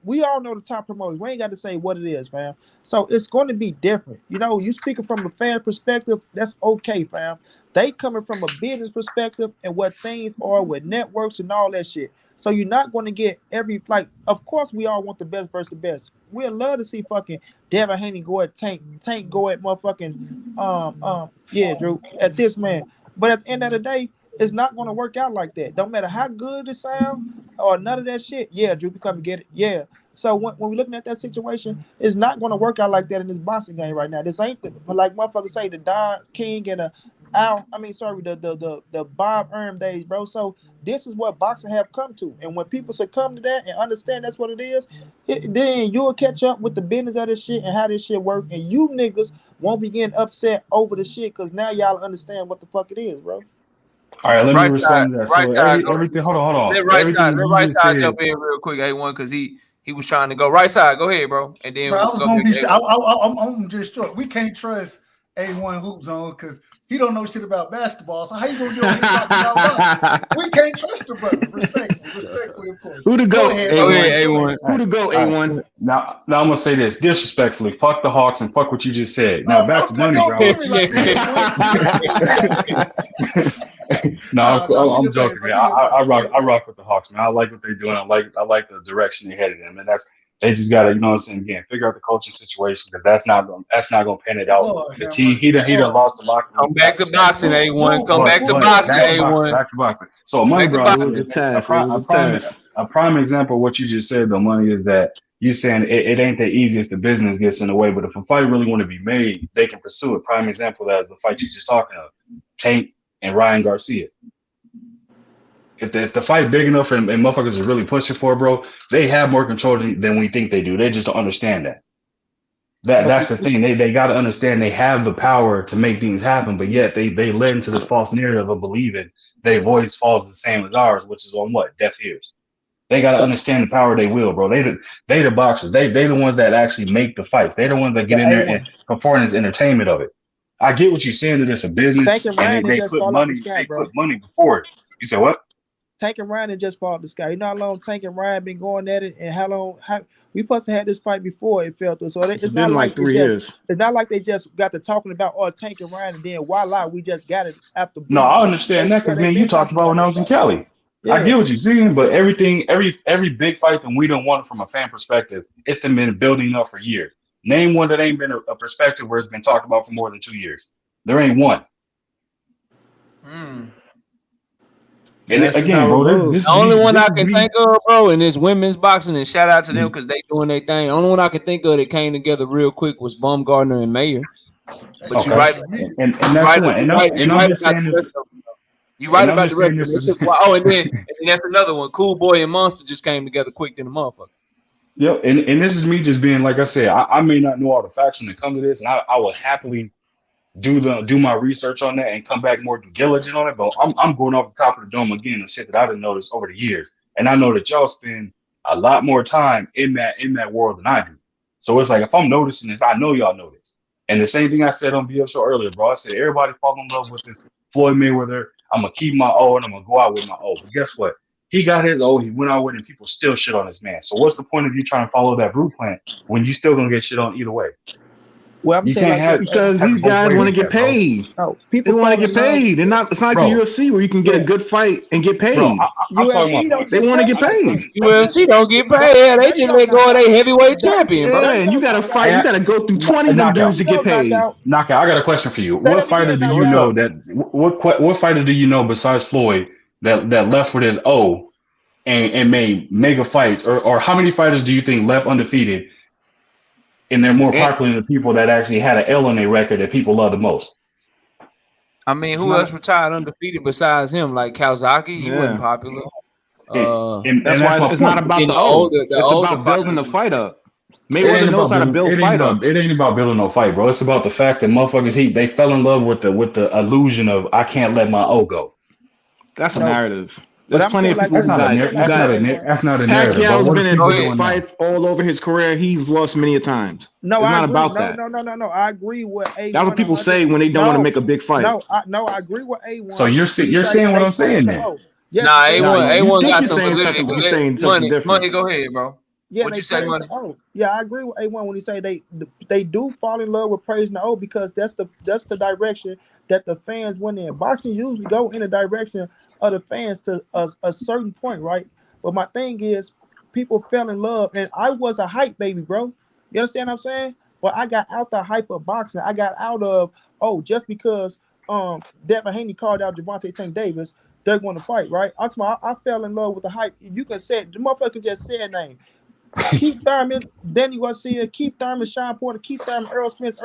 we all know the top promoters. We ain't got to say what it is, fam. So it's going to be different. You know, you speaking from a fan perspective, that's okay, fam. They coming from a business perspective and what things are with networks and all that shit. So you're not going to get of course we all want the best versus the best. We'd love to see fucking Devin Haney go at Tank go at motherfucking Drew, at this man. But at the end of the day, it's not going to work out like that. Don't matter how good it sounds or none of that shit. Yeah, Drew, come and get it. Yeah. So when we're looking at that situation, it's not going to work out like that in this boxing game right now. This ain't like motherfuckers say the Don King and the Bob Erm days, bro. So this is what boxing have come to, and when people succumb to that and understand that's what it is, then you'll catch up with the business of this shit and how this shit work, and you niggas won't be getting upset over the shit because now y'all understand what the fuck it is, bro.
All right, let me respond to that. So everything, hold on.
Let right side jump in real quick, A1, because he was trying to go right side. Go ahead, bro. And then
bro, I'm just short. We can't trust A1 Hoop Zone because he don't know shit about basketball. So how you gonna get on his about we can't trust the brother. Respectfully, of course.
Who to go? A1.
Who to go? A1. Now I'm gonna say this disrespectfully. Fuck the Hawks and fuck what you just said. Now back to money, bro. I'm joking, man. I rock with the Hawks, man. I like what they're doing. I like the direction they're headed in, and they just gotta, you know what I'm saying, again, figure out the coaching situation because that's not gonna pan it out. The team he done lost the locker room.
Come back to boxing, A1. Come back to boxing, A1.
Back to boxing. So money, bro. A prime example of what you just said, though, money, is that you saying it ain't that easy as the business gets in the way, but if a fight really want to be made, they can pursue it. Prime example of that is the fight you just talking of, Tank and Ryan Garcia. If the fight big enough and motherfuckers are really pushing for it, bro, they have more control than we think they do. They just don't understand that. That's the thing. They got to understand they have the power to make things happen, but yet they led into this false narrative of believing their voice falls the same as ours, which is on what? Deaf ears. They got to understand the power they will, bro. They the boxers. They the ones that actually make the fights. They the ones that get in there and perform as entertainment of it. I get what you're saying that it's a business and they put money before it. You said what?
Tank and Ryan just fall out the sky. You know how long Tank and Ryan been going at it, and how we supposed to have this fight before it fell through. So it's not
been like 3 years.
It's not like they just got to talking about Tank and Ryan, and then voila, we just got it after.
No, I understand that because man, you talked about when I was in Cali. Yeah. I get what you're saying, but every big fight that we don't want from a fan perspective, it's been building up for years. Name one that ain't been a perspective where it's been talked about for more than 2 years. There ain't one. And again, bro, this
the only one I can think of, bro, and it's women's boxing, and shout out to them because they doing their thing. The only one I can think of that came together real quick was Baumgartner and Mayer. But you're right,
and that's one. And I'm just saying this.
You're right about the rest. Oh, and then that's another one. Cool Boy and Monster just came together quick than a motherfucker.
Yep, and this is me just being like I said. I may not know all the facts when it comes to this, and I will happily do my research on that and come back more diligent on it. But I'm going off the top of the dome again and shit that I didn't notice over the years, and I know that y'all spend a lot more time in that world than I do. So it's like if I'm noticing this, I know y'all know this. And the same thing I said on BF Show earlier, bro. I said everybody fall in love with this Floyd Mayweather. I'm gonna keep my O and I'm gonna go out with my O. But guess what? He got his O. He went out with it, and people still shit on this man. So what's the point of you trying to follow that blueprint when you still gonna get shit on either way?
Well, I'm
You
telling you
can't
like this.
because
have
these
both
guys
ways
want to
with
get
that, bro.
paid.
No,
They
people
want to
fall
get
in love.
paid. It's not like the
Bro,
UFC where you can get a
Yeah,
good fight and get
bro,
paid.
I'm talking
UFC
about.
don't
They
get
want to get
paid.
paid.
UFC don't get
They,
paid. Yeah, they
they
just
don't
let go of
knock
their
out.
heavyweight
They,
champion, bro.
Yeah,
they
and you
don't
got to
knock out.
fight. You got to go through 20 of them dudes
Knockout.
to
They
get
don't knock
paid.
out.
Knockout. I got a question for you.
Say
What
that
fighter
again.
do
Now,
you
What's
know
up?
that? What fighter do you know besides Floyd that left with his O and made mega fights, or how many fighters do you think left undefeated and they're more
And
popular than the people that actually had an L on their record that people love the most?
I mean,
it's
who else
not.
retired undefeated besides him? Like Kawasaki, he wasn't
Yeah,
popular.
And,
that's
and
why
that's my
it's not
point.
about
In
the
the
O.
the
It's
older
about building the
fighters.
fight up.
It ain't
Mayweather knows
about
how to
building.
build fight ups.
It ain't about building no fight, bro. It's about the fact that motherfuckers they fell in love with the illusion of I can't let my O go.
That's a
no,
narrative.
but
There's
I'm
plenty
saying
of
like
people
this.
That's
who
not
I'm
a
saying
who
like this.
got.
A1.
that's not a narrative, bro.
Pacquiao's
What are
been in
people
Go ahead.
doing now?
fights all over his career. He's lost many a times.
No,
It's
I
not
agree.
about
No,
that.
no, no, no, no. I agree with
That's what
A1
people
100.
say when they don't want to
No,
make a big fight.
no, no. I agree with
So
A1
you're
when he
you're
say
saying what
they
I'm
praise
saying
the
then?
O. Yes,
Nah,
they
Now
A1
you
A1
think
got
you're
some
saying
validity,
something, but
but
you're saying something
money,
different.
go ahead, bro.
yeah,
What
they
you say,
praise the
money?
O. Yeah, I agree with A1 when he say they do fall in love with praising the O because that's the direction that the fans went in. Boxing usually go in the direction of the fans to a certain point, right? But my thing is, people fell in love, and I was a hype baby, bro. You understand what I'm saying? But I got out the hype of boxing. I got out of just because Devin Haney called out Gervonta Tank Davis, they're going to fight, right? I fell in love with the hype. You can say the motherfucker just say a name. Keith Thurman, Danny Garcia, Keith Thurman, Sean Porter, Keith Thurman, Earl Smith,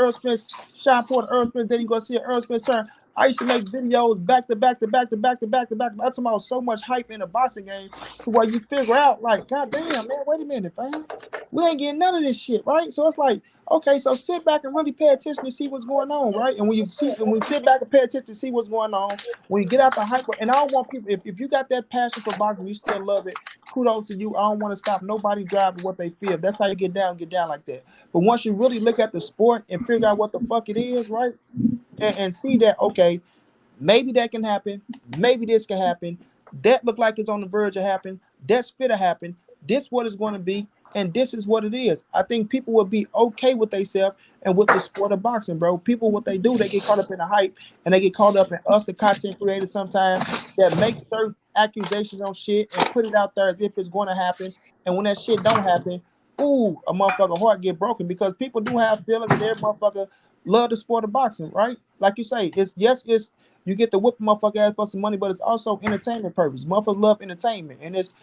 Sean Porter, Earl Smith, Danny Garcia, Earl Smith, turn. I used to make videos back to back to back to back to back to back. I'm talking about so much hype in the boxing game to where you figure out, like, God damn, man, wait a minute, fam. We ain't getting none of this shit, right? So it's like, okay, so sit back and really pay attention to see what's going on, right? And when you sit back and pay attention to see what's going on, when you get out the hype, and I don't want people, if you got that passion for boxing, you still love it, kudos to you. I don't want to stop nobody driving what they feel. If that's how you get down like that. But once you really look at the sport and figure out what the fuck it is, right? And see that, okay, maybe that can happen. Maybe this can happen. That look like it's on the verge of happening. That's fit to happen. This what it's going to be. And this is what it is. I think people will be okay with themselves and with the sport of boxing, bro. People, what they do, they get caught up in the hype and they get caught up in us, the content creators, sometimes that make certain accusations on shit and put it out there as if it's going to happen. And when that shit don't happen, ooh, a motherfucker heart get broken because people do have feelings and every motherfucker love the sport of boxing, right? Like you say, it's you get to whip motherfucker ass for some money, but it's also entertainment purpose. Motherfuckers love entertainment, and this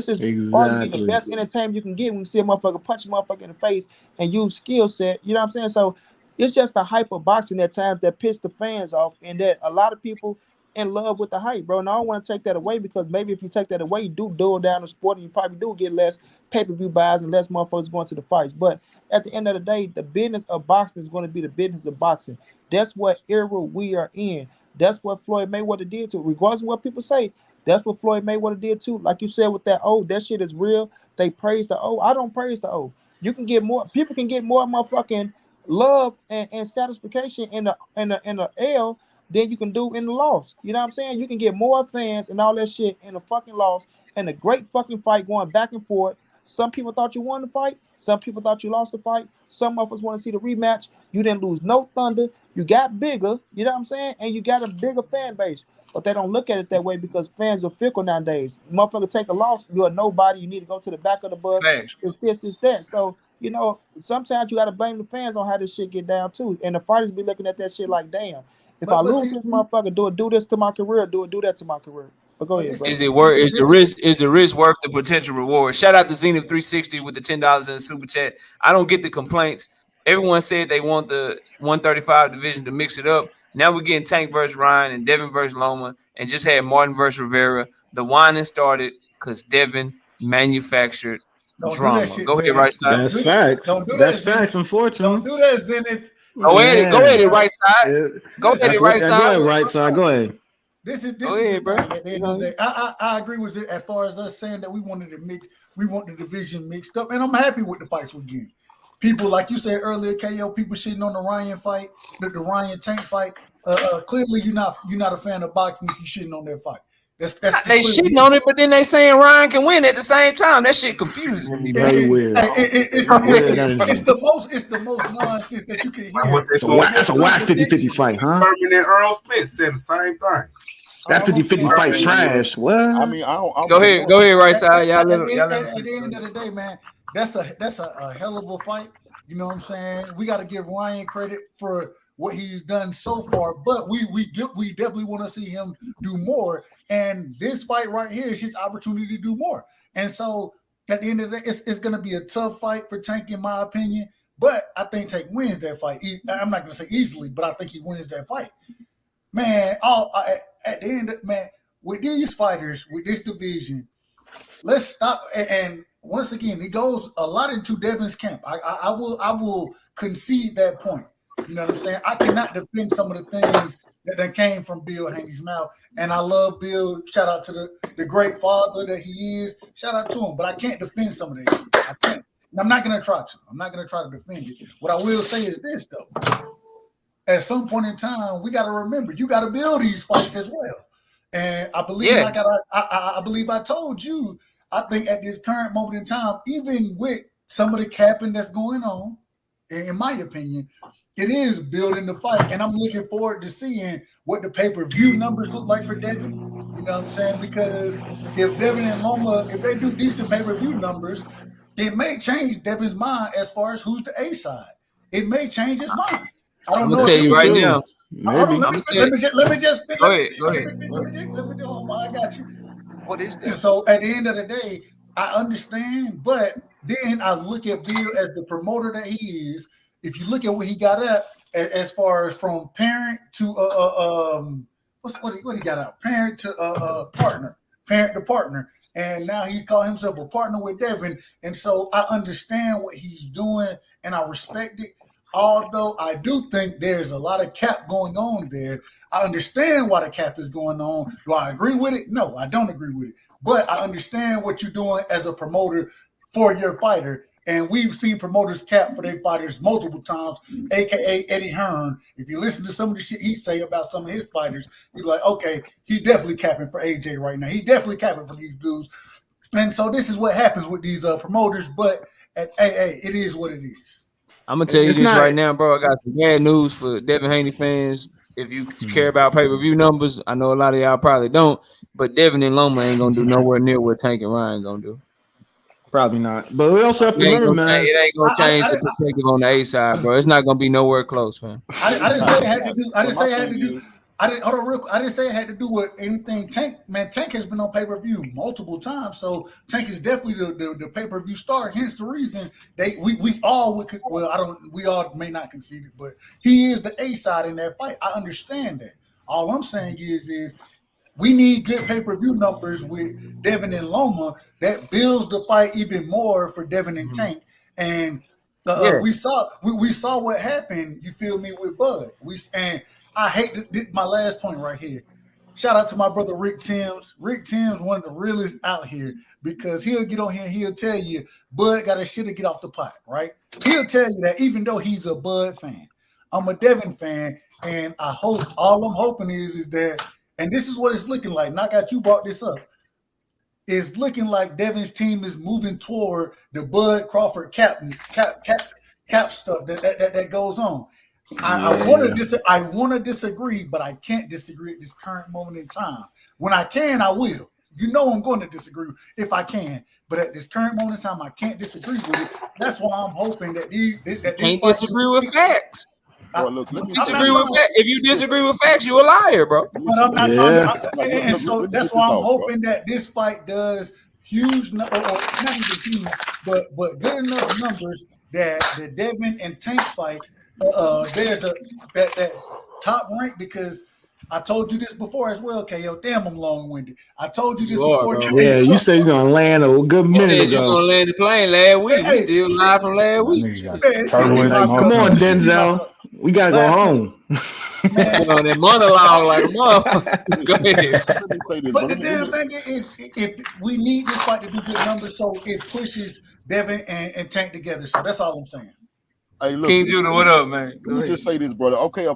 is arguably the
Exactly.
best entertainment you can get when you see a motherfucker punch a motherfucker in the face and use skill set. You know what I'm saying? So it's just the hype of boxing at times that piss the fans off, and that a lot of people in love with the hype, bro. And I don't want to take that away because maybe if you take that away, you do dull down the sport, and you probably do get less pay-per-view buys and less motherfuckers going to the fights. But at the end of the day, the business of boxing is going to be the business of boxing. That's what era we are in. That's what Floyd Mayweather did too. Regardless of what people say, that's what Floyd Mayweather did too. Like you said with that that shit is real. They praise the I don't praise the You can get more. People can get more motherfucking love and satisfaction in the L than you can do in the loss. You know what I'm saying? You can get more fans and all that shit in a fucking loss and a great fucking fight going back and forth. Some people thought you won the fight. Some people thought you lost the fight. Some of us want to see the rematch. You didn't lose no thunder. You got bigger, you know what I'm saying? And you got a bigger fan base. But they don't look at it that way because fans are fickle nowadays. Motherfucker take a loss, you're a nobody. You need to go to the back of the bus.
Facts.
It's this, it's that. So, sometimes you got to blame the fans on how this shit get down too. And the fighters be looking at that shit like, damn, if I
But
lose
see,
this motherfucker, do this to my career, do that to my career. But go
but
ahead,
this
bro.
Is
is
it
this
worth?
this
Is the risk worth the potential reward? Shout out to Zenith 360 with the $10 in the super chat. I don't get the complaints. Everyone said they want the 135 division to mix it up. Now we're getting Tank versus Ryan and Devin versus Loma, and just had Martin versus Rivera. The whining started because Devin manufactured
don't do that
drama.
shit,
Go ahead,
Zenith.
right side.
Don't
That's
do that.
facts.
Don't do
That's
that,
facts.
Zenith. Don't
Unfortunately,
do that, Zenith.
Go ahead,
yeah.
right side. Go ahead,
That's
right
what. Go
side.
ahead, right side. Go ahead.
This is
Go
the
ahead, bro.
thing. At the end of the day, I agree with it as far as us saying that we want the division mixed up, and I'm happy with the fights we get. People, like you said earlier, KO, people shitting on the Ryan fight, the Ryan Tank fight. Clearly, you're not a fan of boxing if you're shitting on their fight. That's
they shitting on it, but then they saying Ryan can win at the same time. That shit confusing me, bro.
Very weird.
It's the most nonsense that you can hear.
That's a whack 50-50 fight, huh?
Berman and Earl Spence said the same thing.
That 50-50 fight trash. What?
I mean,
Go ahead, right side. Y'all
at the end of the day, man, that's a hell of a fight. You know what I'm saying? We got to give Ryan credit for what he's done so far, but we definitely want to see him do more. And this fight right here is his opportunity to do more. And so at the end of the day, it's going to be a tough fight for Tank, in my opinion. But I think Tank wins that fight. I'm not going to say easily, but I think he wins that fight. Man, at the end, man, with these fighters, with this division, let's stop. And once again, it goes a lot into Devin's camp. I will concede that point. You know what I'm saying? I cannot defend some of the things that came from Bill Haney's mouth. And I love Bill. Shout out to the great father that he is. Shout out to him. But I can't defend some of that shit. I can't. And I'm not going to try to. I'm not going to try to defend it. What I will say is this, though. At some point in time, we got to remember, you got to build these fights as well. And I believe, I believe I told you, I think at this current moment in time, even with some of the capping that's going on, in my opinion, it is building the fight. And I'm looking forward to seeing what the pay-per-view numbers look like for Devin. You know what I'm saying? Because if Devin and Loma, if they do decent pay-per-view numbers, it may change Devin's mind as far as who's the A side. It may change his mind. I don't know.
I'm gonna tell you right now.
Let me just
go ahead.
I got you.
What is that?
So at the end of the day, I understand, but then I look at Bill as the promoter that he is. If you look at what he got at as far as from parent to what he got out, parent to partner, and now he called himself a partner with Devin, and so I understand what he's doing and I respect it. Although I do think there's a lot of cap going on there, I understand why the cap is going on. Do I agree with it? No, I don't agree with it. But I understand what you're doing as a promoter for your fighter. And we've seen promoters cap for their fighters multiple times, a.k.a. Eddie Hearn. If you listen to some of the shit he say about some of his fighters, you're like, okay, he definitely capping for AJ right now. He definitely capping for these dudes. And so this is what happens with these promoters. But at AA, it is what it is.
I'm going to tell you this right now, bro. I got some bad news for Devin Haney fans. If you care about pay-per-view numbers, I know a lot of y'all probably don't, but Devin and Loma ain't going to do nowhere near what Tank and Ryan going to do.
Probably not. But we also have to remember, man.
It ain't gonna change the perspective on the A side, bro. It's not gonna be nowhere close, man.
I didn't say it had to do. I didn't say it had to do. I didn't say it had to do with anything. Tank has been on pay-per-view multiple times, so Tank is definitely the pay-per-view star. Hence the reason we all may not concede it, but he is the A side in that fight. I understand that. All I'm saying is we need good pay-per-view numbers with Devin and Loma that builds the fight even more for Devin and Tank. And we saw what happened. You feel me with Bud? And I hate my last point right here. Shout out to my brother Rick Timms. Rick Timms, one of the realest out here, because he'll get on here and he'll tell you Bud got his shit to get off the pot, right? He'll tell you that even though he's a Bud fan, I'm a Devin fan, and all I'm hoping is that. And this is what it's looking like. Knockout, you brought this up. It's looking like Devin's team is moving toward the Bud Crawford cap stuff that goes on. I want to disagree, but I can't disagree at this current moment in time. When I can, I will. You know I'm going to disagree if I can, but at this current moment in time, I can't disagree with it. That's why I'm hoping that
can't disagree with facts.
Well, look,
if you disagree with facts, you're a liar, bro.
But I'm not trying to, and so that's why I'm hoping that this fight does huge, or not even huge, but good enough numbers that the Devin and Tank fight, there's that top rank, because I told you this before as well, KO. Damn, I'm long-winded. I told you this before.
Yeah, you said you're gonna land a good minute ago.
You're gonna land the plane last week. We still live from last week.
Come on, Denzel. We gotta go home.
Man.
That monologue like a motherfucker. Go ahead.
But the damn thing is, if we need this fight to do good numbers, so it pushes Devin and Tank together. So that's all I'm saying.
Hey, look,
King Judah, what up, man?
Let me just say this, brother. Okay,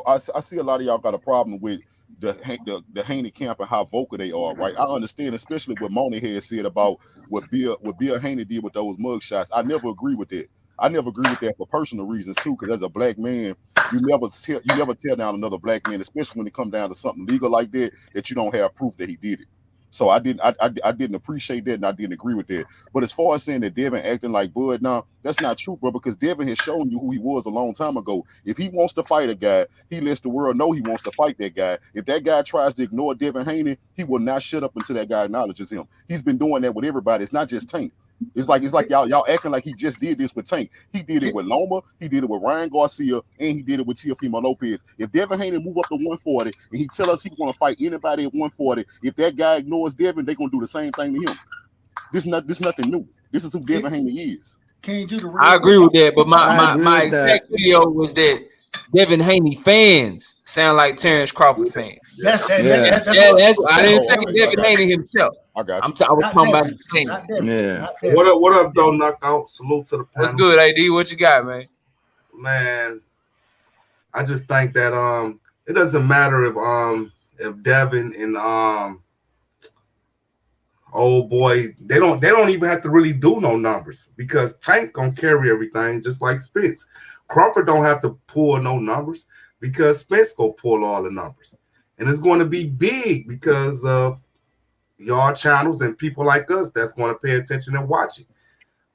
I see a lot of y'all got a problem with the Haney camp and how vocal they are, right? I understand, especially what Money had said about what Bill Haney did with those mug shots. I never agree with that. I never agree with that for personal reasons too, because as a black man, you never tear down another black man, especially when it comes down to something legal like that you don't have proof that he did it. So I didn't appreciate that, and I didn't agree with that. But as far as saying that Devin acting like Bud, now that's not true, bro, because Devin has shown you who he was a long time ago. If he wants to fight a guy, he lets the world know he wants to fight that guy. If that guy tries to ignore Devin Haney, he will not shut up until that guy acknowledges him. He's been doing that with everybody. It's not just Tank. It's like y'all acting like he just did this with Tank. He did it with Loma, he did it with Ryan Garcia, and he did it with Teofimo Lopez. If Devin Haney move up to 140 and he tell us he's gonna fight anybody at 140, if that guy ignores Devin, they're gonna do the same thing to him. This nothing new. This is who Devin Haney is.
Can you do the real
I agree with that, but
I agree
my
with that.
exact video was that Devin Haney fans sound like Terrence Crawford fans.
That's
I didn't say Devin Haney himself.
I got you.
I was talking about the team.
Yeah.
What up, though, Knockout? Salute to the panel.
What's good, AD? What you got, man?
Man, I just think that it doesn't matter if Devin and old boy, they don't even have to really do no numbers, because Tank gonna carry everything just like Spence. Crawford don't have to pull no numbers because Spence go pull all the numbers, and it's going to be big because of y'all channels and people like us that's going to pay attention and watch it.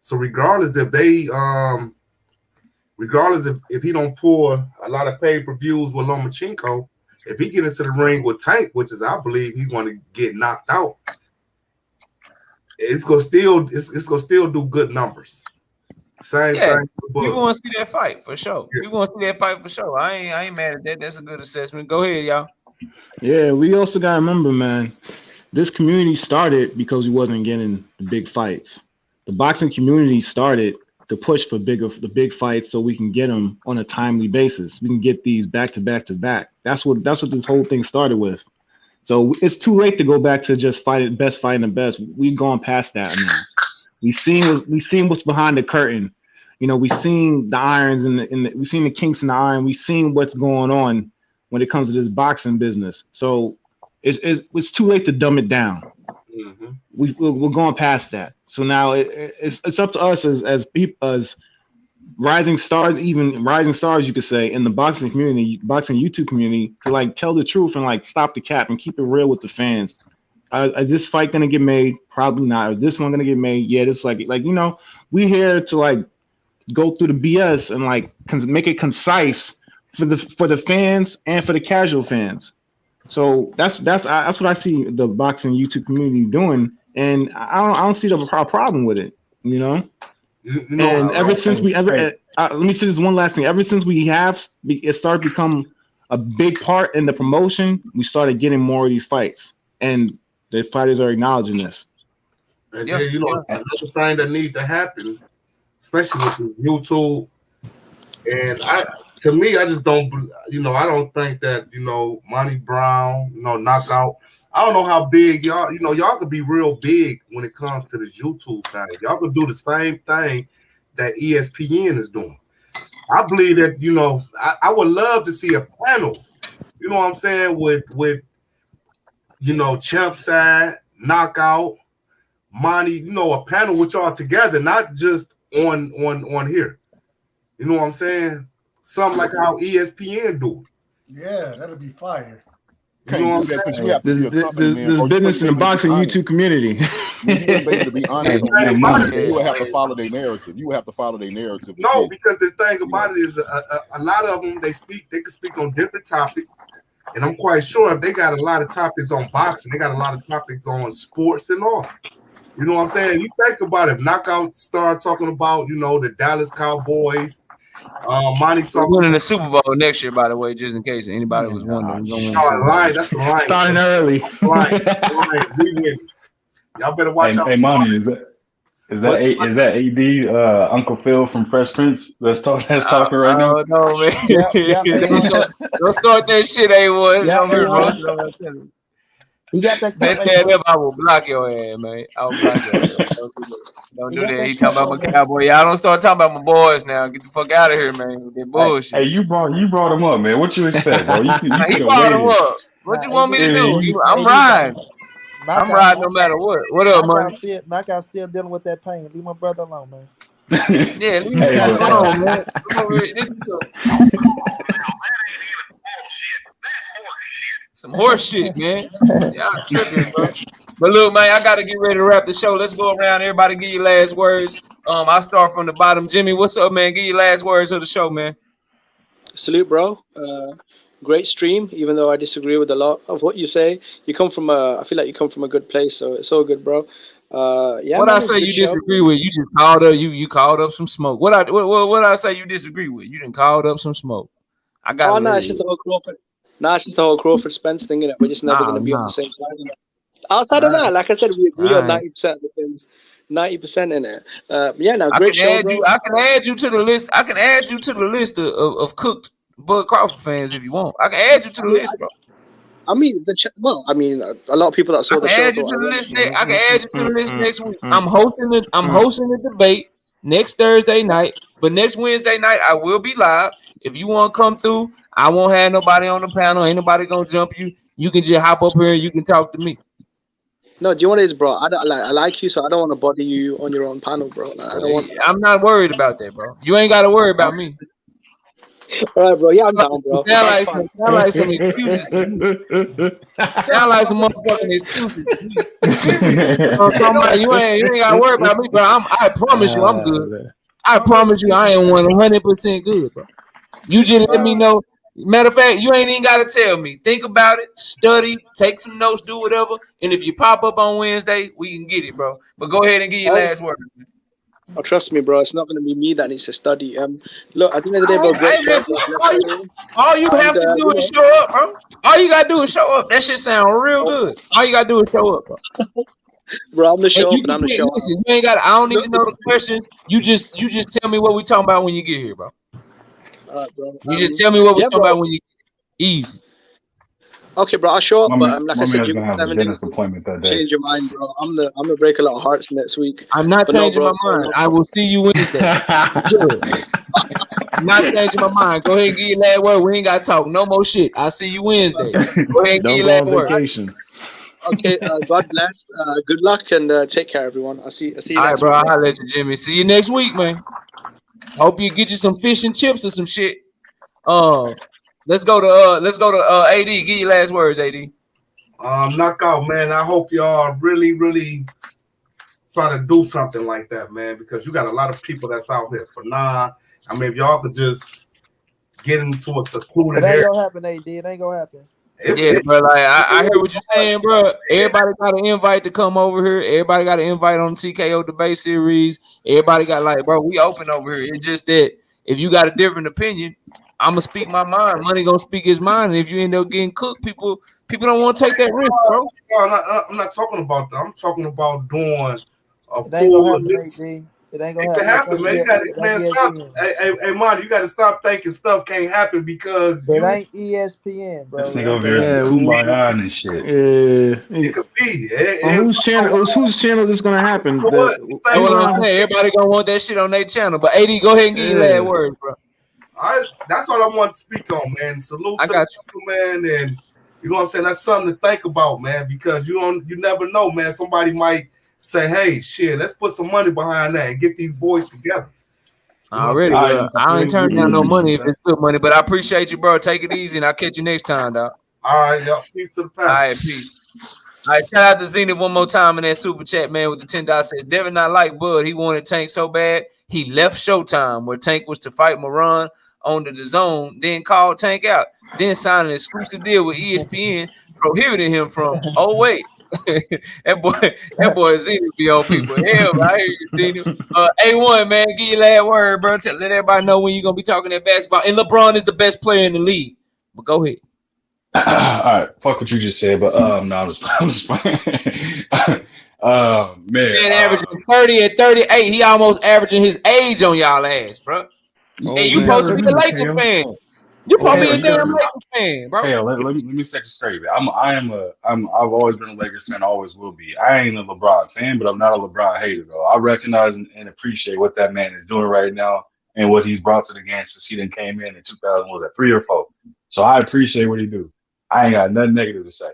So regardless if they if he don't pull a lot of pay-per-views with Lomachenko, if he get into the ring with Tank, which is I believe he's going to get knocked out, it's gonna still do good numbers. Same thing.
We want to see that fight for sure. We want to see that fight for sure. I ain't mad at that. That's a good assessment. Go ahead, y'all.
Yeah, we also gotta remember, man, this community started because we wasn't getting the big fights. The boxing community started to push for the big fights so we can get them on a timely basis. We can get these back to back to back. That's what this whole thing started with. So it's too late to go back to just fighting the best. We've gone past that now. We've seen what's behind the curtain. You know, we've seen the irons we've seen the kinks in the iron. We've seen what's going on when it comes to this boxing business. So it's too late to dumb it down.
Mm-hmm.
We're going past that. So now it's up to us as people, as rising stars, you could say, in the boxing community, boxing YouTube community, to like tell the truth and like stop the cap and keep it real with the fans. Is this fight gonna get made? Probably not. Is this one gonna get made? Yeah, it's like you know, we here to like go through the BS and like make it concise for the fans and for the casual fans. So that's what I see the boxing YouTube community doing, and I don't see the problem with it, you know. And ever since let me say this one last thing. Ever since it started to become a big part in the promotion, we started getting more of these fights, and the fighters are acknowledging this.
And then, you know, another thing that needs to happen, especially with YouTube, and I just don't, you know, I don't think that, you know, Monty Brown, you know, Knockout. I don't know how big y'all, you know, y'all could be real big when it comes to this YouTube thing. Y'all could do the same thing that ESPN is doing. I believe that, you know, I would love to see a panel, you know what I'm saying, with you know, Champ Side, Knockout, Monty, you know, a panel with y'all together, not just on here. You know what I'm saying? Something like how ESPN do it.
Yeah, that'll be fire.
You know what I'm saying?
There's business in the boxing YouTube community.
To be honest, you will have to follow their narrative.
No, because the thing about it is a lot of them, they can speak on different topics. And I'm quite sure if they got a lot of topics on boxing, they got a lot of topics on sports and all. You know what I'm saying? You think about it, Knockout start talking about, you know, the Dallas Cowboys. Monty talking
winning the Super Bowl next year, by the way, just in case anybody was wondering.
That's the line.
Starting early.
Y'all better watch out.
Hey, Monty, is that AD Uncle Phil from Fresh Prince that's talking right now?
No, man. Don't start that shit, A1.
You got that.
Best stand up, I will block your ass, man. I will block your ass. Don't do that. He talking about my Cowboy. Y'all don't start talking about my boys now. Get the fuck out of here, man. With that bullshit.
Hey, you brought him up, man. What you expect, bro?
He brought him up. What you
Nah,
want me to do? I'm
AD,
riding. I'm riding no matter what. What up, money?
Knockout still dealing with that pain. Leave my brother alone, man.
Yeah, leave me alone, man. This is some horse shit, man. Y'all tripping, bro. But look, man, I gotta get ready to wrap the show. Let's go around. Everybody, give your last words. I'll start from the bottom. Jimmy, what's up, man? Give your last words of the show, man.
Salute, bro. Great stream. Even though I disagree with a lot of what you say, I feel like you come from a good place, so it's all good, bro. Yeah.
What
man,
I say you
good show.
disagree with? You just called up. You called up some smoke. What I say you disagree with? You didn't called up some smoke. I got.
Oh no, it's just the whole Crawford. No, it's just the whole Crawford Spence thing, innit? We're just never gonna be on the same side. Outside of that, like I said, we agree on 90% of the things. 90% in it. Yeah, now great show, bro.
I can add you to the list. I can add you to the list of cooked Bud Crawford fans if you want. I can add you to the list, bro.
I mean, a lot of people that saw the show.
I can add you to the list next week. I'm hosting the debate next Thursday night, but next Wednesday night I will be live. If you want to come through, I won't have nobody on the panel. Ain't nobody gonna jump you. You can just hop up here and you can talk to me.
No, do you know what it is, bro? I like you, so I don't want to bother you on your own panel, bro.
I'm not worried about that, bro. You ain't got to worry about me.
All right, bro. Yeah, I'm down, bro.
Sound like some excuses to me. Sound like some motherfucking excuses to me. You ain't got to worry about me, bro. I promise you I'm good. I promise you I ain't 100% good, bro. You just let me know. Matter of fact, you ain't even got to tell me. Think about it, study, take some notes, do whatever. And if you pop up on Wednesday, we can get it, bro. But go ahead and give your last word.
Oh, trust me, bro. It's not going to be me that needs to study. Look, at the end of the day, bro, great show.
All you have to do is show up, bro. All you got to do is show up. That shit sound real good. All you got to do is show up, bro.
Bro, I'm the show up and I'm the show.
Listen, you ain't got. I don't even know the questions. You just tell me what we talking about when you get here, bro.
All right, bro.
You just tell me what we talking about when you get here. Easy.
Okay, bro, I'll show up, but like I said,
you're gonna have a dentist appointment that day.
Change your mind, bro. I'm gonna break a lot of hearts next week.
I'm not changing my mind. I will see you Wednesday. I'm not changing my mind. Go ahead and give your last word. We ain't got to talk no more shit. I'll see you Wednesday. Go ahead and give your last word.
Okay, God bless. Good luck and take care, everyone. I'll see you.
All right, bro. I'll let you, Jimmy. See you next week, man. Hope you get you some fish and chips or some shit. Let's go to AD. Give your last words, AD.
Knockout, man. I hope y'all really, really try to do something like that, man, because you got a lot of people that's out here for I mean, if y'all could just get into a secluded
area. It ain't
area.
gonna happen, AD. It ain't gonna happen.
Yeah, bro. Like I hear what you're saying, bro. Everybody got an invite to come over here. Everybody got an invite on the TKO debate series. Everybody got bro, we open over here. It's just that if you got a different opinion, I'm gonna speak my mind. Money gonna speak his mind. And if you end up getting cooked, people don't want to take that risk, bro.
No, I'm not talking about that. I'm talking about doing a
it ain't gonna happen,
It ain't gonna happen, man. You gotta, stop. Hey, Marty, you gotta stop thinking stuff can't happen because
it ain't ESPN, bro.
This nigga over here is Kumbaya and shit.
It could be.
Whose channel is gonna happen?
Everybody gonna want that shit on their channel. But AD, go ahead and give your last words, bro.
That's what I want to speak on, man. Salute to the people, man, and you know what I'm saying. That's something to think about, man, because you never know, man. Somebody might say, "Hey, shit, let's put some money behind that and get these boys together."
Already, I ain't turning down no money if it's good money, but I appreciate you, bro. Take it easy, and I'll catch you next time, dog.
All right, y'all. Peace to the past.
All right, peace. All right, shout out to Zenith one more time in that super chat, man, with the $10. Says Devin not like Bud. He wanted Tank so bad he left Showtime, where Tank was to fight Moran on the DAZN, then called Tank out, then signed an exclusive deal with ESPN, prohibiting him from. Oh wait, that boy Zenith be on people. Hell, I hear you, Zenith. A1, man, give your last word, bro. Let everybody know when you're gonna be talking that basketball. And LeBron is the best player in the league. But go ahead.
All right, fuck what you just said, but no, I'm just playing. Man,
averaging 30 at 38. He almost averaging his age on y'all ass, bro. Hey, you supposed to be a Lakers fan. You supposed to be a damn Lakers fan, bro.
Hell, let me set you straight. I've always been a Lakers fan, always will be. I ain't a LeBron fan, but I'm not a LeBron hater though. I recognize and appreciate what that man is doing right now and what he's brought to the game since he came in 2000. Was that 3 or 4? So I appreciate what he do. I ain't got nothing negative to say.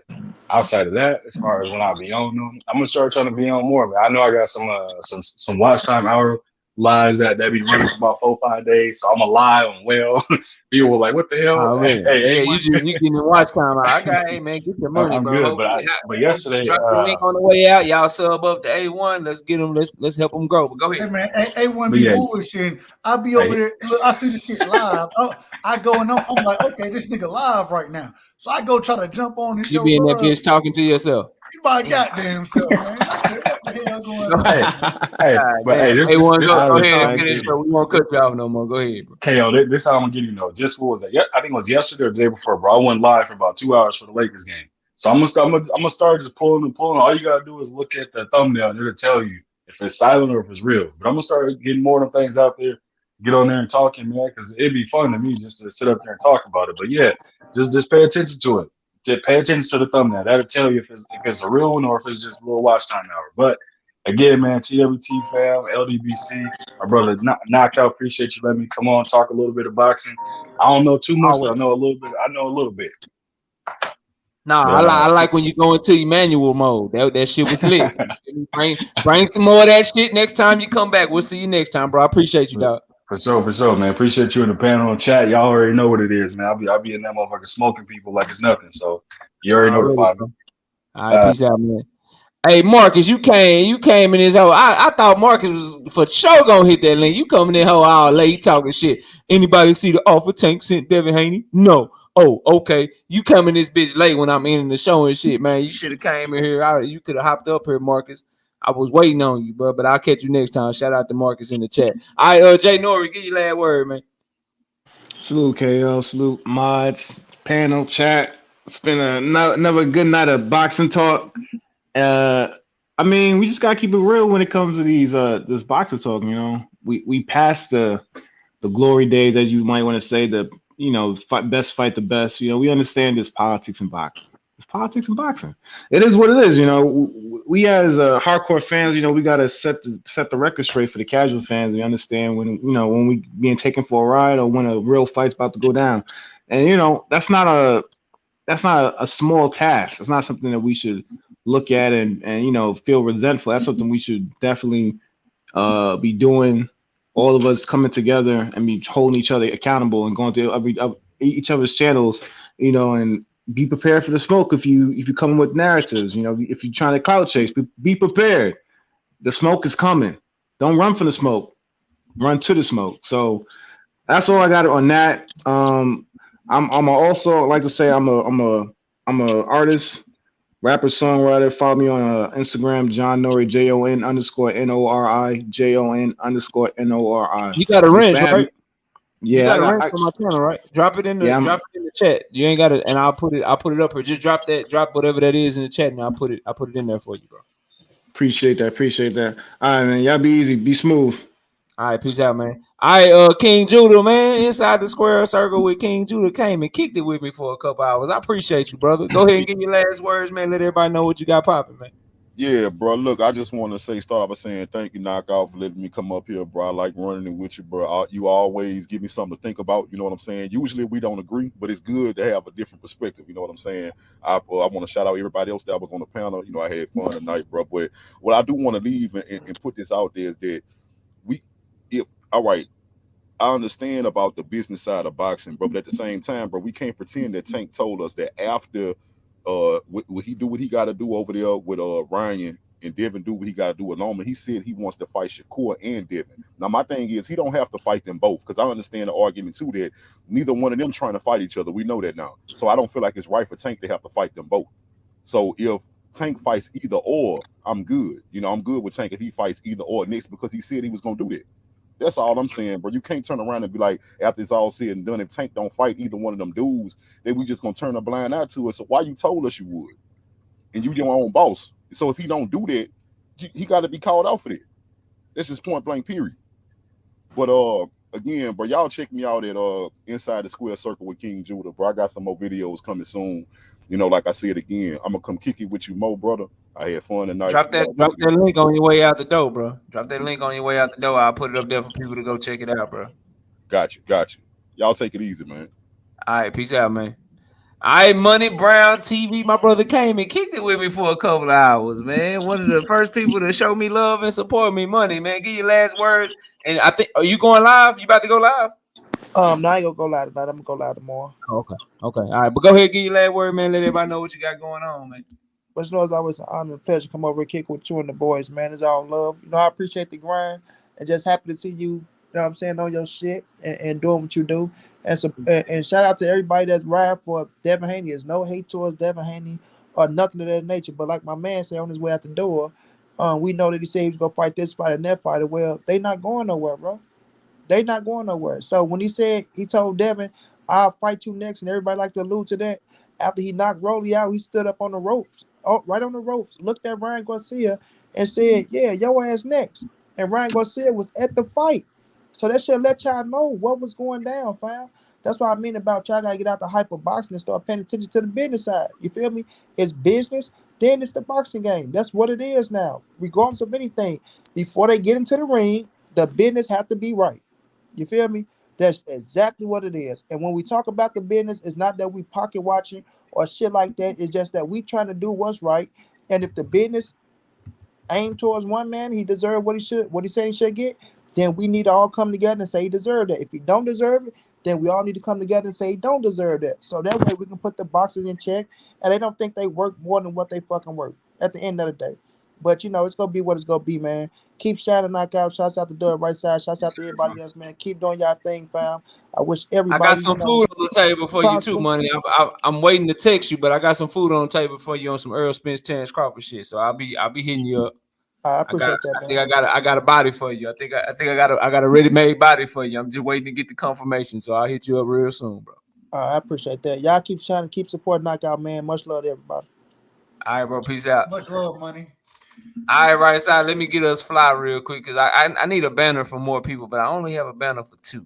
Outside of that, as far as when I be on them, I'm gonna start trying to be on more. Man. I know I got some watch time hour lives that be running for about 4-5 days. So I'm a lie on people were like, "What the hell?"
Oh man,
Hey,
yeah, you getting the watch time. I got, hey man, get your money,
I'm
bro.
good.
Hopefully,
But yesterday,
drop the link on the way out. Y'all sub up to A1. Let's get them. Let's help them grow. But go ahead.
Hey man, A1
but
be
yeah,
bullshitting. I be over
hey,
there. Look, I see the shit live. I go and I'm like, okay, this nigga live right now. So I go try to jump on and
You
show
be in that
love.
bitch talking to yourself.
You my goddamn self, man. I said, what the hell going
Go
on?
hey, but hey,
damn.
this
A1,
this
go
this
ahead
how
and
I'm
finish.
getting
So we won't cut you off no more. Go ahead, bro.
KO. This how I'm gonna get you. Know, just what was that? Yeah, I think it was yesterday or the day before, bro. I went live for about 2 hours for the Lakers game. So I'm gonna start just pulling and pulling. All you gotta do is look at the thumbnail and it'll tell you if it's silent or if it's real. But I'm gonna start getting more of them things out there. Get on there and talking, man, because it'd be fun to me just to sit up there and talk about it. But yeah, just pay attention to it. Just pay attention to the thumbnail. That'll tell you if it's a real one or if it's just a little watch time hour. But again, man, TWT fam, LDBC, my brother Knockout. Appreciate you letting me come on talk a little bit of boxing. I don't know too much, but I know a little bit.
Nah,
But
I like when you go into Emmanuel mode. That shit was lit. bring some more of that shit next time you come back. We'll see you next time, bro. I appreciate you, dog.
For sure, man. Appreciate you in the panel and chat. Y'all already know what it is, man. I'll be in that motherfucker smoking people like it's nothing. So you already know the five.
All right, peace out, man. Hey, Marcus, you came in this hole. I thought Marcus was for sure gonna hit that link. You coming in hole all late talking shit. Anybody see the offer Tank sent Devin Haney? No. Oh, okay. You coming this bitch late when I'm ending the show and shit, man. You should have came in here. You could have hopped up here, Marcus. I was waiting on you, bro. But I'll catch you next time. Shout out to Marcus in the chat. All right, Jay Nori, give your last word, man.
Salute KO, salute mods, panel, chat. It's been another good night of boxing talk. I mean, we just gotta keep it real when it comes to these this boxing talk. You know, we passed the glory days, as you might want to say, the best fight the best. You know, we understand there's politics in boxing. It's politics in boxing. It is what it is. You know, we as hardcore fans, you know, we gotta set the record straight for the casual fans. We understand when we being taken for a ride or when a real fight's about to go down, and you know that's not a small task. It's not something that we should look at and feel resentful. That's something we should definitely be doing. All of us coming together and be holding each other accountable and going to each other's channels, you know, and be prepared for the smoke. If you come with narratives, you know, if you're trying to clout chase, be prepared. The smoke is coming. Don't run from the smoke. Run to the smoke. So that's all I got on that. I'm also like to say I'm a artist, rapper, songwriter. Follow me on Instagram, John Nori, JON_NORI, JON_NORI.
You got a wrench, right?
Yeah,
you got a wrench on my channel, right? Drop it in the chat. You ain't got it, and I'll put it up here. Just drop whatever that is in the chat, and I'll put it in there for you, bro.
Appreciate that. All right, man. Y'all be easy, be smooth.
All right, peace out, man. All right, King Judah, man, inside the square circle with King Judah came and kicked it with me for a couple hours. I appreciate you, brother. Go ahead and give your last words, man. Let everybody know what you got popping, man.
Yeah, bro. Look, I just want to start off by saying thank you, Knockout, for letting me come up here, bro. I like running it with you, bro. You always give me something to think about. You know what I'm saying? Usually we don't agree, but it's good to have a different perspective. You know what I'm saying? I want to shout out everybody else that was on the panel. You know, I had fun tonight, bro. But what I do want to leave and put this out there is that I understand about the business side of boxing, bro. But at the same time, bro, we can't pretend that Tank told us that after what he do what he got to do over there with Ryan and Devin do what he got to do with Loma. He said he wants to fight Shakur and Devin. Now my thing is he don't have to fight them both, because I understand the argument too that neither one of them trying to fight each other. We know that now. So I don't feel like it's right for Tank to have to fight them both. So if Tank fights either or, I'm good. You know, I'm good with Tank if he fights either or next, because he said he was gonna do that. That's all I'm saying, bro. You can't turn around and be like, after it's all said and done, if Tank don't fight either one of them dudes, then we just gonna turn a blind eye to it. So why you told us you would? And you your own boss. So if he don't do that, he got to be called out for that. That's just point blank, period. But again, bro, y'all check me out at Inside the Square Circle with King Judah, bro. I got some more videos coming soon. You know, like I said again, I'm gonna come kick it with you, Mo, brother. I had fun tonight.
Drop that link on your way out the door, bro. Drop that link on your way out the door. I'll put it up there for people to go check it out, bro.
Got you. Y'all take it easy, man.
All right, peace out, man. Money Brown TV. My brother came and kicked it with me for a couple of hours, man. One of the first people to show me love and support me. Money, man. Give your last words. And I think, are you going live? You about to go live?
No, I ain't gonna go live tonight. I'm gonna go live tomorrow.
Okay. All right. But go ahead, give your last word, man. Let everybody know what you got going on, man.
But you know, it's always an honor and pleasure to come over and kick with you and the boys, man. It's all love. You know, I appreciate the grind and just happy to see you, you know what I'm saying, on your shit and doing what you do. And so, and shout out to everybody that's riding for Devin Haney. There's no hate towards Devin Haney or nothing of that nature. But like my man said on his way out the door, we know that he said he was going to fight this fight and that fighter. Well, they not going nowhere, bro. They not going nowhere. So when he said, he told Devin, I'll fight you next, and everybody like to allude to that. After he knocked Rolly out, he stood up on the ropes, right on the ropes, looked at Ryan Garcia and said, yeah, your ass next. And Ryan Garcia was at the fight. So that should let y'all know what was going down, fam. That's what I mean about y'all gotta get out the hyper boxing and start paying attention to the business side. You feel me? It's business, then it's the boxing game. That's what it is now. Regardless of anything, before they get into the ring, the business have to be right. You feel me? That's exactly what it is. And when we talk about the business, it's not that we pocket watching or shit like that. It's just that we trying to do what's right. And if the business aim towards one man, he deserves what he said he should get, then we need to all come together and say he deserved that. If he don't deserve it, then we all need to come together and say he don't deserve that. So that way we can put the boxes in check and they don't think they work more than what they fucking work at the end of the day. But you know, it's gonna be what it's gonna be, man. Keep shining, knockout. Shouts out to Doug right side. Shouts out to everybody else, man. Keep doing y'all thing, fam. I wish everybody.
I got some food on the table for you too, Money. I'm waiting to text you, but I got some food on the table for you on some Earl Spence, Terrence Crawford shit. So I'll be hitting you up.
I appreciate that.
I think I got a body for you. I think I got a ready-made body for you. I'm just waiting to get the confirmation, so I'll hit you up real soon, bro.
I appreciate that. Y'all keep shining, keep supporting Knockout, man. Much love to everybody.
All right, bro. Peace out.
Much love, Money.
All right, right side. Let me get us fly real quick because I need a banner for more people, but I only have a banner for 2.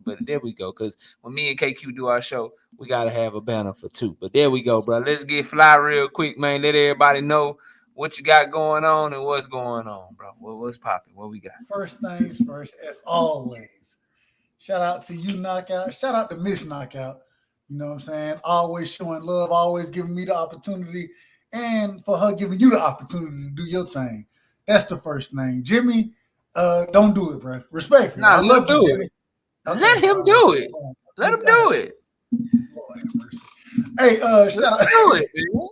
But there we go. Because when me and KQ do our show, we gotta have a banner for 2. But there we go, bro. Let's get fly real quick, man. Let everybody know what you got going on and what's going on, bro. What's popping? What we got?
First things first, as always. Shout out to you, Knockout. Shout out to Miss Knockout. You know what I'm saying? Always showing love, always giving me the opportunity, and for her giving you the opportunity to do your thing. That's the first thing. Jimmy, don't do it, bro. Respectfully.
Nah, let him do it. Okay. Let him do it. Let him do it.
Lord have mercy. Hey, shout out.
Do it, man.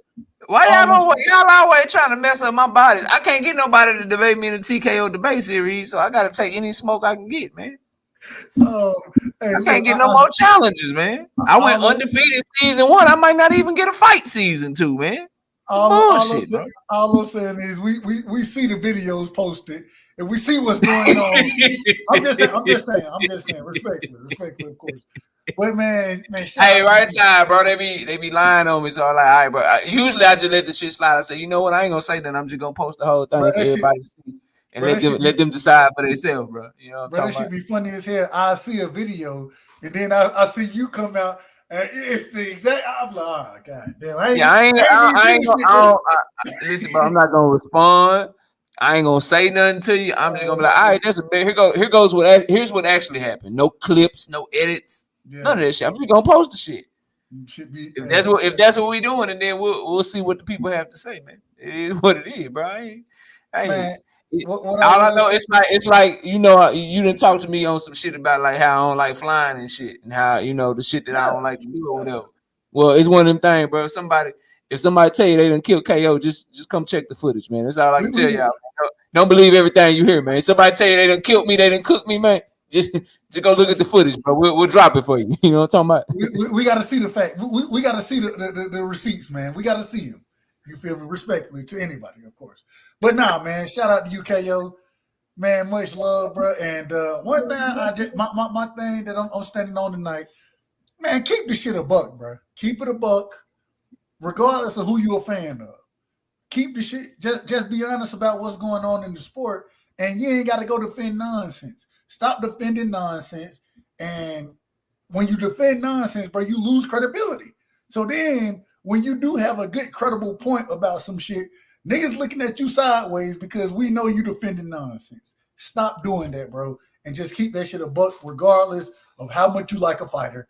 Why y'all always trying to mess up my body? I can't get nobody to debate me in the TKO debate series, so I got to take any smoke I can get, man.
Hey,
I can't get no more challenges, man. I went undefeated season 1. I might not even get a fight season 2, man.
All I'm saying is we see the videos posted and we see what's going on. I'm just saying, respectfully, of course. But man,
hey, right side, bro. They be lying on me, so I'm like, all right, bro. Usually I just let the shit slide. I say, you know what? I ain't gonna say that. I'm just gonna post the whole thing for everybody to see and let them decide for themselves, bro. You know what I'm talking about?
That should be funny as hell. I see a video and then I see you come out. And it's the exact. I'm like, oh god damn!
Listen, bro. I'm not gonna respond. I ain't gonna say nothing to you. I'm just gonna be like, all right, that's a bit. Here's what actually happened. No clips, no edits, none of that shit. I'm just gonna post the shit. If that's what we doing, and then we'll see what the people have to say, man. It is what it is, bro. All I know, it's like you know, you didn't talk to me on some shit about like how I don't like flying and shit, and how you know the shit that I don't like to do or whatever. Well, it's one of them things, bro. If somebody tell you they done killed KO, just come check the footage, man. That's all I can tell y'all. Don't believe everything you hear, man. If somebody tell you they done killed me, they done cooked me, man. Just go look at the footage, bro. We'll drop it for you. You know what I'm talking
about? We got to see the fact. We got to see the receipts, man. We got to see them. You feel me? Respectfully to anybody, of course. But nah, man, shout out to UKO. Man, much love, bro. And one thing my thing that I'm standing on tonight, man, keep the shit a buck, bro. Keep it a buck, regardless of who you're a fan of. Keep the shit, just be honest about what's going on in the sport, and you ain't got to go defend nonsense. Stop defending nonsense. And when you defend nonsense, bro, you lose credibility. So then when you do have a good credible point about some shit, niggas looking at you sideways because we know you defending nonsense. Stop doing that, bro. And just keep that shit a buck regardless of how much you like a fighter.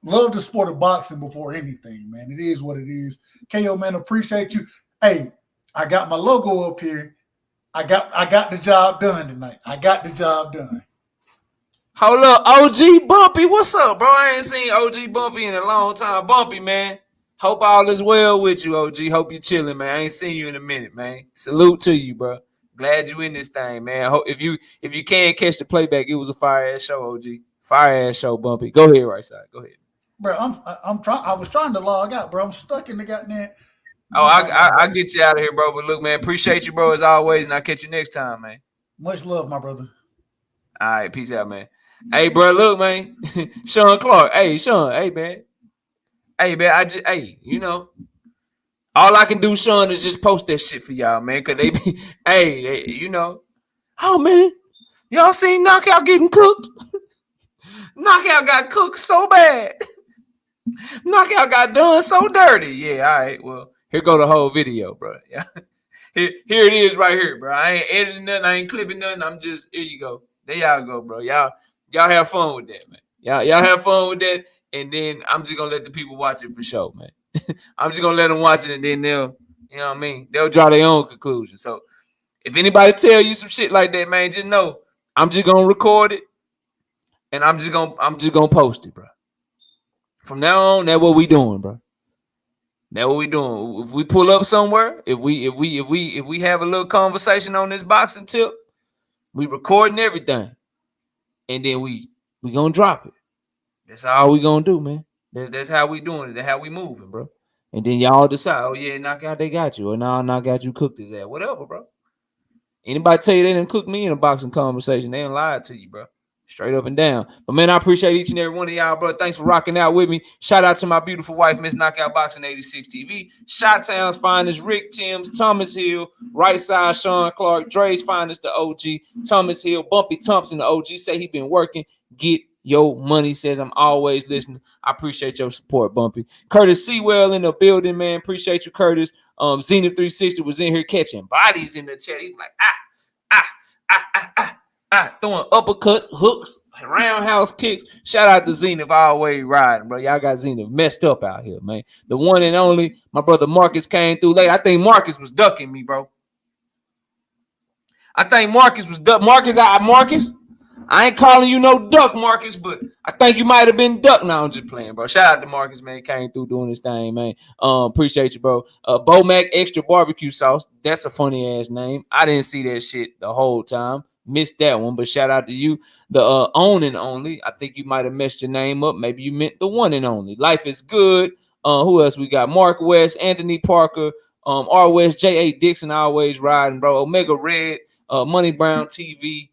love the sport of boxing before anything, man. It is what it is. KO, man, appreciate you. Hey, I got my logo up here. I got the job done tonight. I got the job done.
Hold up, OG Bumpy, what's up, bro? I ain't seen OG Bumpy in a long time. Bumpy, man. Hope all is well with you, OG. Hope you chilling, man. I ain't seen you in a minute, man. Salute to you, bro. Glad you in this thing, man. Hope if you can catch the playback, it was a fire ass show, OG. Fire ass show, Bumpy. Go ahead, right side. Go ahead,
bro. I'm trying. I was trying to log out, bro. I'm stuck in the goddamn.
Oh, I get you out of here, bro. But look, man, appreciate you, bro, as always, and I'll catch you next time, man.
Much love, my brother.
All right, peace out, man. Hey, bro, look, man. Sean Clark. Hey, Sean. Hey, man. Hey, you know, all I can do, Sean, is just post that shit for y'all, man. Cause they be, hey, you know. Oh, man. Y'all seen Knockout getting cooked? Knockout got cooked so bad. Knockout got done so dirty. Yeah, all right. Well, here go the whole video, bro. Yeah. Here it is right here, bro. I ain't editing nothing. I ain't clipping nothing. I'm just, here you go. There y'all go, bro. Y'all have fun with that, man. Y'all have fun with that. And then I'm just going to let the people watch it for sure, man. I'm just going to let them watch it, and then they'll, you know what I mean? They'll draw their own conclusion. So if anybody tell you some shit like that, man, just know I'm just going to record it, and I'm just going to post it, bro. From now on, that's what we doing, bro. That's what we doing. If we pull up somewhere, if we have a little conversation on this boxing tip, we recording everything, and then we gonna drop it. That's all we gonna do, man. That's how we doing it. That's how we moving, bro. And then y'all decide, oh yeah, Knockout, they got you, or no, Knockout, you cooked his ass, whatever, bro. Anybody tell you they didn't cook me in a boxing conversation, they ain't lied to you, bro. Straight up and down. But, man, I appreciate each and every one of y'all, bro. Thanks for rocking out with me. Shout out to my beautiful wife, Miss Knockout Boxing 86 TV. Shot-Town's finest, Rick Timms, Thomas Hill, Right Side, Sean Clark, Dre's finest, the OG, Thomas Hill, Bumpy Thompson, the OG. Say he been working. Get your money. Says I'm always listening. I appreciate your support, Bumpy. Curtis Sewell in the building, man. Appreciate you, Curtis. Zenith 360 was in here catching bodies in the chat. He was like, throwing uppercuts, hooks, roundhouse kicks. Shout out to Zenith, always riding, bro. Y'all got Zenith messed up out here, man. The one and only, my brother Marcus came through late. I think Marcus was ducking me, bro. I think Marcus was duck. Marcus, I ain't calling you no duck, Marcus, but I think you might have been duck. Now I'm just playing, bro. Shout out to Marcus, man. Came through doing his thing, man. Appreciate you, bro. Bomac Extra Barbecue Sauce. That's a funny ass name. I didn't see that shit the whole time. Missed that one, but shout out to you. The own and only. I think you might have messed your name up. Maybe you meant the one and only. Life is good. Who else we got? Mark West, Anthony Parker, R West, J.A. Dixon, always riding, bro. Omega Red, Money Brown TV.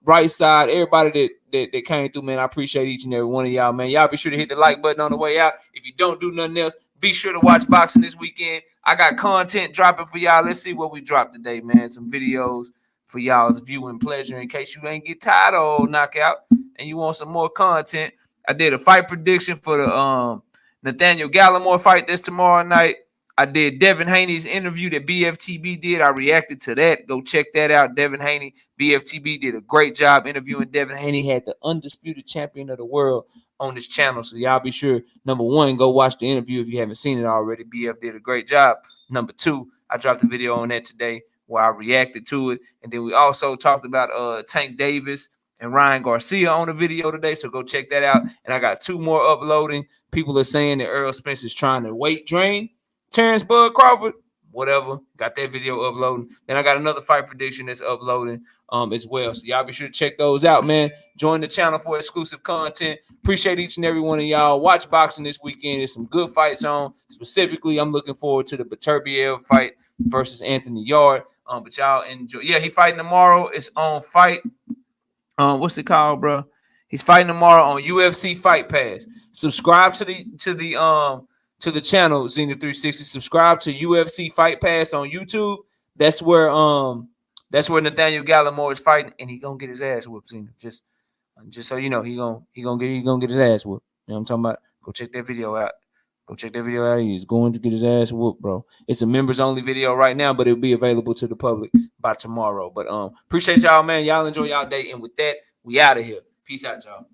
Right Side, everybody that came through, man. I appreciate each and every one of y'all, man. Y'all be sure to hit the like button on the way out. If you don't do nothing else, be sure to watch boxing this weekend. I got content dropping for y'all. Let's see what we dropped today, man. Some videos for y'all's viewing pleasure in case you ain't get tired of old Knockout and you want some more content. I did a fight prediction for the Nathaniel Gallimore fight this tomorrow night. I did Devin Haney's interview that BFTB did. I reacted to that. Go check that out. Devin Haney, BFTB did a great job interviewing Devin Haney. Had the undisputed champion of the world on this channel. So y'all be sure, number one, go watch the interview if you haven't seen it already. BF did a great job. Number two, I dropped a video on that today where I reacted to it. And then we also talked about Tank Davis and Ryan Garcia on the video today. So go check that out. And I got two more uploading. People are saying that Earl Spence is trying to weight drain Terrence Bud Crawford, whatever. Got that video uploading. Then I got another fight prediction that's uploading as well. So y'all be sure to check those out, man. Join the channel for exclusive content. Appreciate each and every one of y'all. Watch boxing this weekend. There's some good fights on. Specifically, I'm looking forward to the Beterbiev fight versus Anthony Yard. But y'all enjoy. Yeah, he fighting tomorrow. It's on Fight. What's it called, bro? He's fighting tomorrow on UFC Fight Pass. Subscribe to the channel Zenith 360. Subscribe to UFC Fight Pass on YouTube. That's where Nathaniel Gallimore is fighting, and he gonna get his ass whooped. Zenith. Just so you know, he gonna get his ass whooped. You know what I'm talking about? Go check that video out. Go check that video out. He's going to get his ass whooped, bro. It's a members only video right now, but it'll be available to the public by tomorrow. But appreciate y'all, man. Y'all enjoy y'all day, and with that, we out of here. Peace out, y'all.